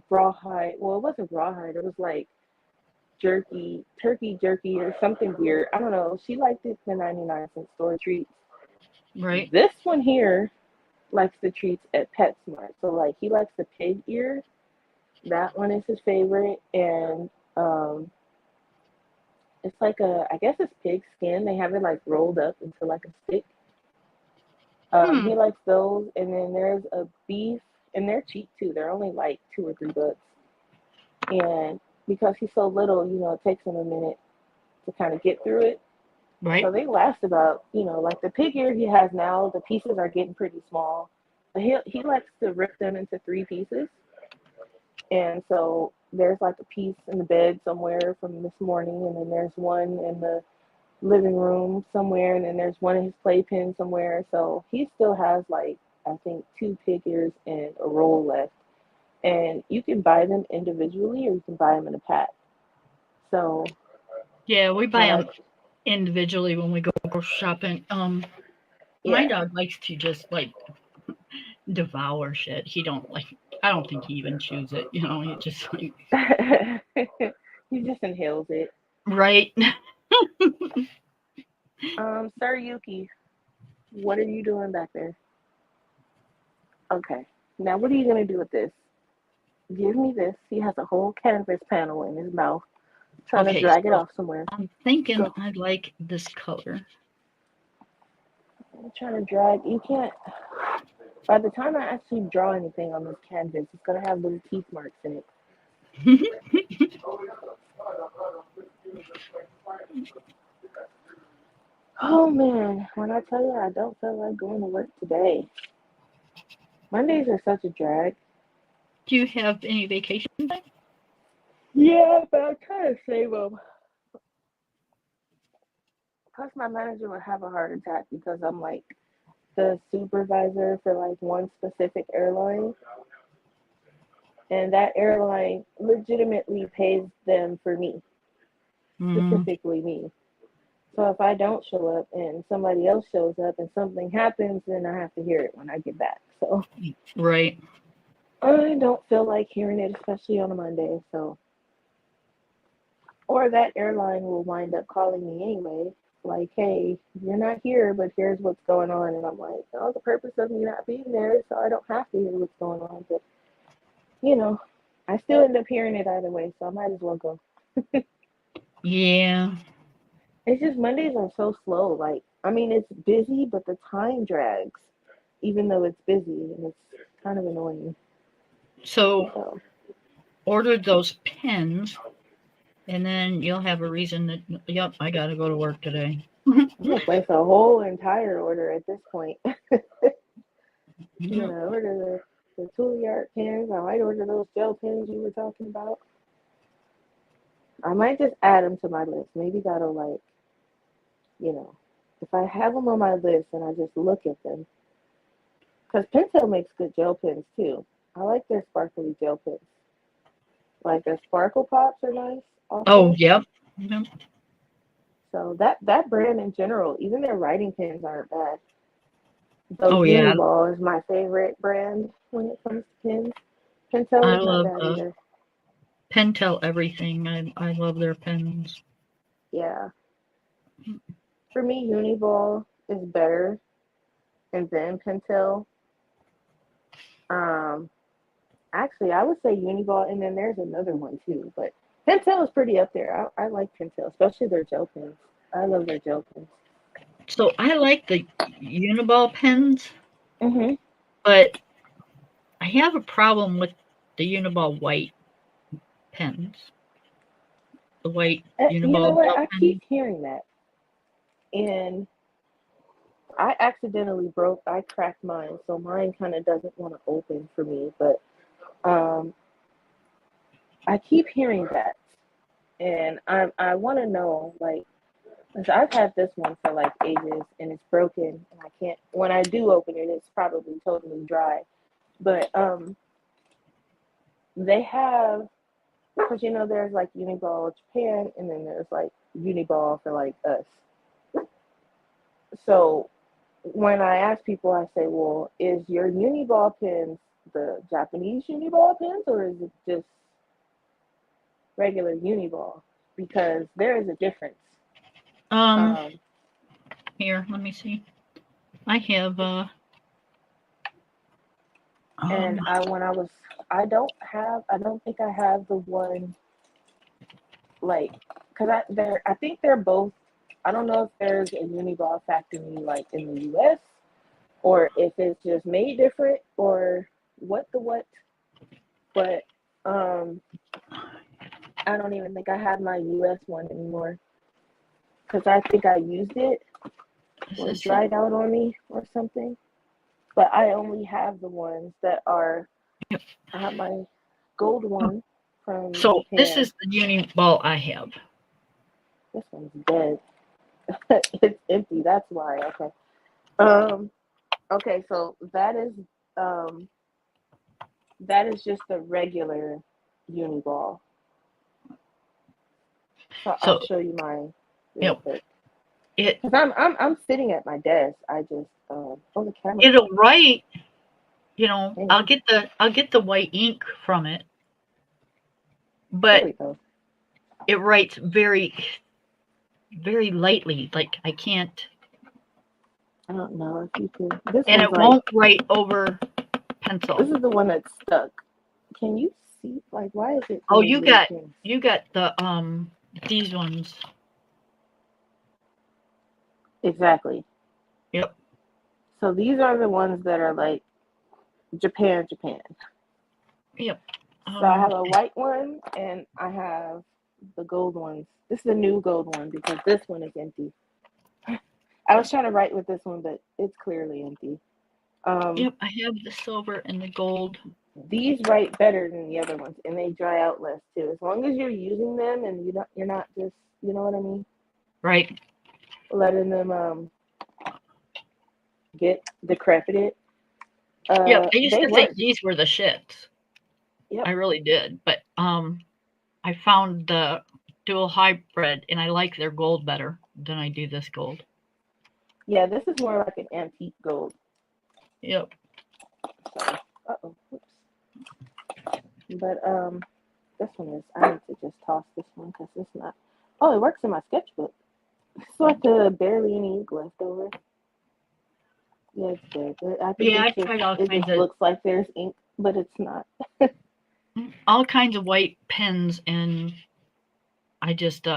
rawhide. Well, it wasn't rawhide. It was like jerky, turkey jerky or something weird. I don't know. She liked it the 99-cent store treats. Right. This one here likes the treats at PetSmart. So like he likes the pig ear. That one is his favorite, and it's like I guess it's pig skin. They have it like rolled up into like a stick. Hmm. He likes those, and then there's a beef, and they're cheap too. They're only like $2 or $3, and because he's so little, it takes him a minute to kind of get through it. So Right. they last about, like the pig ear he has now. The pieces are getting pretty small, but he likes to rip them into three pieces. And so there's like a piece in the bed somewhere from this morning, and then there's one in the living room somewhere, and then there's one in his playpen somewhere. So he still has like I think two pig ears and a roll left. And you can buy them individually or you can buy them in a pack. So Yeah, we buy when I them individually when we go grocery shopping. My yeah. dog likes to just like devour shit. He don't like. I don't think he even chews it. He just like He just inhales it. right. Sir Yuki, what are you doing back there? Okay. Now what are you gonna do with this? Give me this. He has a whole canvas panel in his mouth, trying to Okay, drag it so off somewhere. I'm thinking Go. I like this color. I'm trying to drag. You can't. By the time I actually draw anything on this canvas, it's gonna have little teeth marks in it. Oh man, when I tell you I don't feel like going to work today. Mondays are such a drag. Do you have any vacation time? Yeah, but I'm trying to save them. Plus, my manager would have a heart attack because I'm like the supervisor for like one specific airline, and that airline legitimately pays them for me, Mm, specifically me. So if I don't show up and somebody else shows up and something happens, then I have to hear it when I get back. So right. I don't feel like hearing it, especially on a Monday. So, or that airline will wind up calling me anyway, like, hey, you're not here, but here's what's going on. And I'm like, oh, the purpose of me not being there is so I don't have to hear what's going on. But, you know, I still end up hearing it either way, so I might as well go. Yeah. It's just Mondays are so slow. Like, I mean, it's busy, but the time drags, even though it's busy and it's kind of annoying. So So order those pens, and then you'll have a reason that, yep, I got to go to work today. I'm gonna place a whole entire order at this point. I'm gonna order the Toolie Art pens. I might order those gel pens you were talking about. I might just add them to my list. Maybe that'll like, if I have them on my list and I just look at them, because Pentel makes good gel pens too. I like their sparkly gel pens. Like their sparkle pops are nice. Also. Oh, yep. Yep. So that brand in general, even their writing pens aren't bad. Though Oh, yeah. Uniball is my favorite brand when it comes to pens. Pentel I is love not bad either. Pentel everything. I love their pens. Yeah. For me, Uniball is better, and then Pentel. Actually, I would say Uniball, and then there's another one too. But Pentel is pretty up there. I like Pentel, especially their gel pens. I love their gel pens. So I like the Uniball pens, Mhm. but I have a problem with the Uniball white pens. The white You know Uniball what? gel I pen. keep hearing that, and I accidentally I cracked mine, so mine kind of doesn't want to open for me. But I keep hearing that, and I want to know, like, 'cause I've had this one for like ages, and it's broken, and I can't. When I do open it, it's probably totally dry. But they have, because there's like Uniball Japan, and then there's like Uniball for like us. So when I ask people, I say, well, is your Uniball pens the Japanese Uniball pens, or is it just regular Uniball? Because there is a difference. Here, let me see. I have And I don't think I have the one, like, because I think they're both. I don't know if there's a Uniball factory like in the U.S. or if it's just made different or what, but I don't even think I have my U.S. one anymore because I think I used it or it dried out on me or something. But I only have the ones that are. Yep. I have my gold one from So Japan. this is the Uniball I have. This one's dead. It's empty. That's why. Okay. Okay. So that is just the regular Uniball. So I'll show you mine real quick. Because I'm sitting at my desk. I just the camera. It'll write. I'll get the white ink from it, but it writes very, very lightly. Like I can't. I don't know if you can. This and it won't write over pencil. This is the one that's stuck. Can you see? Like, why is it? Oh, you got the these ones. Exactly. Yep. So these are the ones that are like Japan. Yep. So I have a white one and I have the gold ones. This is the new gold one because this one is empty. I was trying to write with this one, but it's clearly empty. Yep, I have the silver and the gold. These write better than the other ones, and they dry out less too. As long as you're using them and you're not just, you know what I mean? Right. Letting them get decrepit. Yeah, I used to think these were the shits. Yep. I really did, but I found the dual hybrid, and I like their gold better than I do this gold. Yeah, this is more like an antique gold. Yep. Uh-oh. Oops. But this one is. I need to just toss this one because it's not. Oh, it works in my sketchbook. It's like barely any ink left over. Yeah, it's dead. I think it just looks like there's ink, but it's not. All kinds of white pens, and I just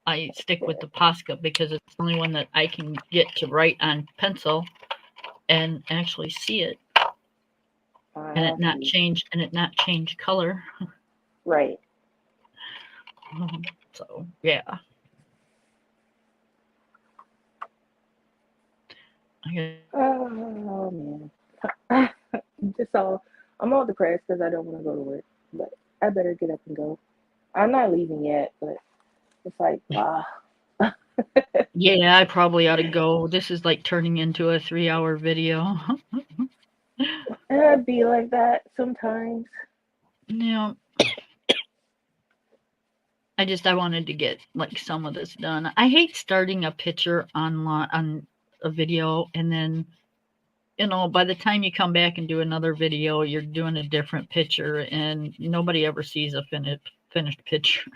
I stick with the Posca because it's the only one that I can get to write on pencil and actually see it. I and have it not change color. right. So yeah. I Oh man. Just all I'm all depressed because I don't want to go to work, but I better get up and go. I'm not leaving yet, but it's like yeah, I probably ought to go. This is like turning into a 3-hour video. and I'd be like that sometimes. Yeah. I wanted to get like some of this done. I hate starting a picture on a video and then by the time you come back and do another video, you're doing a different picture and nobody ever sees a finished picture.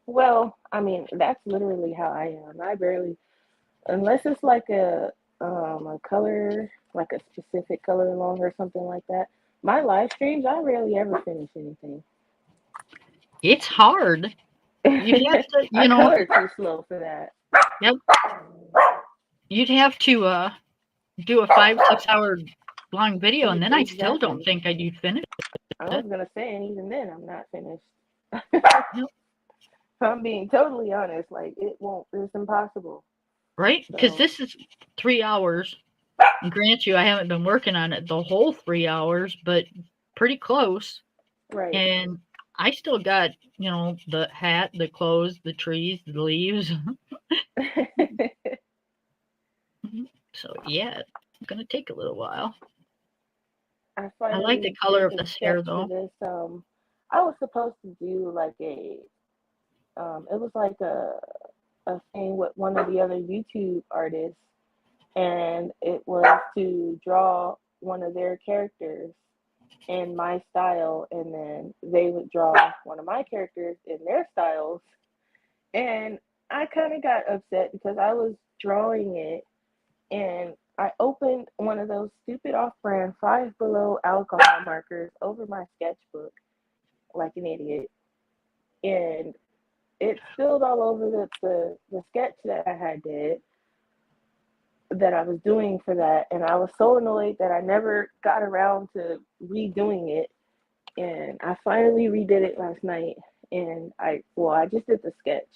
Well, I mean, that's literally how I am. I barely, unless it's like a color, like a specific color along or something like that. My live streams, I rarely ever finish anything. It's hard. You'd have to, I color too slow for that. Yep. You'd have to do a 5-6 hour long video, and then I still don't Exactly. think I'd finish I it. was gonna say, and even then, I'm not finished. Yep. If I'm being totally honest, like it won't. It's impossible. Right? Because So this is 3 hours. And grant you, I haven't been working on it the whole 3 hours, but pretty close. right. And I still got, the hat, the clothes, the trees, the leaves. So yeah, it's gonna take a little while. I I like the finally color did of the this sketch hair for though. this. I was supposed to do like it was like a thing with one of the other YouTube artists, and it was to draw one of their characters in my style, and then they would draw one of my characters in their styles. And I kind of got upset because I was drawing it, and I opened one of those stupid off-brand Five Below alcohol markers over my sketchbook like an idiot, and it spilled all over the sketch that I had did that I was doing for that, and I was so annoyed that I never got around to redoing it, and I finally redid it last night, and I just did the sketch,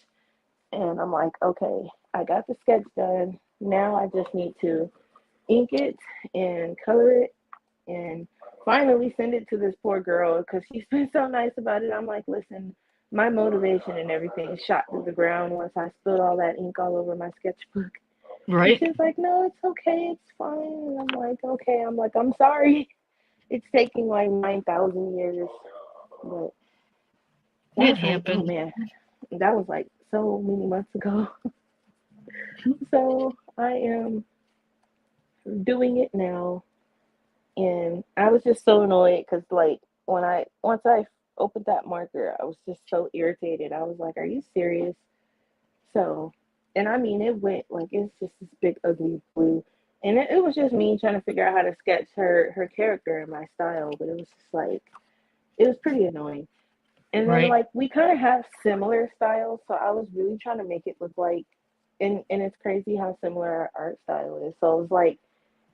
and I'm like, okay, I got the sketch done. Now I just need to ink it and color it and finally send it to this poor girl because she's been so nice about it. I'm like, listen, my motivation and everything shot to the ground once I spilled all that ink all over my sketchbook. Right? And she's like, no, it's okay, it's fine. And I'm like, okay. I'm like, I'm sorry. It's taking like 9,000 years. But It that's like, oh happens. man, that was like so many months ago. So I am doing it now. And I was just so annoyed because like once I opened that marker, I was just so irritated. I was like, "Are you serious?" So, and I mean, it went like it's just this big ugly blue, and it was just me trying to figure out how to sketch her character in my style, but it was just like it was pretty annoying. And then Right. like we kind of have similar styles, so I was really trying to make it look like, and it's crazy how similar our art style is. So it was like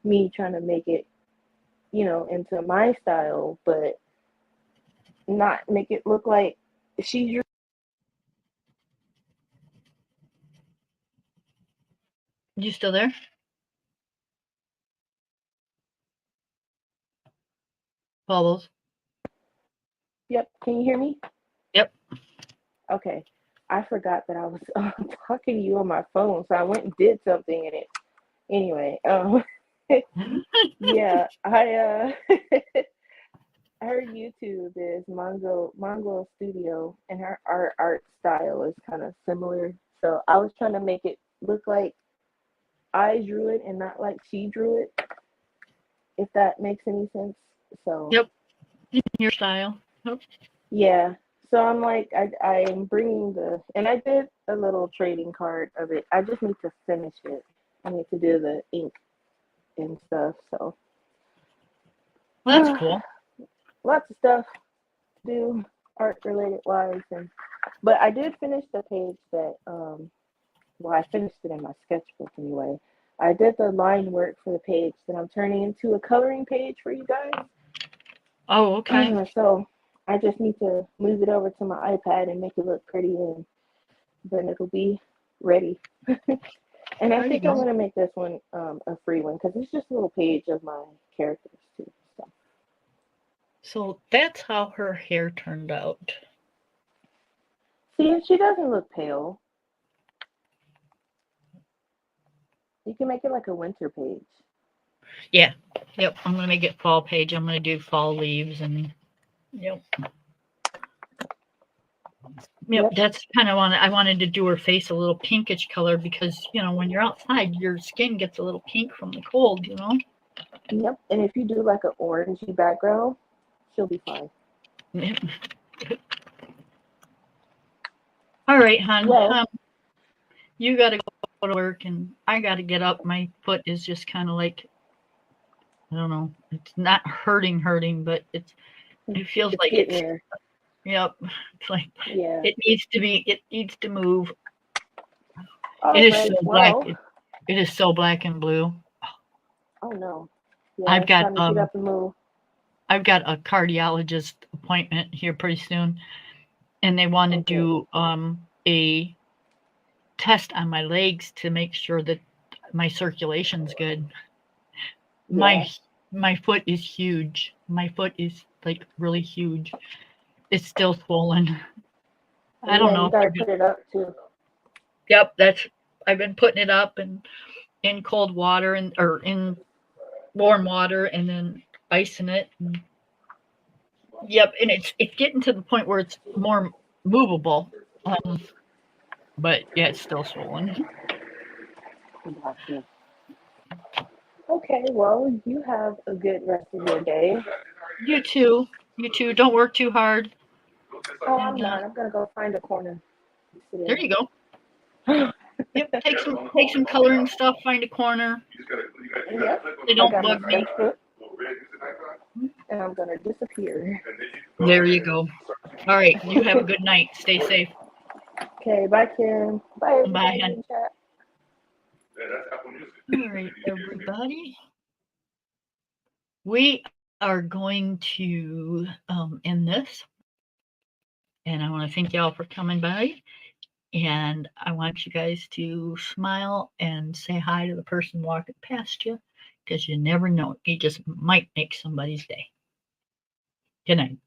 me trying to make it into my style, but not make it look like she drew. You still there? Bubbles. Yep, can you hear me? Yep. Okay. I forgot that I was talking to you on my phone, so I went and did something in it. Anyway, yeah, I her YouTube is Mongo Studio, and her art style is kind of similar. So I was trying to make it look like I drew it and not like she drew it, if that makes any sense. So Yep. Your style. Yep. yeah. So I'm like, I'm bringing and I did a little trading card of it. I just need to finish it. I need to do the ink and stuff. So Well, that's cool. lots of stuff to do art related wise, but I did finish the page that I finished it in my sketchbook anyway. I did the line work for the page that I'm turning into a coloring page for you guys. Oh, okay. So I just need to move it over to my iPad and make it look pretty, and then it'll be ready. And I There you think I'm go. gonna make this one a free one because it's just a little page of my characters too. So that's how her hair turned out. See, she doesn't look pale. You can make it like a winter page. Yeah. Yep. I'm gonna make it fall page. I'm gonna do fall leaves and yep. Yep, that's kind of I wanted to do her face a little pinkish color because when you're outside, your skin gets a little pink from the cold. Yep. And if you do like an orangey background, she'll be fine. Yep. All right, hon. Well, you got to go to work, and I got to get up. My foot is just kind of like, I don't know. It's not hurting, but it feels like it's there. Yep. It's like Yeah. it needs to move. All it is right, so well, black. It is so black and blue. Oh no. Yeah, I've it's got time to get up and move. I've got a cardiologist appointment here pretty soon, and they want to do a test on my legs to make sure that my circulation's good. Yeah. My foot is huge. My foot is like really huge. It's still swollen. I don't know. You gotta put it up too. Yep, I've been putting it up and in cold water or in warm water and then icing it. Yep, and it's getting to the point where it's more movable. But yeah, it's still swollen. Gotcha. Okay, well, you have a good rest of your day. You too. Don't work too hard. Oh, I'm not. I'm gonna go find a corner. There you go. Yep, take some coloring stuff, find a corner. Yep. They don't bug me. And I'm gonna disappear. There you go. All right, you have a good night. Stay safe. Okay, bye, Kim. Bye, everybody. Bye, hon. In chat. All right, everybody. We are going to end this. And I want to thank y'all for coming by. And I want you guys to smile and say hi to the person walking past you because you never know. You just might make somebody's day. Good night.